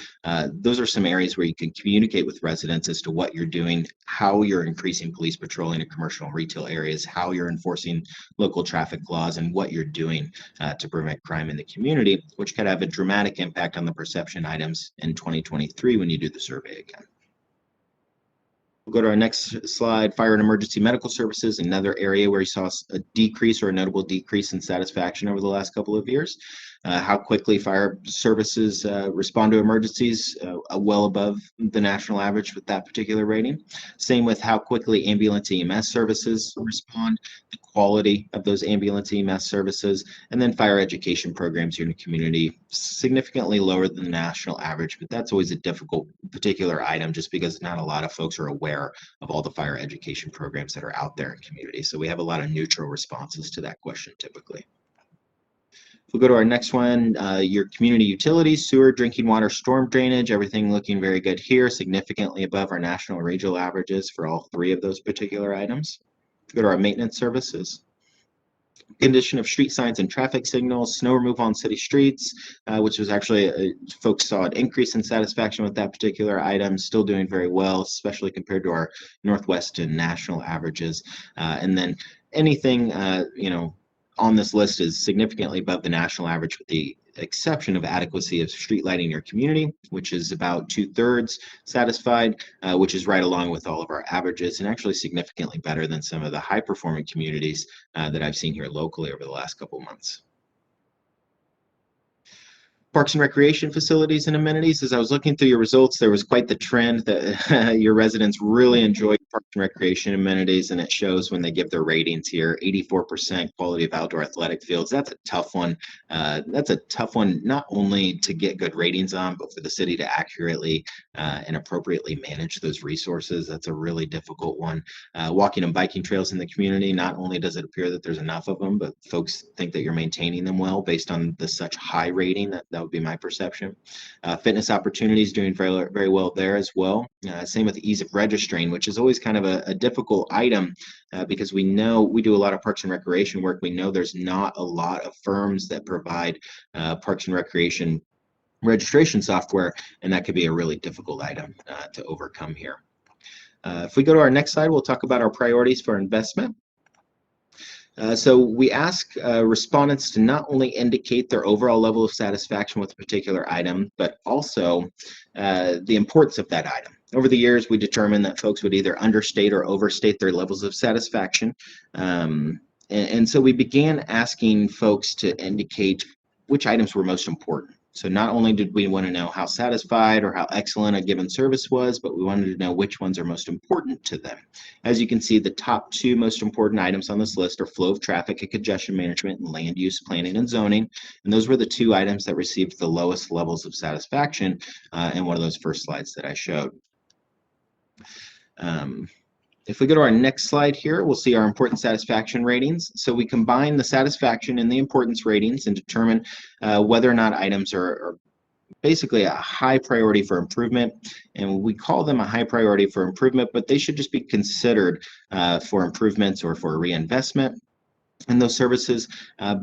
S: those are some areas where you can communicate with residents as to what you're doing, how you're increasing police patrolling in commercial and retail areas, how you're enforcing local traffic laws, and what you're doing to prevent crime in the community, which could have a dramatic impact on the perception items in 2023 when you do the survey again. We'll go to our next slide, fire and emergency medical services, another area where you saw a decrease or a notable decrease in satisfaction over the last couple of years. How quickly fire services respond to emergencies, well above the national average with that particular rating. Same with how quickly ambulance EMS services respond, the quality of those ambulance EMS services, and then fire education programs here in the community, significantly lower than the national average, but that's always a difficult particular item just because not a lot of folks are aware of all the fire education programs that are out there in community. So we have a lot of neutral responses to that question typically. We'll go to our next one, your community utilities, sewer, drinking water, storm drainage, everything looking very good here, significantly above our national and regional averages for all three of those particular items. Go to our maintenance services. Condition of street signs and traffic signals, snow removal on city streets, which was actually, folks saw an increase in satisfaction with that particular item, still doing very well, especially compared to our Northwest and national averages. And then anything, on this list is significantly above the national average with the exception of adequacy of street lighting in your community, which is about 2/3 satisfied, which is right along with all of our averages and actually significantly better than some of the high performing communities that I've seen here locally over the last couple months. Parks and recreation facilities and amenities. As I was looking through your results, there was quite the trend that your residents really enjoy parks and recreation amenities, and it shows when they give their ratings here. 84% quality of outdoor athletic fields. That's a tough one. That's a tough one not only to get good ratings on, but for the city to accurately and appropriately manage those resources. That's a really difficult one. Walking and biking trails in the community, not only does it appear that there's enough of them, but folks think that you're maintaining them well based on the such high rating. That would be my perception. Fitness opportunities doing very, very well there as well. Same with ease of registering, which is always kind of a difficult item because we know we do a lot of parks and recreation work. We know there's not a lot of firms that provide parks and recreation registration software, and that could be a really difficult item to overcome here. If we go to our next slide, we'll talk about our priorities for investment. So we ask respondents to not only indicate their overall level of satisfaction with a particular item, but also the importance of that item. Over the years, we determined that folks would either understate or overstate their levels of satisfaction. And so we began asking folks to indicate which items were most important. So not only did we want to know how satisfied or how excellent a given service was, but we wanted to know which ones are most important to them. As you can see, the top two most important items on this list are flow of traffic and congestion management and land use planning and zoning. And those were the two items that received the lowest levels of satisfaction in one of those first slides that I showed. If we go to our next slide here, we'll see our important satisfaction ratings. So we combine the satisfaction and the importance ratings and determine whether or not items are basically a high priority for improvement. And we call them a high priority for improvement, but they should just be considered for improvements or for reinvestment in those services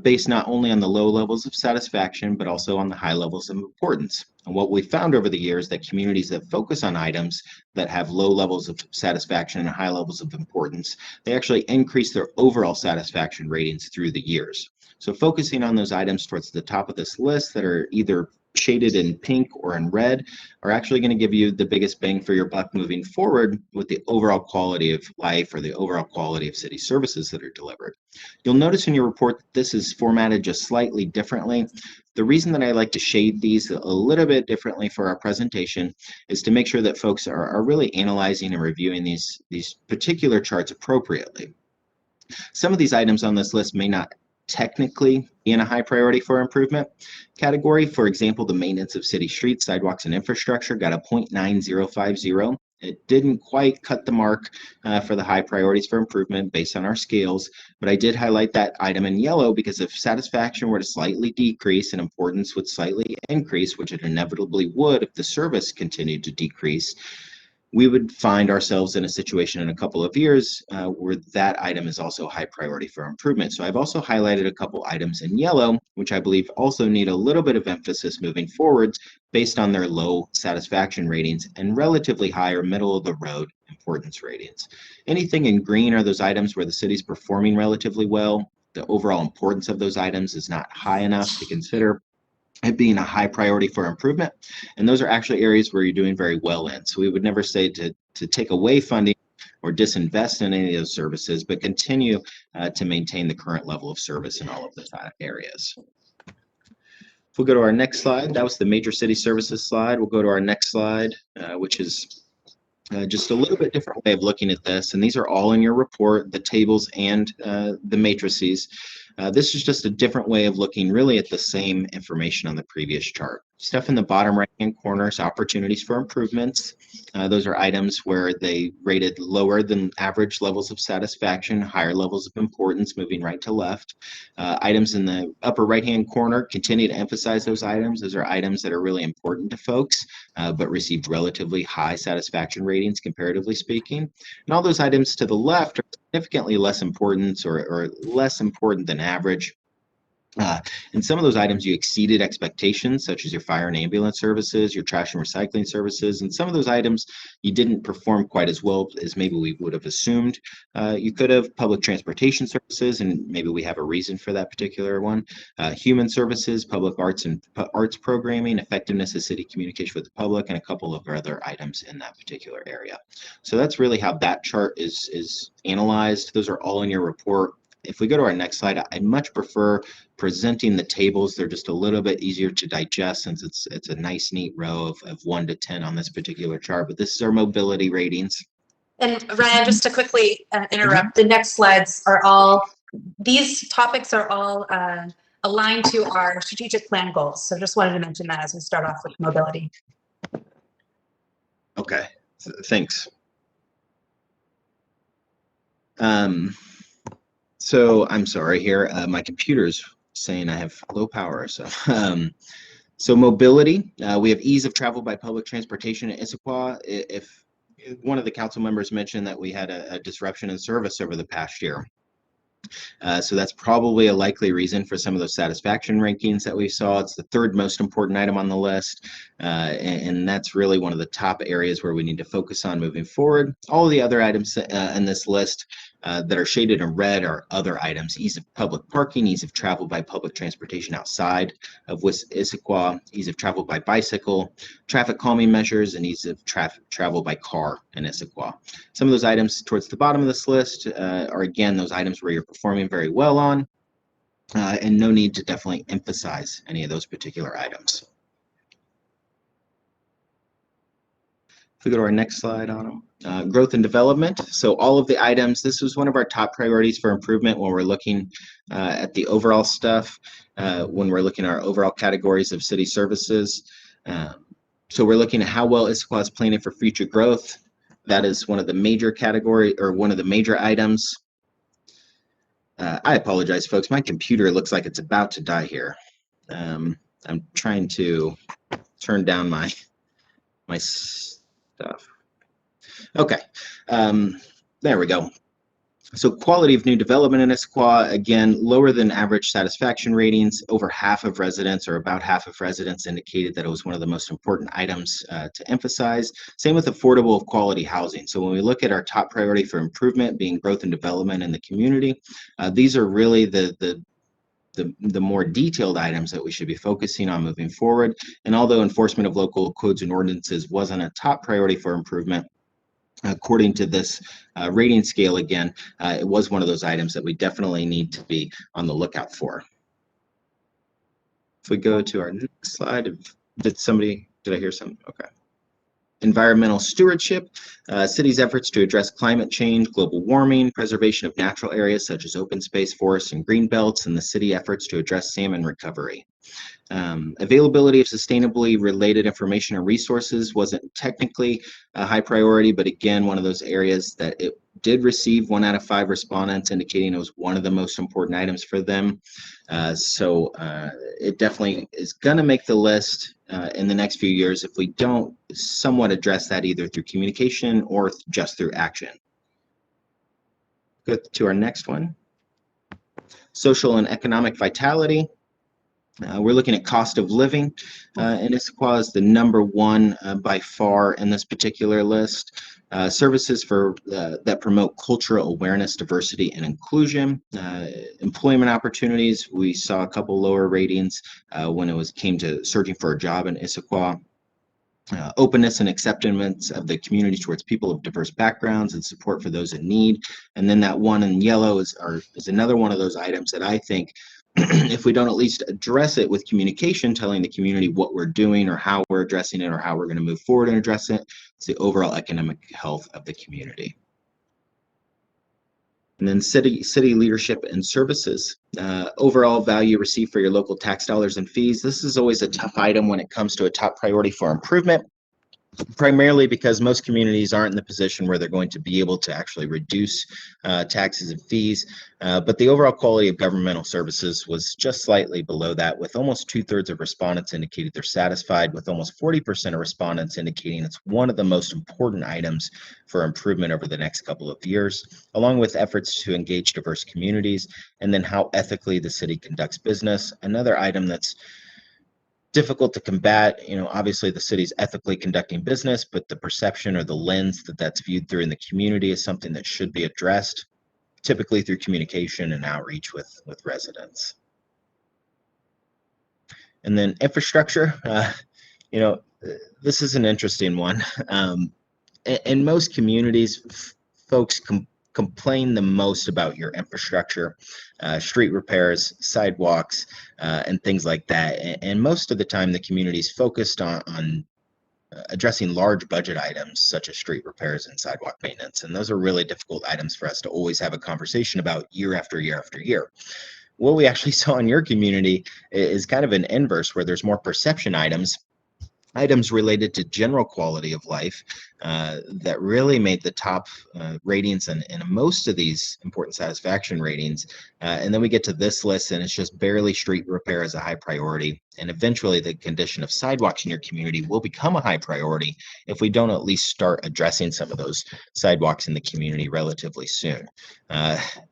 S: based not only on the low levels of satisfaction, but also on the high levels of importance. And what we found over the years that communities that focus on items that have low levels of satisfaction and high levels of importance, they actually increase their overall satisfaction ratings through the years. So focusing on those items towards the top of this list that are either shaded in pink or in red are actually going to give you the biggest bang for your buck moving forward with the overall quality of life or the overall quality of city services that are delivered. You'll notice in your report that this is formatted just slightly differently. The reason that I like to shade these a little bit differently for our presentation is to make sure that folks are really analyzing and reviewing these particular charts appropriately. Some of these items on this list may not technically be in a high priority for improvement category. For example, the maintenance of city streets, sidewalks, and infrastructure got a 0.9050. It didn't quite cut the mark for the high priorities for improvement based on our scales, but I did highlight that item in yellow because if satisfaction were to slightly decrease and importance would slightly increase, which it inevitably would if the service continued to decrease, we would find ourselves in a situation in a couple of years where that item is also high priority for improvement. So I've also highlighted a couple items in yellow, which I believe also need a little bit of emphasis moving forwards based on their low satisfaction ratings and relatively high or middle of the road importance ratings. Anything in green are those items where the city's performing relatively well. The overall importance of those items is not high enough to consider it being a high priority for improvement. And those are actually areas where you're doing very well in. So we would never say to take away funding or disinvest in any of those services, but continue to maintain the current level of service in all of those areas. If we go to our next slide, that was the major city services slide. We'll go to our next slide, which is just a little bit different way of looking at this. And these are all in your report, the tables and the matrices. This is just a different way of looking really at the same information on the previous chart. Stuff in the bottom right-hand corner is opportunities for improvements. Those are items where they rated lower than average levels of satisfaction, higher levels of importance, moving right to left. Items in the upper right-hand corner continue to emphasize those items. Those are items that are really important to folks, but received relatively high satisfaction ratings, comparatively speaking. And all those items to the left are significantly less important or less important than average. And some of those items you exceeded expectations, such as your fire and ambulance services, your trash and recycling services, and some of those items you didn't perform quite as well as maybe we would have assumed. You could have public transportation services, and maybe we have a reason for that particular one. Human services, public arts and arts programming, effectiveness of city communication with the public, and a couple of other items in that particular area. So that's really how that chart is analyzed. Those are all in your report. If we go to our next slide, I much prefer presenting the tables. They're just a little bit easier to digest since it's a nice, neat row of 1 to 10 on this particular chart. But this is our mobility ratings.
R: And Ryan, just to quickly interrupt, the next slides are all, these topics are all aligned to our strategic plan goals. So just wanted to mention that as we start off with mobility.
S: Okay, thanks. So I'm sorry here, my computer's saying I have low power. So mobility, we have ease of travel by public transportation at Issaquah. If one of the council members mentioned that we had a disruption in service over the past year. So that's probably a likely reason for some of those satisfaction rankings that we saw. It's the third most important item on the list, and that's really one of the top areas where we need to focus on moving forward. All of the other items in this list that are shaded in red are other items: ease of public parking, ease of travel by public transportation outside of Issaquah, ease of travel by bicycle, traffic calming measures, and ease of travel by car in Issaquah. Some of those items towards the bottom of this list are, again, those items where you're performing very well on, and no need to definitely emphasize any of those particular items. If we go to our next slide on them, growth and development. So all of the items, this was one of our top priorities for improvement when we're looking at the overall stuff, when we're looking at our overall categories of city services. So we're looking at how well Issaquah is planning for future growth. That is one of the major category, or one of the major items. I apologize, folks. My computer looks like it's about to die here. I'm trying to turn down my stuff. Okay, there we go. So quality of new development in Issaquah, again, lower than average satisfaction ratings. Over half of residents, or about half of residents, indicated that it was one of the most important items to emphasize. Same with affordable quality housing. So when we look at our top priority for improvement being growth and development in the community, these are really the more detailed items that we should be focusing on moving forward. And although enforcement of local codes and ordinances wasn't a top priority for improvement, according to this rating scale, again, it was one of those items that we definitely need to be on the lookout for. If we go to our next slide, did I hear something? Okay. Environmental stewardship, city's efforts to address climate change, global warming, preservation of natural areas such as open space, forests, and green belts, and the city efforts to address salmon recovery. Availability of sustainably related information and resources wasn't technically a high priority, but again, one of those areas that it did receive 1 out of 5 respondents indicating it was one of the most important items for them. So it definitely is going to make the list in the next few years if we don't somewhat address that either through communication or just through action. Go to our next one. Social and economic vitality. We're looking at cost of living, and Issaquah is the #1 by far in this particular list. Services that promote cultural awareness, diversity, and inclusion. Employment opportunities, we saw a couple lower ratings when it came to searching for a job in Issaquah. Openness and acceptance of the community towards people of diverse backgrounds and support for those in need. And then that one in yellow is another one of those items that I think if we don't at least address it with communication, telling the community what we're doing or how we're addressing it or how we're going to move forward and address it, it's the overall economic health of the community. And then city leadership and services. Overall value received for your local tax dollars and fees. This is always a tough item when it comes to a top priority for improvement. primarily because most communities aren't in the position where they're going to be able to actually reduce taxes and fees. But the overall quality of governmental services was just slightly below that, with almost 2/3 of respondents indicated they're satisfied, with almost 40% of respondents indicating it's one of the most important items for improvement over the next couple of years, along with efforts to engage diverse communities, and then how ethically the city conducts business. Another item that's difficult to combat. Obviously the city's ethically conducting business, but the perception or the lens that that's viewed through in the community is something that should be addressed, typically through communication and outreach with residents. And then infrastructure, this is an interesting one. In most communities, folks complain the most about your infrastructure, street repairs, sidewalks, and things like that. And most of the time, the community is focused on addressing large budget items such as street repairs and sidewalk maintenance. And those are really difficult items for us to always have a conversation about year after year after year. What we actually saw in your community is kind of an inverse, where there's more perception items related to general quality of life that really made the top ratings in most of these important satisfaction ratings. And then we get to this list and it's just barely street repair as a high priority. And eventually the condition of sidewalks in your community will become a high priority if we don't at least start addressing some of those sidewalks in the community relatively soon.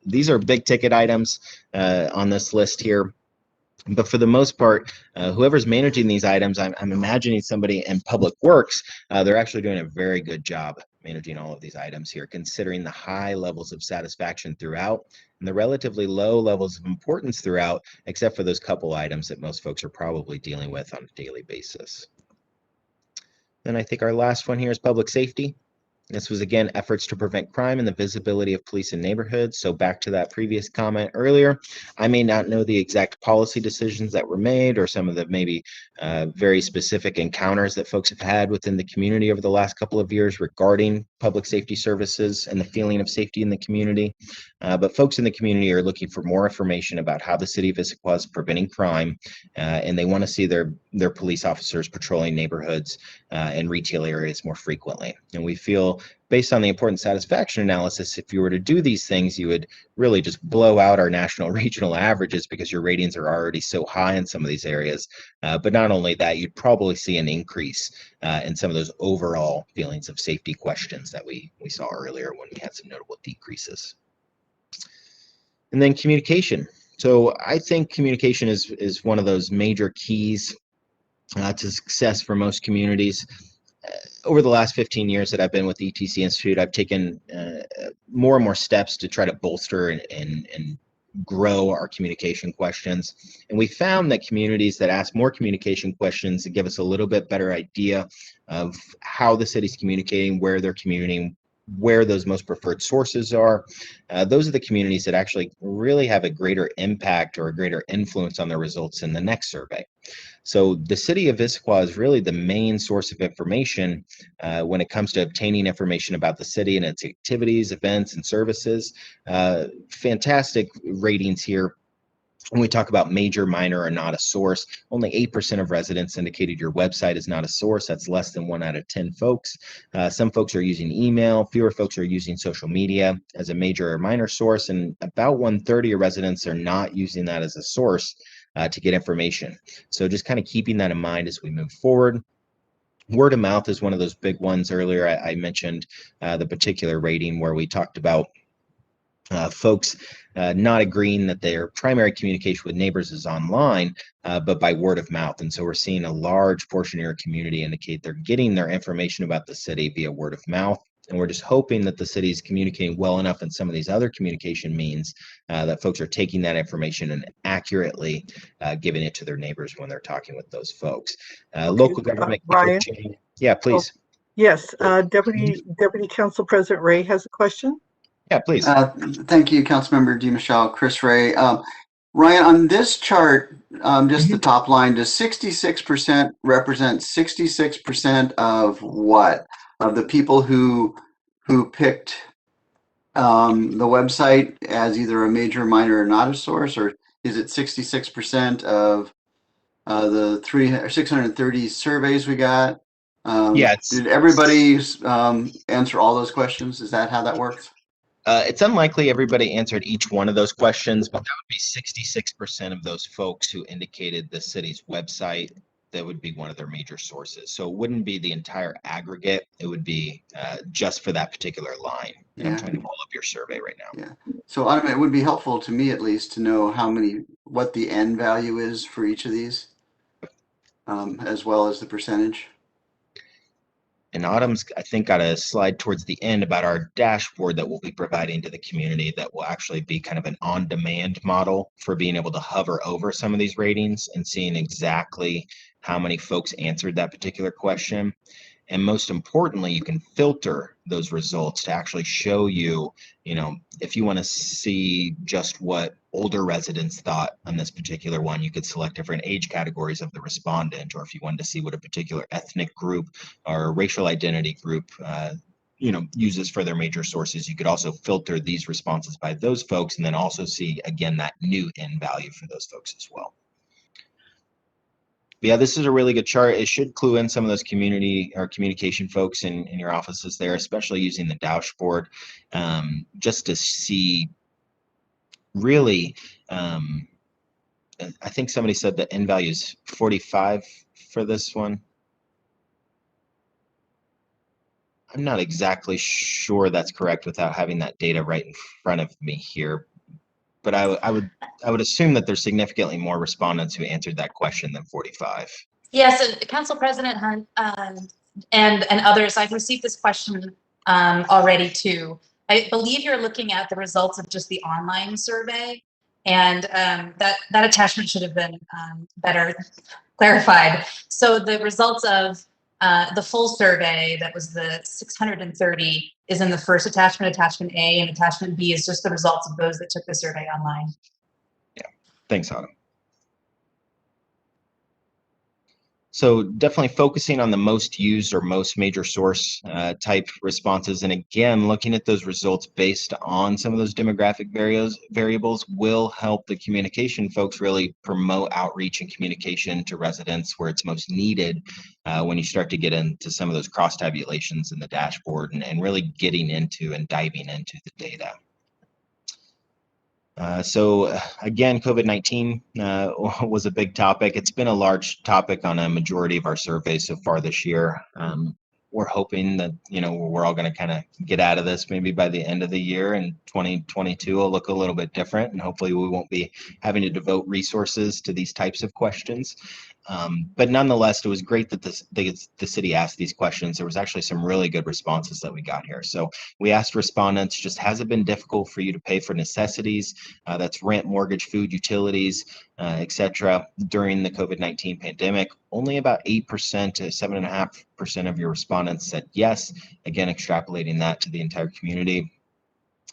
S: These are big ticket items on this list here. But for the most part, whoever's managing these items, I'm imagining somebody in public works, they're actually doing a very good job managing all of these items here, considering the high levels of satisfaction throughout and the relatively low levels of importance throughout, except for those couple items that most folks are probably dealing with on a daily basis. Then I think our last one here is public safety. This was, again, efforts to prevent crime and the visibility of police in neighborhoods. So back to that previous comment earlier, I may not know the exact policy decisions that were made or some of the maybe very specific encounters that folks have had within the community over the last couple of years regarding public safety services and the feeling of safety in the community. But folks in the community are looking for more information about how the city of Issaquah is preventing crime, and they want to see their police officers patrolling neighborhoods and retail areas more frequently. And we feel, based on the important satisfaction analysis, if you were to do these things, you would really just blow out our national regional averages because your ratings are already so high in some of these areas. But not only that, you'd probably see an increase in some of those overall feelings of safety questions that we saw earlier when we had some notable decreases. And then communication. So I think communication is one of those major keys to success for most communities. Over the last 15 years that I've been with the ETC Institute, I've taken more and more steps to try to bolster and grow our communication questions. And we found that communities that ask more communication questions give us a little bit better idea of how the city's communicating, where they're communicating, where those most preferred sources are. Those are the communities that actually really have a greater impact or a greater influence on their results in the next survey. So the city of Issaquah is really the main source of information when it comes to obtaining information about the city and its activities, events, and services. Fantastic ratings here. When we talk about major, minor, or not a source, only 8% of residents indicated your website is not a source. That's less than 1 out of 10 folks. Some folks are using email. Fewer folks are using social media as a major or minor source. And about 1/3 of residents are not using that as a source to get information. So just kind of keeping that in mind as we move forward. Word of mouth is one of those big ones. Earlier, I mentioned the particular rating where we talked about folks not agreeing that their primary communication with neighbors is online, but by word of mouth. And so we're seeing a large portion of your community indicate they're getting their information about the city via word of mouth. And we're just hoping that the city is communicating well enough in some of these other communication means that folks are taking that information and accurately giving it to their neighbors when they're talking with those folks. Local government.
A: Ryan?
S: Yeah, please.
A: Oh, yes, Deputy Council President Ray has a question.
S: Yeah, please.
K: Thank you, Councilmember DiMichele. Chris Ray. Ryan, on this chart, just the top line, does 66% represent 66% of what? Of the people who picked the website as either a major, minor, or not a source, or is it 66% of the 630 surveys we got?
S: Yeah,
K: Did everybody answer all those questions? Is that how that works?
S: It's unlikely everybody answered each one of those questions, but that would be 66% of those folks who indicated the city's website. That would be one of their major sources. So it wouldn't be the entire aggregate. It would be just for that particular line. And I'm trying to pull up your survey right now.
K: Yeah. So Autumn, it would be helpful to me at least to know what the N value is for each of these, as well as the percentage.
S: And Autumn's, I think, got a slide towards the end about our dashboard that we'll be providing to the community that will actually be kind of an on-demand model for being able to hover over some of these ratings and seeing exactly how many folks answered that particular question. And most importantly, you can filter those results to actually show you, if you want to see just what older residents thought on this particular one, you could select different age categories of the respondent, or if you wanted to see what a particular ethnic group or racial identity group uses for their major sources, you could also filter these responses by those folks and then also see, again, that new N value for those folks as well. Yeah, this is a really good chart. It should clue in some of those community or communication folks in your offices there, especially using the dashboard, just to see really, I think somebody said the N value is 45 for this one. I'm not exactly sure that's correct without having that data right in front of me here, but I would assume that there's significantly more respondents who answered that question than 45.
R: Yes, and Council President Hunt and others, I've received this question already too. I believe you're looking at the results of just the online survey, and that attachment should have been better clarified. So the results of the full survey, that was the 630, is in the first attachment, attachment A, and attachment B is just the results of those that took the survey online.
S: Yeah, thanks, Autumn. So definitely focusing on the most used or most major source type responses. And again, looking at those results based on some of those demographic variables will help the communication folks really promote outreach and communication to residents where it's most needed when you start to get into some of those cross tabulations in the dashboard and really getting into and diving into the data. So again, COVID-19 was a big topic. It's been a large topic on a majority of our surveys so far this year. We're hoping that, we're all going to kind of get out of this maybe by the end of the year, and 2022 will look a little bit different, and hopefully we won't be having to devote resources to these types of questions. But nonetheless, it was great that the city asked these questions. There was actually some really good responses that we got here. So we asked respondents, just has it been difficult for you to pay for necessities? That's rent, mortgage, food, utilities, etc. during the COVID-19 pandemic. Only about 8% to 7.5% of your respondents said yes. Again, extrapolating that to the entire community.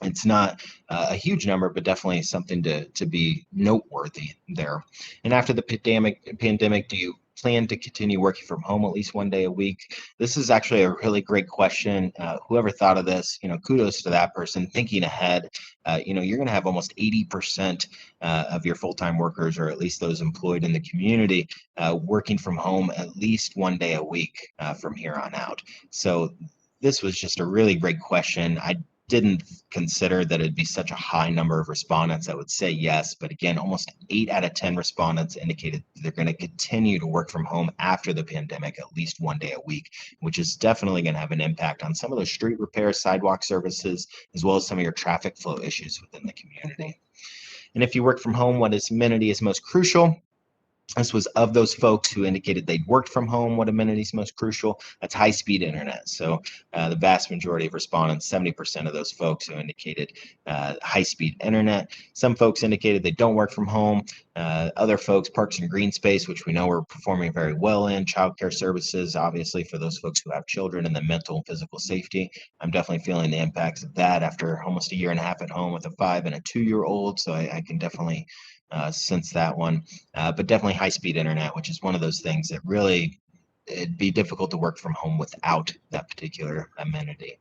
S: It's not a huge number, but definitely something to be noteworthy there. And after the pandemic, do you plan to continue working from home at least one day a week? This is actually a really great question. Whoever thought of this, kudos to that person thinking ahead. You're going to have almost 80% of your full-time workers, or at least those employed in the community, working from home at least one day a week from here on out. So this was just a really great question. I didn't consider that it'd be such a high number of respondents that would say yes, but again, almost 8 out of 10 respondents indicated they're going to continue to work from home after the pandemic at least one day a week, which is definitely going to have an impact on some of those street repairs, sidewalk services, as well as some of your traffic flow issues within the community. And if you work from home, what amenity is most crucial? This was of those folks who indicated they'd worked from home, what amenity is most crucial? That's high-speed internet. So the vast majority of respondents, 70% of those folks who indicated high-speed internet. Some folks indicated they don't work from home. Other folks, parks and green space, which we know we're performing very well in. Childcare services, obviously, for those folks who have children, and then mental and physical safety. I'm definitely feeling the impacts of that after almost a year and a half at home with a 5 and a 2-year-old. So I can definitely since that one, but definitely high-speed internet, which is one of those things that really, it'd be difficult to work from home without that particular amenity.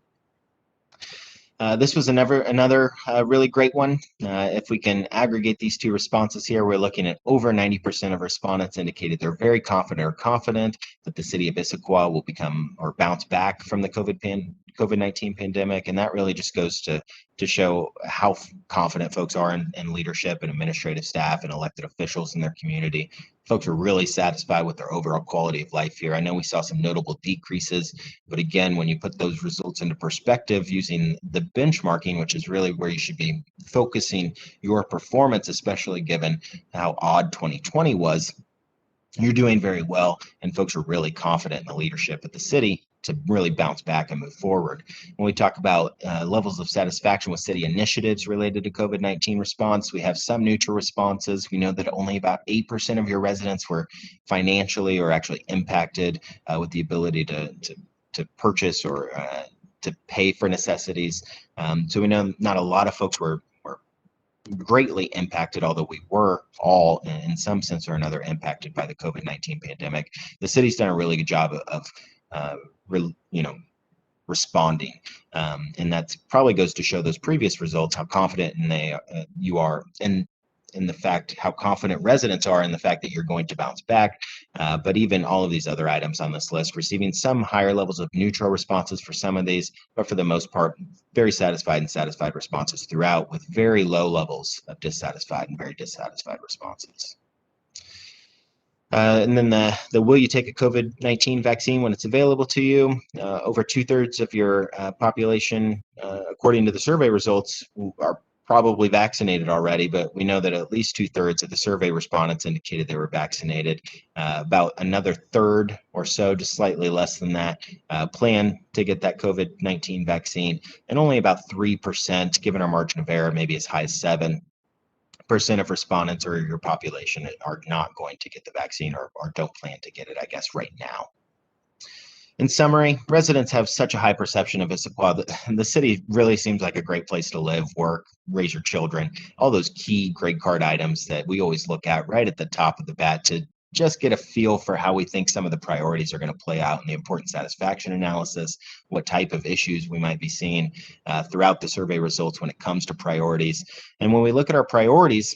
S: This was another really great one. If we can aggregate these two responses here, we're looking at over 90% of respondents indicated they're very confident that the city of Issaquah will become or bounce back from the COVID-19 pandemic. And that really just goes to show how confident folks are in leadership and administrative staff and elected officials in their community. Folks are really satisfied with their overall quality of life here. I know we saw some notable decreases, but again, when you put those results into perspective using the benchmarking, which is really where you should be focusing your performance, especially given how odd 2020 was, you're doing very well, and folks are really confident in the leadership of the city to really bounce back and move forward. When we talk about levels of satisfaction with city initiatives related to COVID-19 response, we have some neutral responses. We know that only about 8% of your residents were financially or actually impacted with the ability to purchase or to pay for necessities. So we know not a lot of folks were greatly impacted, although we were all in some sense or another impacted by the COVID-19 pandemic. The city's done a really good job of responding, and that probably goes to show those previous results how confident you are in the fact how confident residents are in the fact that you're going to bounce back. But even all of these other items on this list, receiving some higher levels of neutral responses for some of these, but for the most part, very satisfied and satisfied responses throughout, with very low levels of dissatisfied and very dissatisfied responses. And then the will you take a COVID-19 vaccine when it's available to you? Over 2/3 of your population, according to the survey results, are probably vaccinated already, but we know that at least 2/3 of the survey respondents indicated they were vaccinated. About another third or so, just slightly less than that, plan to get that COVID-19 vaccine, and only about 3%, given our margin of error, maybe as high as 7% of respondents or your population are not going to get the vaccine or don't plan to get it, I guess, right now. In summary, residents have such a high perception of Issaquah that the city really seems like a great place to live, work, raise your children, all those key grade card items that we always look at right at the top of the bat to just get a feel for how we think some of the priorities are going to play out in the important satisfaction analysis, what type of issues we might be seeing throughout the survey results when it comes to priorities. And when we look at our priorities,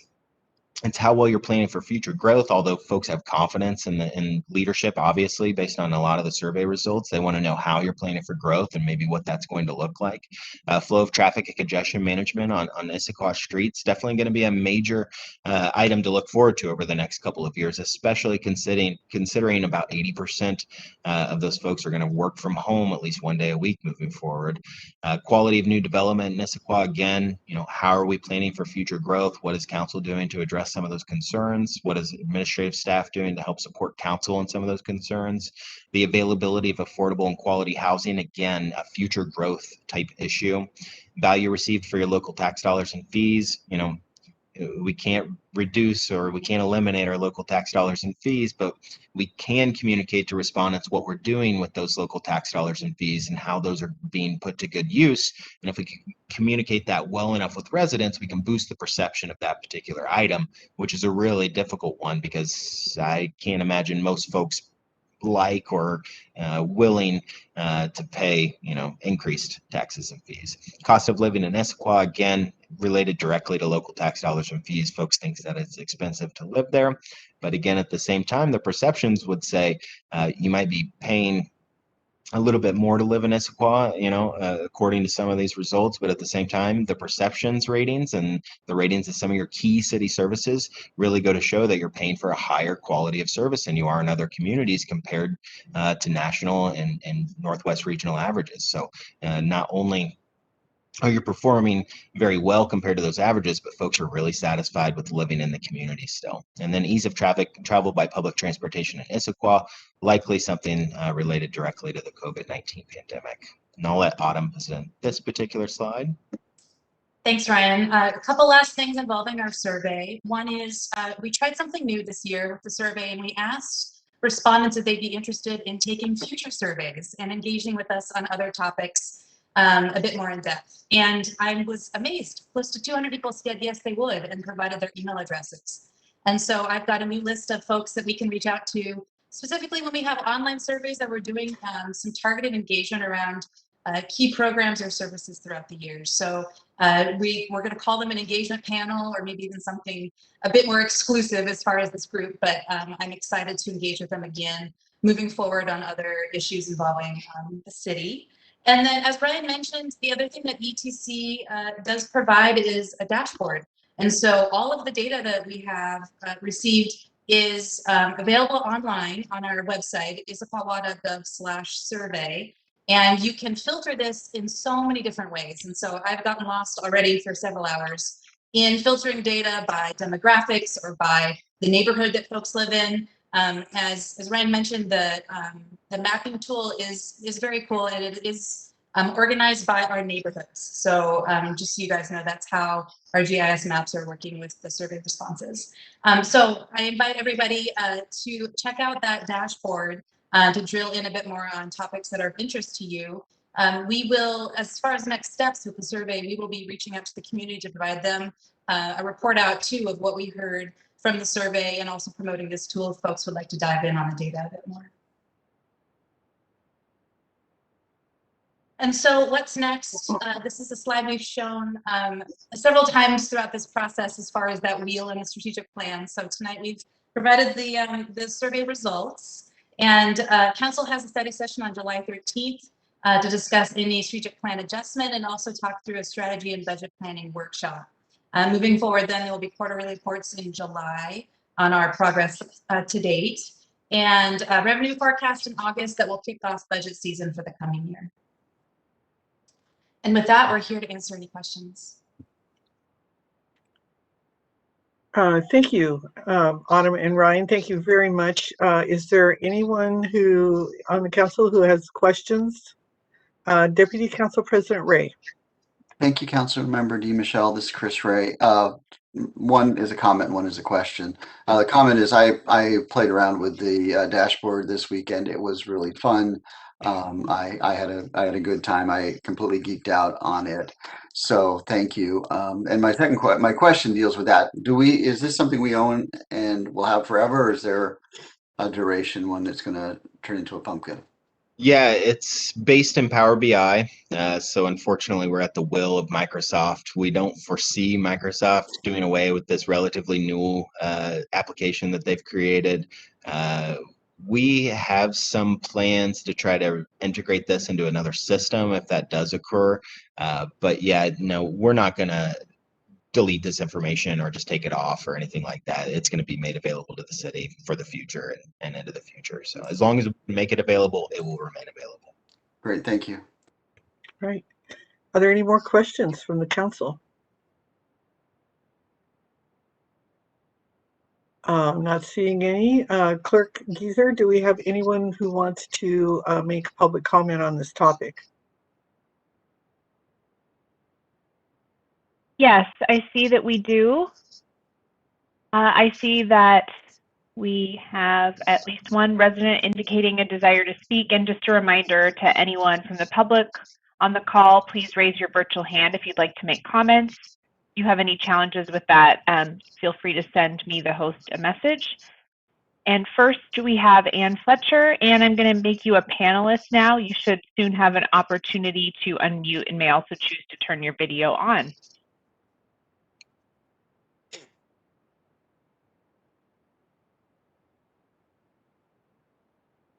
S: it's how well you're planning for future growth. Although folks have confidence in leadership, obviously, based on a lot of the survey results, they want to know how you're planning for growth and maybe what that's going to look like. Flow of traffic and congestion management on Issaquah streets, definitely going to be a major item to look forward to over the next couple of years, especially considering about 80% of those folks are going to work from home at least one day a week moving forward. Quality of new development in Issaquah, again, how are we planning for future growth? What is council doing to address some of those concerns? What is administrative staff doing to help support council on some of those concerns? The availability of affordable and quality housing, again, a future growth type issue. Value received for your local tax dollars and fees. We can't reduce or we can't eliminate our local tax dollars and fees, but we can communicate to respondents what we're doing with those local tax dollars and fees and how those are being put to good use. And if we can communicate that well enough with residents, we can boost the perception of that particular item, which is a really difficult one because I can't imagine most folks like or willing to pay, increased taxes and fees. Cost of living in Issaquah, again, related directly to local tax dollars and fees. Folks think that it's expensive to live there. But again, at the same time, the perceptions would say you might be paying a little bit more to live in Issaquah, according to some of these results. But at the same time, the perceptions ratings and the ratings of some of your key city services really go to show that you're paying for a higher quality of service than you are in other communities compared to national and Northwest regional averages. So not only are you performing very well compared to those averages, but folks are really satisfied with living in the community still. And then ease of travel by public transportation in Issaquah, likely something related directly to the COVID-19 pandemic. And I'll let Autumn present this particular slide.
R: Thanks, Ryan. A couple last things involving our survey. One is we tried something new this year with the survey, and we asked respondents if they'd be interested in taking future surveys and engaging with us on other topics a bit more in depth. And I was amazed. Close to 200 people said yes, they would, and provided their email addresses. And so I've got a new list of folks that we can reach out to, specifically when we have online surveys that we're doing some targeted engagement around key programs or services throughout the year. So we're going to call them an engagement panel, or maybe even something a bit more exclusive as far as this group, but I'm excited to engage with them again moving forward on other issues involving the city. And then, as Brian mentioned, the other thing that ETC does provide is a dashboard. And so all of the data that we have received is available online on our website, issaquah.gov/survey. And you can filter this in so many different ways. And so I've gotten lost already for several hours in filtering data by demographics or by the neighborhood that folks live in. As Ryan mentioned, the mapping tool is very cool, and it is organized by our neighborhoods. So just so you guys know, that's how our GIS maps are working with the survey responses. So I invite everybody to check out that dashboard to drill in a bit more on topics that are of interest to you. We will, as far as next steps with the survey, we will be reaching out to the community to provide them a report out too of what we heard from the survey, and also promoting this tool if folks would like to dive in on the data a bit more. And so what's next? This is a slide we've shown several times throughout this process as far as that wheel and the strategic plan. So tonight we've provided the survey results, and council has a study session on July 13th to discuss any strategic plan adjustment and also talk through a strategy and budget planning workshop. Moving forward, then there will be quarterly reports in July on our progress to date, and revenue forecast in August that will kick off budget season for the coming year. And with that, we're here to answer any questions.
A: Thank you, Autumn and Ryan. Thank you very much. Is there anyone who on the council who has questions? Deputy Council President Ray.
K: Thank you, Council Member DiMichele. This is Chris Ray. One is a comment, one is a question. The comment is I played around with the dashboard this weekend. It was really fun. I had a good time. I completely geeked out on it. So thank you. And my question deals with that. Is this something we own and will have forever, or is there a duration one that's going to turn into a pumpkin?
S: Yeah, it's based in Power BI. So unfortunately, we're at the will of Microsoft. We don't foresee Microsoft doing away with this relatively new application that they've created. We have some plans to try to integrate this into another system if that does occur. But yeah, no, we're not going to delete this information or just take it off or anything like that. It's going to be made available to the city for the future and into the future. So as long as we make it available, it will remain available.
K: Great, thank you.
A: Right. Are there any more questions from the council? I'm not seeing any. Clerk Geezer, do we have anyone who wants to make public comment on this topic?
B: Yes, I see that we do. I see that we have at least one resident indicating a desire to speak. And just a reminder to anyone from the public on the call, please raise your virtual hand if you'd like to make comments. If you have any challenges with that, feel free to send me, the host, a message. And first we have Ann Fletcher. Ann, I'm going to make you a panelist now. You should soon have an opportunity to unmute and may also choose to turn your video on.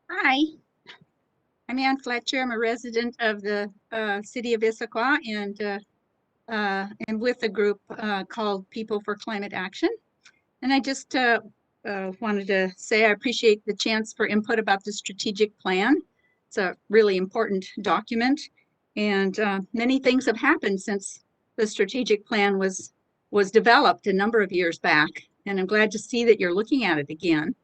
T: Hi, I'm Ann Fletcher. I'm a resident of the city of Issaquah, and am with a group called People for Climate Action. And I just wanted to say I appreciate the chance for input about the strategic plan. It's a really important document, and many things have happened since the strategic plan was developed a number of years back. And I'm glad to see that you're looking at it again.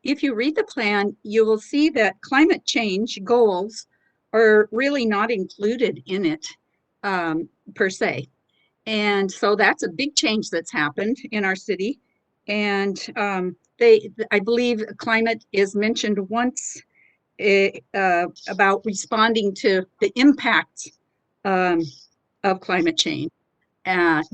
T: If you read the plan, you will see that climate change goals are really not included in it per se. And so that's a big change that's happened in our city. And I believe climate is mentioned once about responding to the impact of climate change.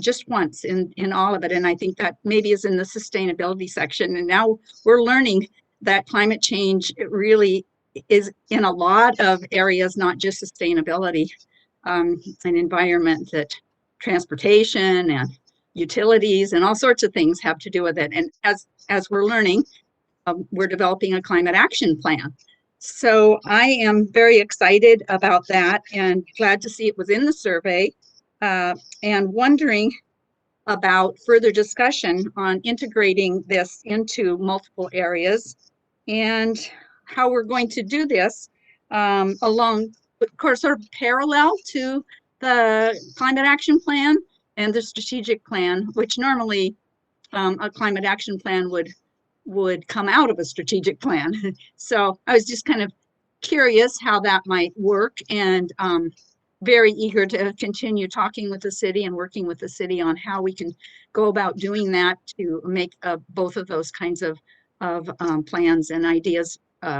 T: Just once in all of it. And I think that maybe is in the sustainability section. And now we're learning that climate change really is in a lot of areas, not just sustainability, an environment that transportation and utilities and all sorts of things have to do with it. And as we're learning, we're developing a climate action plan. So I am very excited about that and glad to see it was in the survey, and wondering about further discussion on integrating this into multiple areas and how we're going to do this along, of course, sort of parallel to the climate action plan and the strategic plan, which normally a climate action plan would come out of a strategic plan. So I was just kind of curious how that might work, and very eager to continue talking with the city and working with the city on how we can go about doing that to make both of those kinds of plans and ideas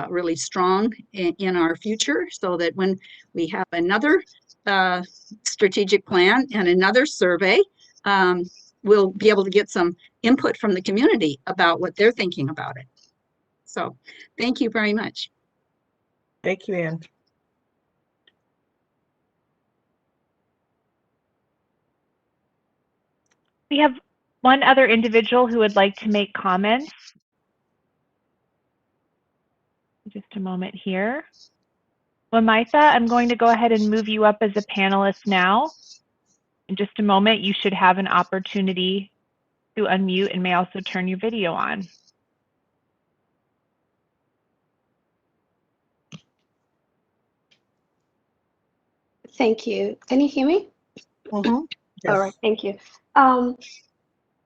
T: really strong in our future, so that when we have another strategic plan and another survey, we'll be able to get some input from the community about what they're thinking about it. So thank you very much.
A: Thank you, Ann.
B: We have one other individual who would like to make comments. Just a moment here. Lamaitha, I'm going to go ahead and move you up as a panelist now. In just a moment, you should have an opportunity to unmute and may also turn your video on.
C: Thank you. Can you hear me?
A: Mm-hmm. Yes.
C: All right, thank you.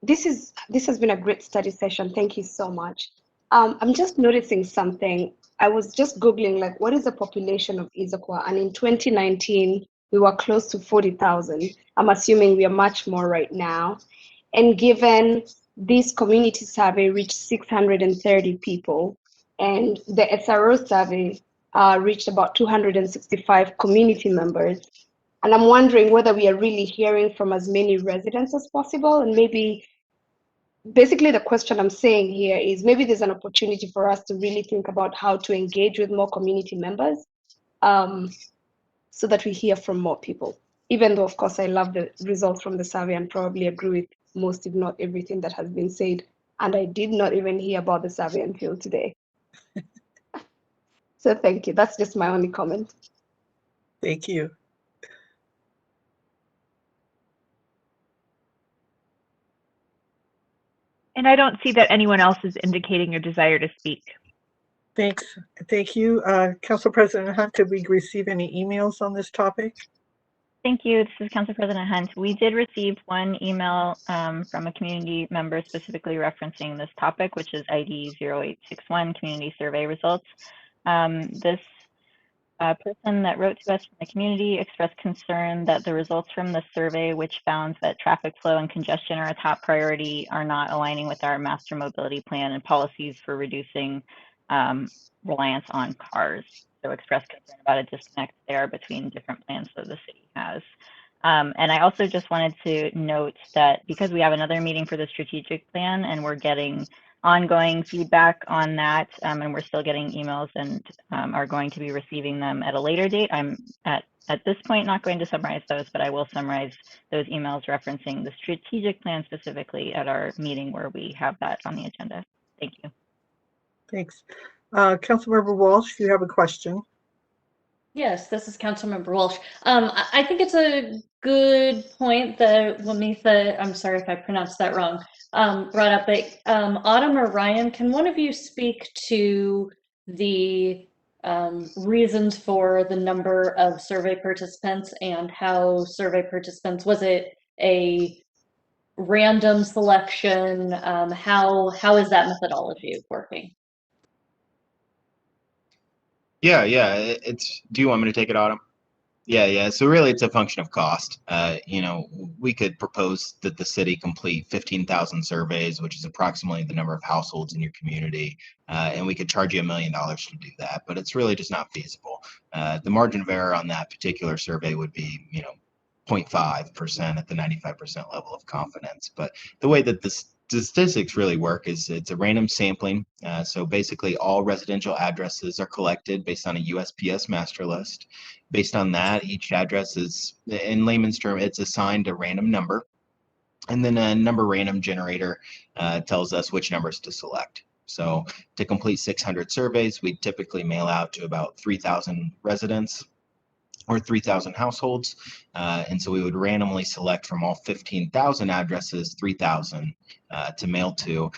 C: This has been a great study session. Thank you so much. I'm just noticing something. I was just Googling, like, what is the population of Issaquah? And in 2019, we were close to 40,000. I'm assuming we are much more right now. And given this community survey reached 630 people, and the SRO survey reached about 265 community members, and I'm wondering whether we are really hearing from as many residents as possible. And maybe, basically the question I'm saying here is maybe there's an opportunity for us to really think about how to engage with more community members, so that we hear from more people. Even though, of course, I love the results from the survey and probably agree with most, if not everything that has been said. And I did not even hear about the survey until today. So thank you. That's just my only comment.
A: Thank you.
B: And I don't see that anyone else is indicating a desire to speak.
A: Thanks. Thank you. Council President Hunt, did we receive any emails on this topic?
H: Thank you. This is Council President Hunt. We did receive one email from a community member specifically referencing this topic, which is ID 0861 community survey results. This person that wrote to us from the community expressed concern that the results from the survey, which found that traffic flow and congestion are a top priority, are not aligning with our master mobility plan and policies for reducing reliance on cars. So expressed concern about a disconnect there between different plans that the city has. And I also just wanted to note that because we have another meeting for the strategic plan and we're getting ongoing feedback on that, and we're still getting emails and are going to be receiving them at a later date. I'm at this point not going to summarize those, but I will summarize those emails referencing the strategic plan specifically at our meeting where we have that on the agenda. Thank you.
A: Thanks. Councilmember Walsh, you have a question.
L: Yes, this is Councilmember Walsh. I think it's a good point that Wamitha, I'm sorry if I pronounced that wrong, brought up. That Autumn or Ryan, can one of you speak to the reasons for the number of survey participants and how survey participants, was it a random selection? How is that methodology working?
S: Yeah, it's, do you want me to take it, Autumn? Yeah. So really, it's a function of cost. We could propose that the city complete 15,000 surveys, which is approximately the number of households in your community, and we could charge you $1 million to do that. But it's really just not feasible. The margin of error on that particular survey would be, 0.5% at the 95% level of confidence. But the way that this statistics really work is it's a random sampling. So basically all residential addresses are collected based on a USPS master list. Based on that, each address is, in layman's term, it's assigned a random number. And then a number random generator tells us which numbers to select. So to complete 600 surveys, we typically mail out to about 3,000 residents or 3,000 households. And so we would randomly select from all 15,000 addresses, 3,000 to mail to,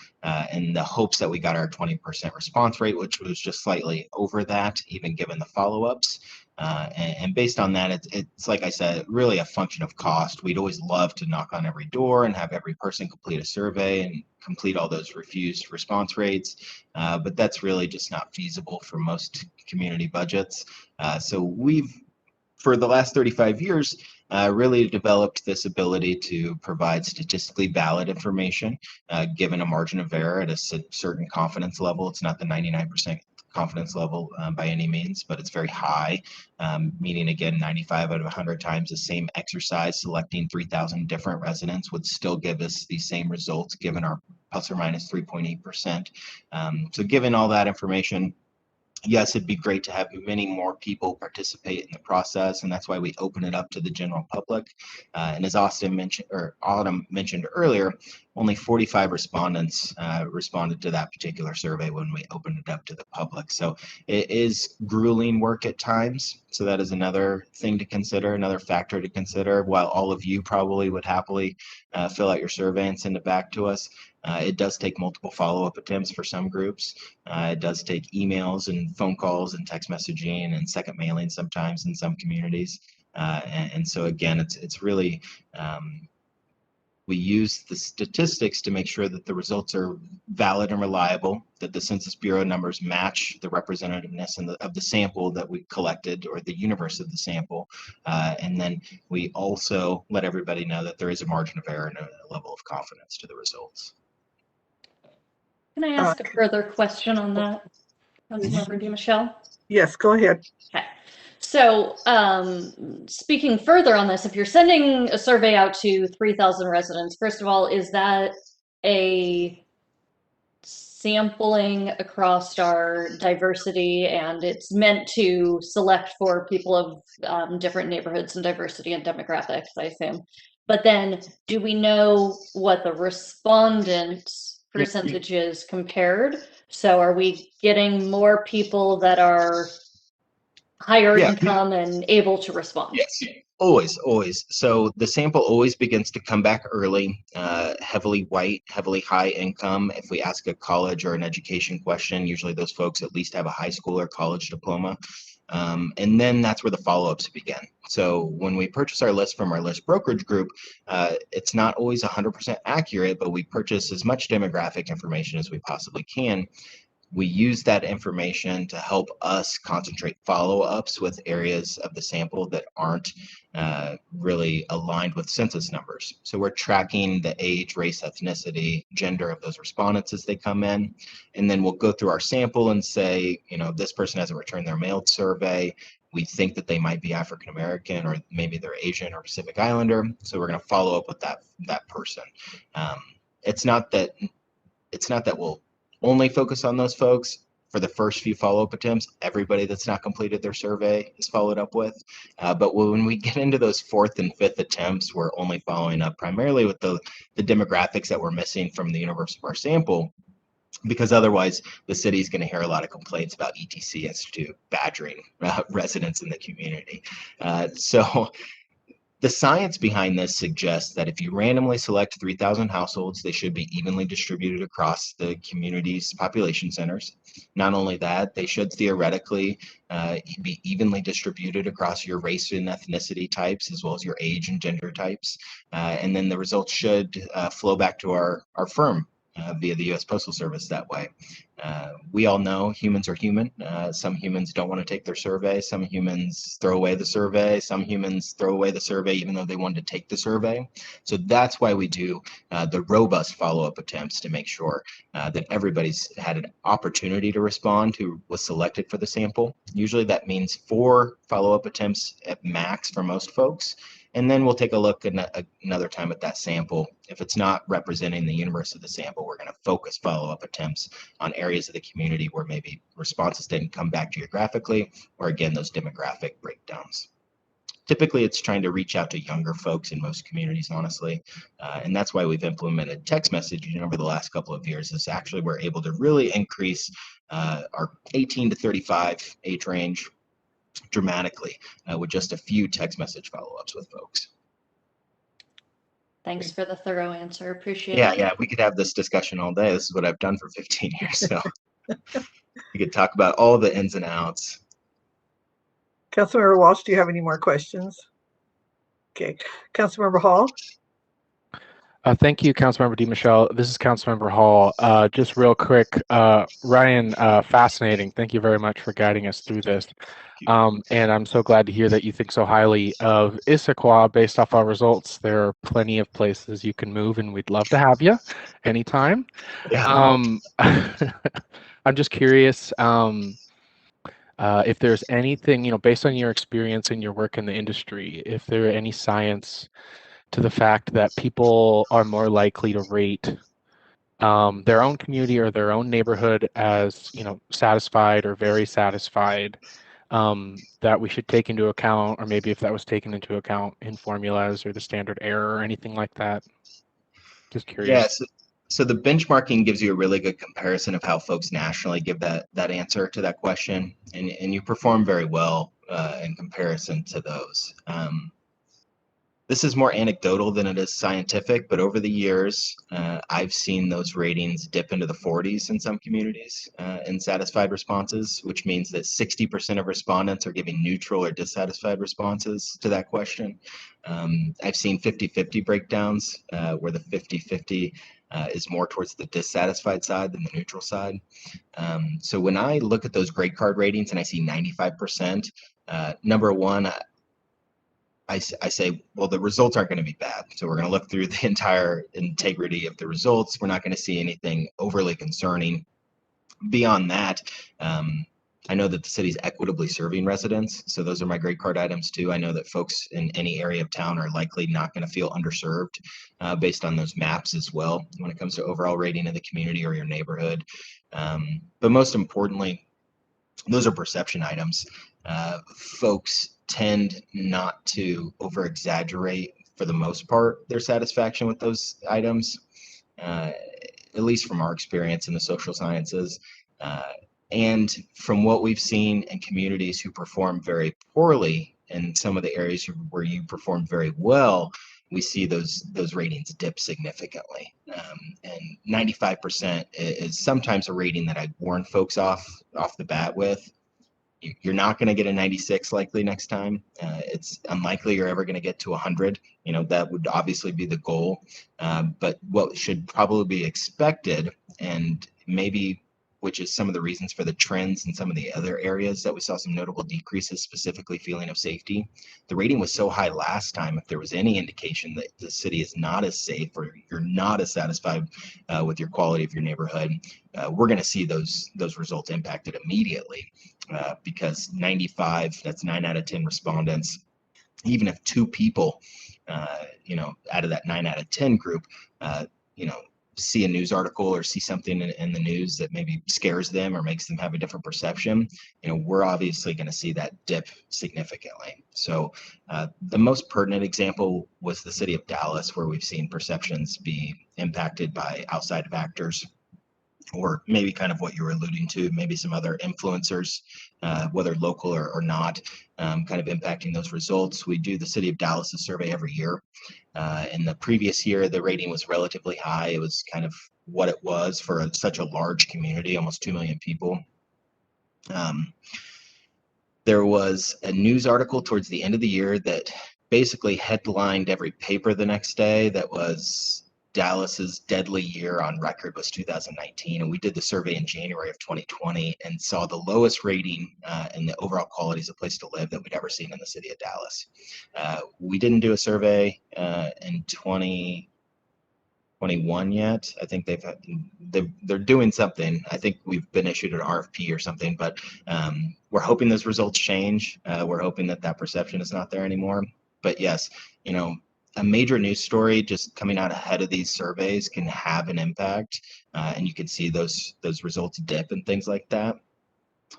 S: in the hopes that we got our 20% response rate, which was just slightly over that, even given the follow-ups. And based on that, it's like I said, really a function of cost. We'd always love to knock on every door and have every person complete a survey and complete all those refused response rates. But that's really just not feasible for most community budgets. So we've, for the last 35 years, really developed this ability to provide statistically valid information, given a margin of error at a certain confidence level. It's not the 99% confidence level by any means, but it's very high, meaning again, 95 out of 100 times the same exercise selecting 3,000 different residents would still give us the same results given our plus or minus 3.8%. So given all that information, yes, it'd be great to have many more people participate in the process, and that's why we open it up to the general public. And as Autumn mentioned earlier, only 45 respondents responded to that particular survey when we opened it up to the public. So it is grueling work at times. So that is another thing to consider, another factor to consider. While all of you probably would happily fill out your survey and send it back to us, it does take multiple follow-up attempts for some groups. It does take emails and phone calls and text messaging and second mailing sometimes in some communities. And so again, it's really, we use the statistics to make sure that the results are valid and reliable, that the Census Bureau numbers match the representativeness of the sample that we collected or the universe of the sample. And then we also let everybody know that there is a margin of error and a level of confidence to the results.
L: Can I ask a further question on that, Councilmember DiMichele?
A: Yes, go ahead.
L: Okay. So speaking further on this, if you're sending a survey out to 3,000 residents, first of all, is that a sampling across our diversity, and it's meant to select for people of different neighborhoods and diversity and demographics, I assume. But then do we know what the respondent percentage is compared? So are we getting more people that are higher income and able to respond?
S: Yes, always. So the sample always begins to come back early, heavily white, heavily high income. If we ask a college or an education question, usually those folks at least have a high school or college diploma. And then that's where the follow-ups begin. So when we purchase our list from our list brokerage group, it's not always 100% accurate, but we purchase as much demographic information as we possibly can. We use that information to help us concentrate follow-ups with areas of the sample that aren't really aligned with census numbers. So we're tracking the age, race, ethnicity, gender of those respondents as they come in. And then we'll go through our sample and say, you know, this person hasn't returned their mailed survey. We think that they might be African American, or maybe they're Asian or Pacific Islander. So we're going to follow up with that person. It's not that we'll only focus on those folks. For the first few follow-up attempts, everybody that's not completed their survey is followed up with. But when we get into those fourth and fifth attempts, we're only following up primarily with the demographics that we're missing from the universe of our sample, because otherwise the city is going to hear a lot of complaints about ETC as to badgering residents in the community. So the science behind this suggests that if you randomly select 3,000 households, they should be evenly distributed across the community's population centers. Not only that, they should theoretically be evenly distributed across your race and ethnicity types, as well as your age and gender types. And then the results should flow back to our firm via the U.S. Postal Service that way. We all know humans are human. Some humans don't want to take their survey. Some humans throw away the survey. Some humans throw away the survey even though they wanted to take the survey. So that's why we do the robust follow-up attempts to make sure that everybody's had an opportunity to respond who was selected for the sample. Usually that means 4 follow-up attempts at max for most folks. And then we'll take a look another time at that sample. If it's not representing the universe of the sample, we're going to focus follow-up attempts on areas of the community where maybe responses didn't come back geographically, or again, those demographic breakdowns. Typically, it's trying to reach out to younger folks in most communities, honestly. And that's why we've implemented text messaging over the last couple of years. Is actually we're able to really increase our 18 to 35 age range dramatically with just a few text message follow-ups with folks.
L: Thanks for the thorough answer. Appreciate
S: Yeah,
L: it.
S: yeah, we could have this discussion all day. This is what I've done for 15 years. So we could talk about all the ins and outs.
A: Councilmember Walsh, do you have any more questions? Okay, Councilmember Hall.
D: Thank you, Councilmember DiMichele. This is Councilmember Hall. Just real quick, Ryan, fascinating. Thank you very much for guiding us through this. And I'm so glad to hear that you think so highly of Issaquah based off our results. There are plenty of places you can move, and we'd love to have you anytime.
S: Yeah.
D: I'm just curious if there's anything, based on your experience and your work in the industry, if there are any science to the fact that people are more likely to rate their own community or their own neighborhood as, satisfied or very satisfied, that we should take into account, or maybe if that was taken into account in formulas or the standard error or anything like that. Just curious.
S: Yes. So the benchmarking gives you a really good comparison of how folks nationally give that answer to that question, and you perform very well in comparison to those. This is more anecdotal than it is scientific, but over the years, I've seen those ratings dip into the 40s in some communities in satisfied responses, which means that 60% of respondents are giving neutral or dissatisfied responses to that question. I've seen 50-50 breakdowns where the 50-50 is more towards the dissatisfied side than the neutral side. So when I look at those grade card ratings and I see 95%, number one, I say, well, the results aren't going to be bad. So we're going to look through the entire integrity of the results. We're not going to see anything overly concerning. Beyond that, I know that the city's equitably serving residents. So those are my grade card items too. I know that folks in any area of town are likely not going to feel underserved based on those maps as well when it comes to overall rating of the community or your neighborhood. But most importantly, those are perception items. Folks tend not to over exaggerate for the most part their satisfaction with those items, at least from our experience in the social sciences. And from what we've seen in communities who perform very poorly in some of the areas where you performed very well, we see those ratings dip significantly. And 95% is sometimes a rating that I warn folks off the bat with. You're not going to get a 96 likely next time. It's unlikely you're ever going to get to 100. That would obviously be the goal. But what should probably be expected, and maybe which is some of the reasons for the trends in some of the other areas that we saw some notable decreases, specifically feeling of safety. The rating was so high last time, if there was any indication that the city is not as safe or you're not as satisfied with your quality of your neighborhood, we're going to see those results impacted immediately because 95, that's 9 out of 10 respondents. Even if 2 people, out of that 9 out of 10 group, see a news article or see something in the news that maybe scares them or makes them have a different perception, we're obviously going to see that dip significantly. So the most pertinent example was the city of Dallas, where we've seen perceptions be impacted by outside factors, or maybe kind of what you were alluding to, maybe some other influencers, whether local or not, kind of impacting those results. We do the city of Dallas survey every year. In the previous year, the rating was relatively high. It was kind of what it was for such a large community, almost 2 million people. There was a news article towards the end of the year that basically headlined every paper the next day that was Dallas's deadly year on record was 2019, and we did the survey in January of 2020 and saw the lowest rating in the overall quality as a place to live that we'd ever seen in the city of Dallas. We didn't do a survey in 2021 yet. I think they're doing something. I think we've been issued an RFP or something, but we're hoping those results change. We're hoping that perception is not there anymore. But yes, a major news story just coming out ahead of these surveys can have an impact, and you can see those results dip and things like that.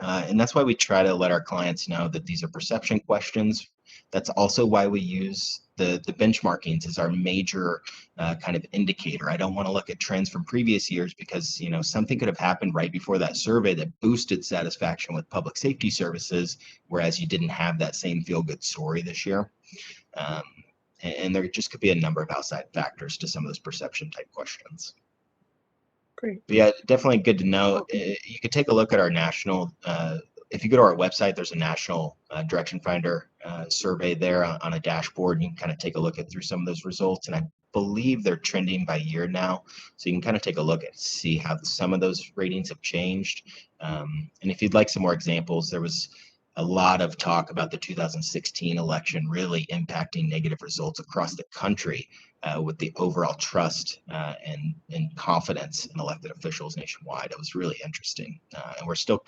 S: And that's why we try to let our clients know that these are perception questions. That's also why we use the benchmarkings as our major kind of indicator. I don't want to look at trends from previous years because something could have happened right before that survey that boosted satisfaction with public safety services, whereas you didn't have that same feel-good story this year. And there just could be a number of outside factors to some of those perception type questions.
A: Great.
S: But yeah, definitely good to know. You could take a look at our national, if you go to our website, there's a national direction finder survey there on a dashboard. And you can kind of take a look through some of those results. And I believe they're trending by year now. So you can kind of take a look at see how some of those ratings have changed. And if you'd like some more examples, there was a lot of talk about the 2016 election really impacting negative results across the country with the overall trust and confidence in elected officials nationwide. It was really interesting. And we're still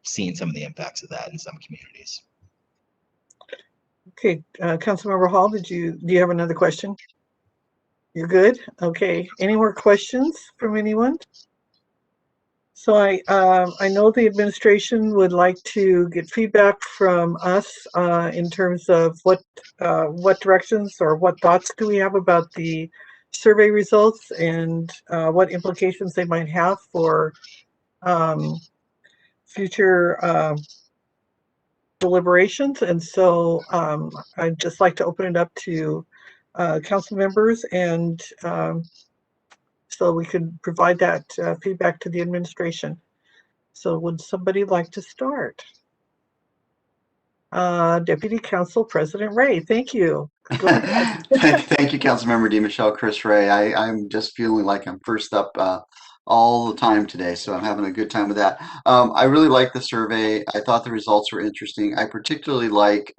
S: seeing some of the impacts of that in some communities.
A: Okay, Councilmember Hall, do you have another question? You're good? Okay, any more questions from anyone? So I know the administration would like to get feedback from us in terms of what directions or what thoughts do we have about the survey results and what implications they might have for future deliberations. And so I'd just like to open it up to council members and so we could provide that feedback to the administration. So would somebody like to start? Deputy Council President Ray, thank you. Go ahead.
K: Thank you, Councilmember DiMichele. Chris Ray. I'm just feeling like I'm first up all the time today, so I'm having a good time with that. I really like the survey. I thought the results were interesting. I particularly like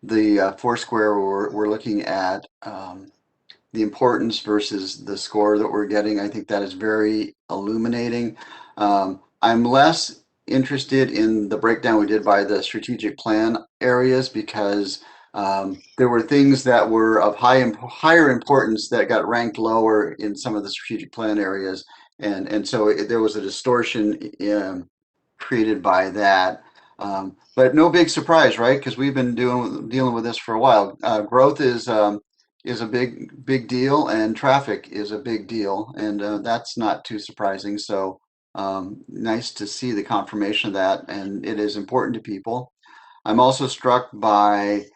K: the Foursquare where we're looking at the importance versus the score that we're getting. I think that is very illuminating. I'm less interested in the breakdown we did by the strategic plan areas because there were things that were of higher importance that got ranked lower in some of the strategic plan areas. And so there was a distortion created by that. But no big surprise, right? Because we've been dealing with this for a while. Growth is a big deal, and traffic is a big deal, and that's not too surprising. So nice to see the confirmation of that, and it is important to people. I'm also struck by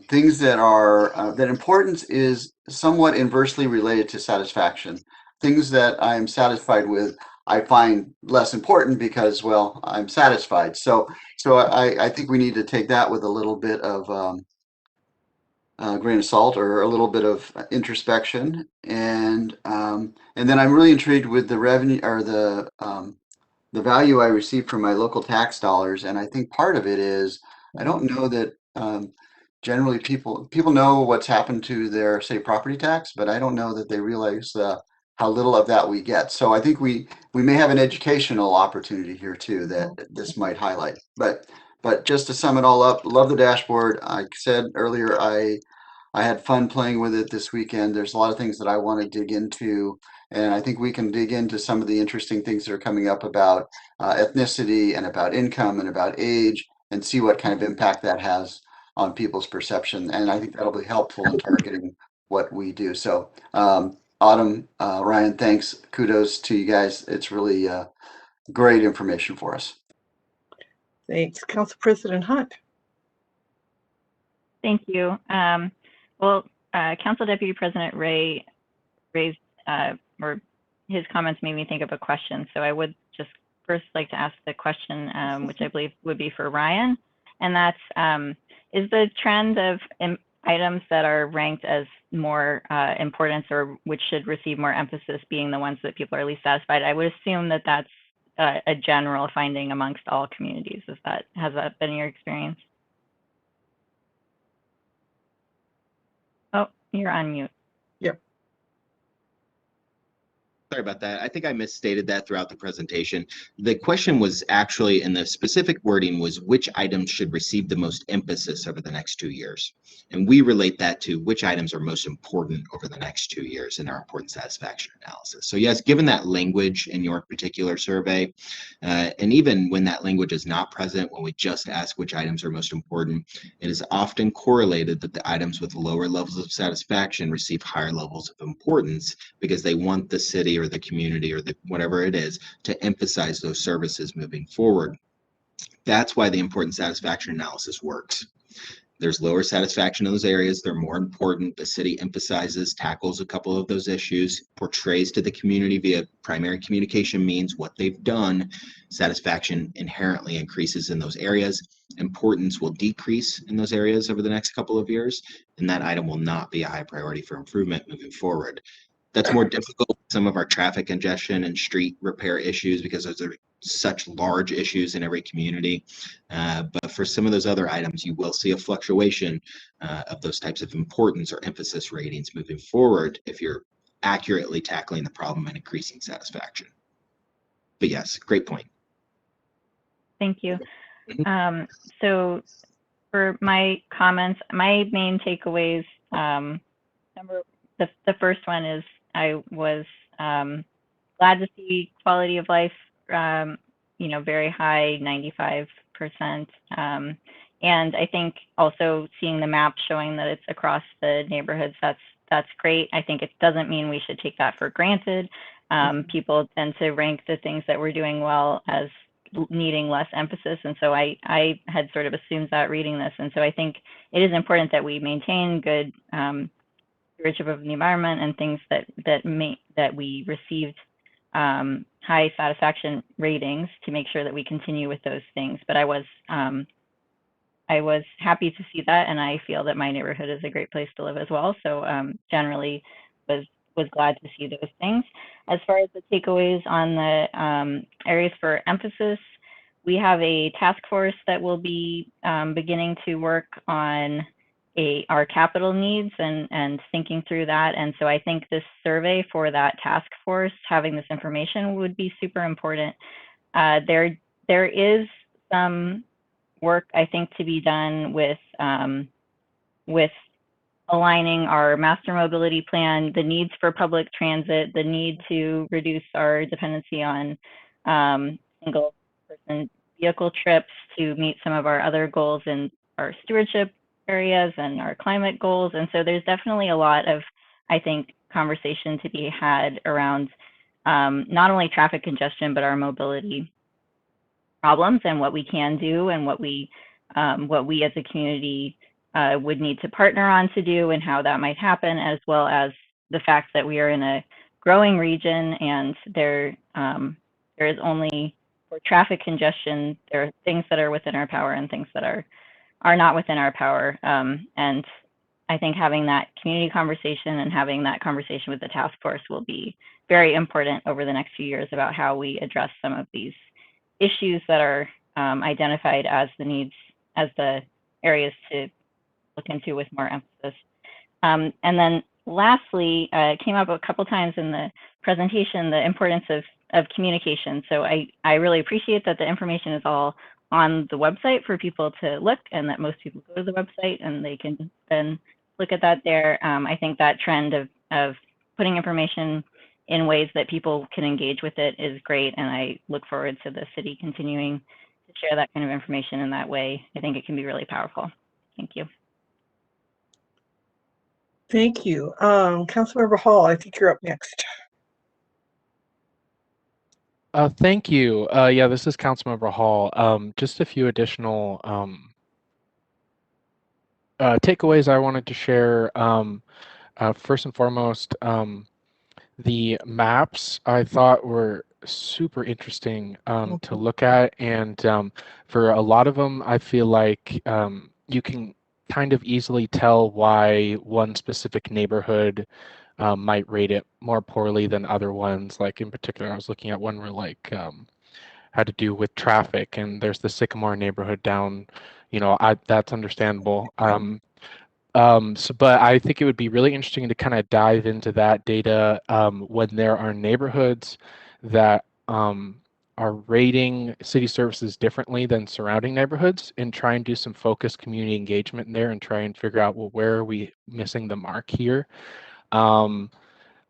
K: things that are that importance is somewhat inversely related to satisfaction. Things that I'm satisfied with, I find less important because, well, I'm satisfied. So I think we need to take that with a little bit of grain of salt or a little bit of introspection, and then I'm really intrigued with the revenue or the value I receive from my local tax dollars, and I think part of it is I don't know that generally people know what's happened to their, say, property tax, but I don't know that they realize how little of that we get. So I think we may have an educational opportunity here too that this might highlight. But just to sum it all up, love the dashboard. I said earlier I had fun playing with it this weekend. There's a lot of things that I want to dig into, and I think we can dig into some of the interesting things that are coming up about ethnicity and about income and about age and see what kind of impact that has on people's perception. And I think that'll be helpful in targeting what we do. So Autumn, Ryan, thanks. Kudos to you guys. It's really great information for us.
A: Thanks. Council President Hunt.
H: Thank you. Well, Council Deputy President Ray raised, or his comments made me think of a question. So I would just first like to ask the question, which I believe would be for Ryan, and that's, is the trend of items that are ranked as more importance or which should receive more emphasis being the ones that people are least satisfied. I would assume that that's a general finding amongst all communities. Has that been your experience? Oh, you're on mute.
A: Yep.
S: Sorry about that. I think I misstated that throughout the presentation. The question was actually, in the specific wording, was which items should receive the most emphasis over the next 2 years. And we relate that to which items are most important over the next 2 years in our importance satisfaction analysis. So yes, given that language in your particular survey, and even when that language is not present, when we just ask which items are most important, it is often correlated that the items with lower levels of satisfaction receive higher levels of importance because they want the city or the community or whatever it is to emphasize those services moving forward. That's why the important satisfaction analysis works. There's lower satisfaction in those areas. They're more important. The city emphasizes, tackles a couple of those issues, portrays to the community via primary communication means what they've done. Satisfaction inherently increases in those areas. Importance will decrease in those areas over the next couple of years, and that item will not be a high priority for improvement moving forward. That's more difficult with some of our traffic congestion and street repair issues because those are such large issues in every community. But for some of those other items, you will see a fluctuation of those types of importance or emphasis ratings moving forward if you're accurately tackling the problem and increasing satisfaction. But yes, great point.
H: Thank you. So for my comments, my main takeaways, the first one is I was glad to see quality of life, very high, 95%. And I think also seeing the map showing that it's across the neighborhoods, that's great. I think it doesn't mean we should take that for granted. People tend to rank the things that we're doing well as needing less emphasis. And so I had sort of assumed that reading this. And so I think it is important that we maintain good stewardship of the environment and things that we received high satisfaction ratings to make sure that we continue with those things. But I was happy to see that, and I feel that my neighborhood is a great place to live as well. So generally was glad to see those things. As far as the takeaways on the areas for emphasis, we have a task force that will be beginning to work on our capital needs and thinking through that. And so I think this survey for that task force, having this information would be super important. There is some work, I think, to be done with aligning our master mobility plan, the needs for public transit, the need to reduce our dependency on single person vehicle trips to meet some of our other goals in our stewardship areas and our climate goals. And so there's definitely a lot of, I think, conversation to be had around not only traffic congestion, but our mobility problems and what we can do and what we as a community would need to partner on to do and how that might happen, as well as the fact that we are in a growing region and there is only, for traffic congestion, there are things that are within our power and things that are not within our power. And I think having that community conversation and having that conversation with the task force will be very important over the next few years about how we address some of these issues that are identified as the needs, as the areas to look into with more emphasis. And then lastly, it came up a couple times in the presentation, the importance of communication. So I really appreciate that the information is all on the website for people to look, and that most people go to the website and they can then look at that there. I think that trend of putting information in ways that people can engage with it is great, and I look forward to the city continuing to share that kind of information in that way. I think it can be really powerful. Thank you.
A: Thank you. Councilmember Hall, I think you're up next.
D: Thank you. Yeah, this is Councilmember Hall. Just a few additional takeaways I wanted to share. First and foremost, the maps I thought were super interesting to look at, and for a lot of them, I feel like you can kind of easily tell why one specific neighborhood might rate it more poorly than other ones. Like in particular, I was looking at one where like had to do with traffic, and there's the Sycamore neighborhood down. That's understandable. But I think it would be really interesting to kind of dive into that data when there are neighborhoods that are rating city services differently than surrounding neighborhoods, and try and do some focused community engagement in there and try and figure out, well, where are we missing the mark here?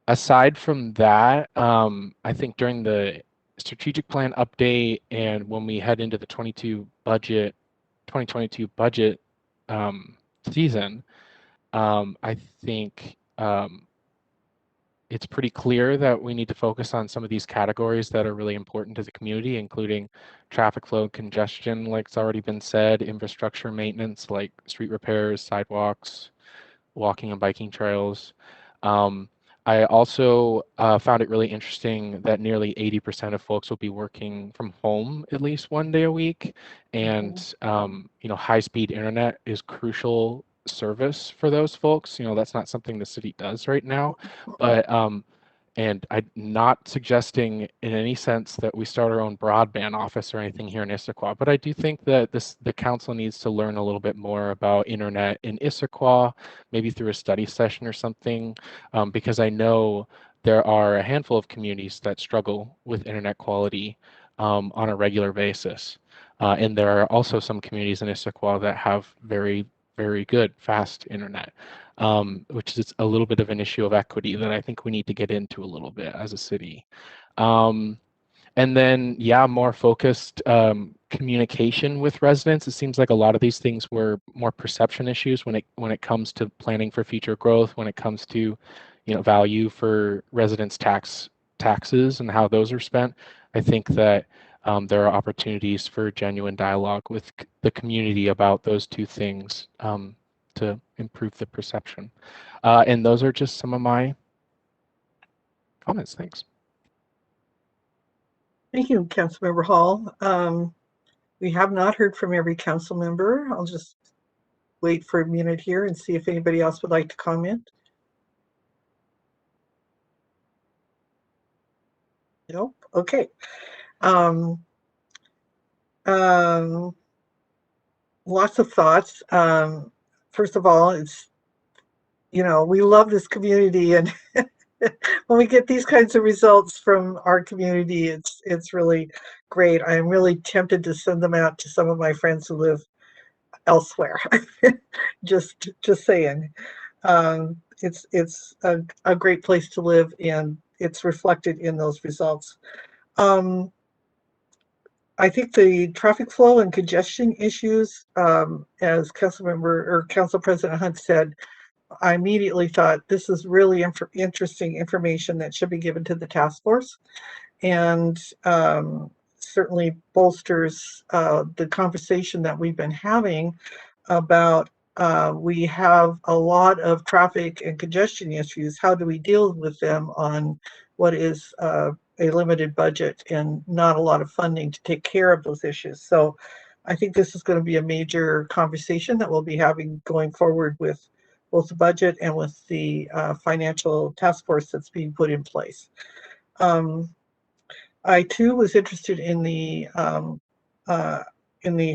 D: Aside from that, I think during the strategic plan update and when we head into the 2022 budget season, I think it's pretty clear that we need to focus on some of these categories that are really important to the community, including traffic flow, congestion, like it's already been said, infrastructure maintenance, like street repairs, sidewalks, walking and biking trails. I also found it really interesting that nearly 80% of folks will be working from home at least one day a week. And, high-speed internet is crucial service for those folks. That's not something the city does right now. But and I'm not suggesting in any sense that we start our own broadband office or anything here in Issaquah, but I do think that the council needs to learn a little bit more about internet in Issaquah, maybe through a study session or something, because I know there are a handful of communities that struggle with internet quality on a regular basis. And there are also some communities in Issaquah that have very, very good fast internet. Which is a little bit of an issue of equity that I think we need to get into a little bit as a city. And then, more focused communication with residents. It seems like a lot of these things were more perception issues when it comes to planning for future growth, when it comes to, value for residents' taxes and how those are spent. I think that there are opportunities for genuine dialogue with the community about those two things. To improve the perception. And those are just some of my comments. Thanks.
A: Thank you, Councilmember Hall. We have not heard from every council member. I'll just wait for a minute here and see if anybody else would like to comment. Nope. Okay. Lots of thoughts. First of all, it's, we love this community, and when we get these kinds of results from our community, it's really great. I'm really tempted to send them out to some of my friends who live elsewhere. just saying. It's a great place to live, and it's reflected in those results. I think the traffic flow and congestion issues, as Council President Hunt said, I immediately thought this is really interesting information that should be given to the task force, and certainly bolsters the conversation that we've been having about we have a lot of traffic and congestion issues. How do we deal with them on what is a limited budget and not a lot of funding to take care of those issues? So I think this is going to be a major conversation that we'll be having going forward with both the budget and with the financial task force that's being put in place. I too was interested in the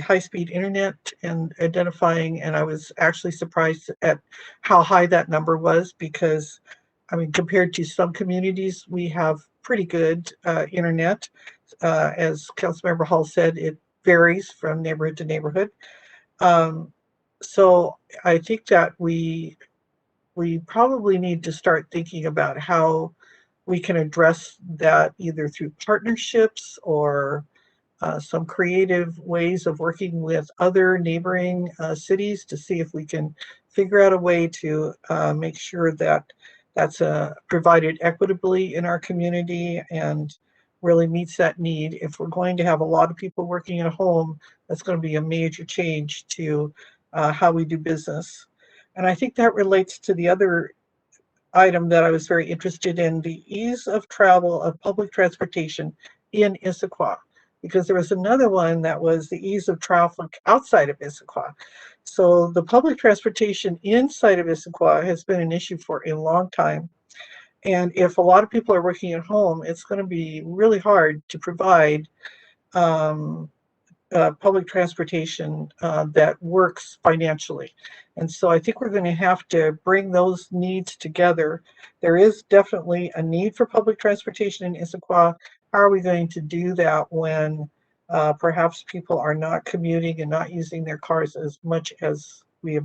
A: high-speed internet and identifying, and I was actually surprised at how high that number was, because compared to some communities, we have pretty good internet. As Councilmember Hall said, it varies from neighborhood to neighborhood. So I think that we probably need to start thinking about how we can address that, either through partnerships or some creative ways of working with other neighboring cities to see if we can figure out a way to make sure that that's provided equitably in our community and really meets that need. If we're going to have a lot of people working at home, that's going to be a major change to how we do business. And I think that relates to the other item that I was very interested in, the ease of travel of public transportation in Issaquah, because there was another one that was the ease of traffic outside of Issaquah. So the public transportation inside of Issaquah has been an issue for a long time. And if a lot of people are working at home, it's going to be really hard to provide public transportation that works financially. And so I think we're going to have to bring those needs together. There is definitely a need for public transportation in Issaquah. How are we going to do that when perhaps people are not commuting and not using their cars as much as we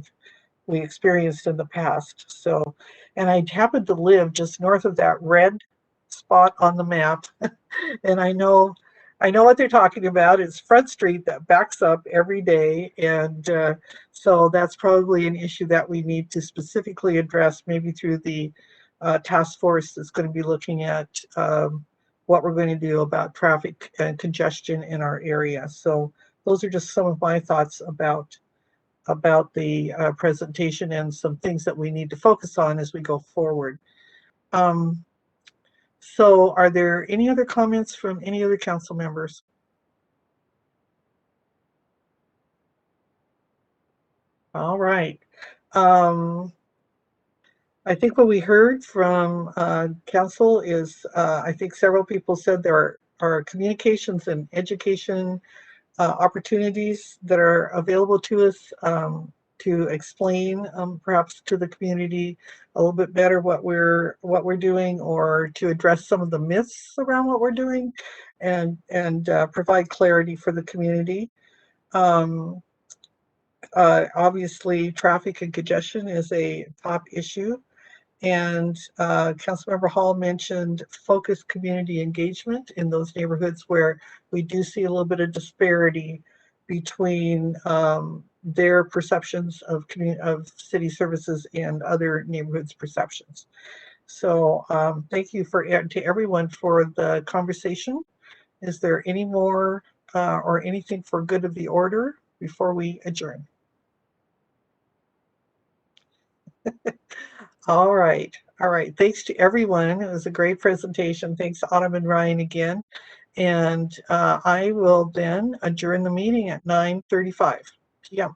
A: experienced in the past? So, and I happen to live just north of that red spot on the map, and I know what they're talking about. It's Front Street that backs up every day, and so that's probably an issue that we need to specifically address, maybe through the task force that's going to be looking at what we're going to do about traffic and congestion in our area. So those are just some of my thoughts about the presentation and some things that we need to focus on as we go forward. So are there any other comments from any other council members? All right. I think what we heard from council is, I think several people said there are communications and education opportunities that are available to us to explain perhaps to the community a little bit better what we're doing, or to address some of the myths around what we're doing, and provide clarity for the community. Obviously, traffic and congestion is a top issue. And Councilmember Hall mentioned focused community engagement in those neighborhoods where we do see a little bit of disparity between their perceptions of city services and other neighborhoods' perceptions. So thank you to everyone for the conversation. Is there any more or anything for good of the order before we adjourn? All right. Thanks to everyone. It was a great presentation. Thanks to Autumn and Ryan again. And I will then adjourn the meeting at 9:35 p.m.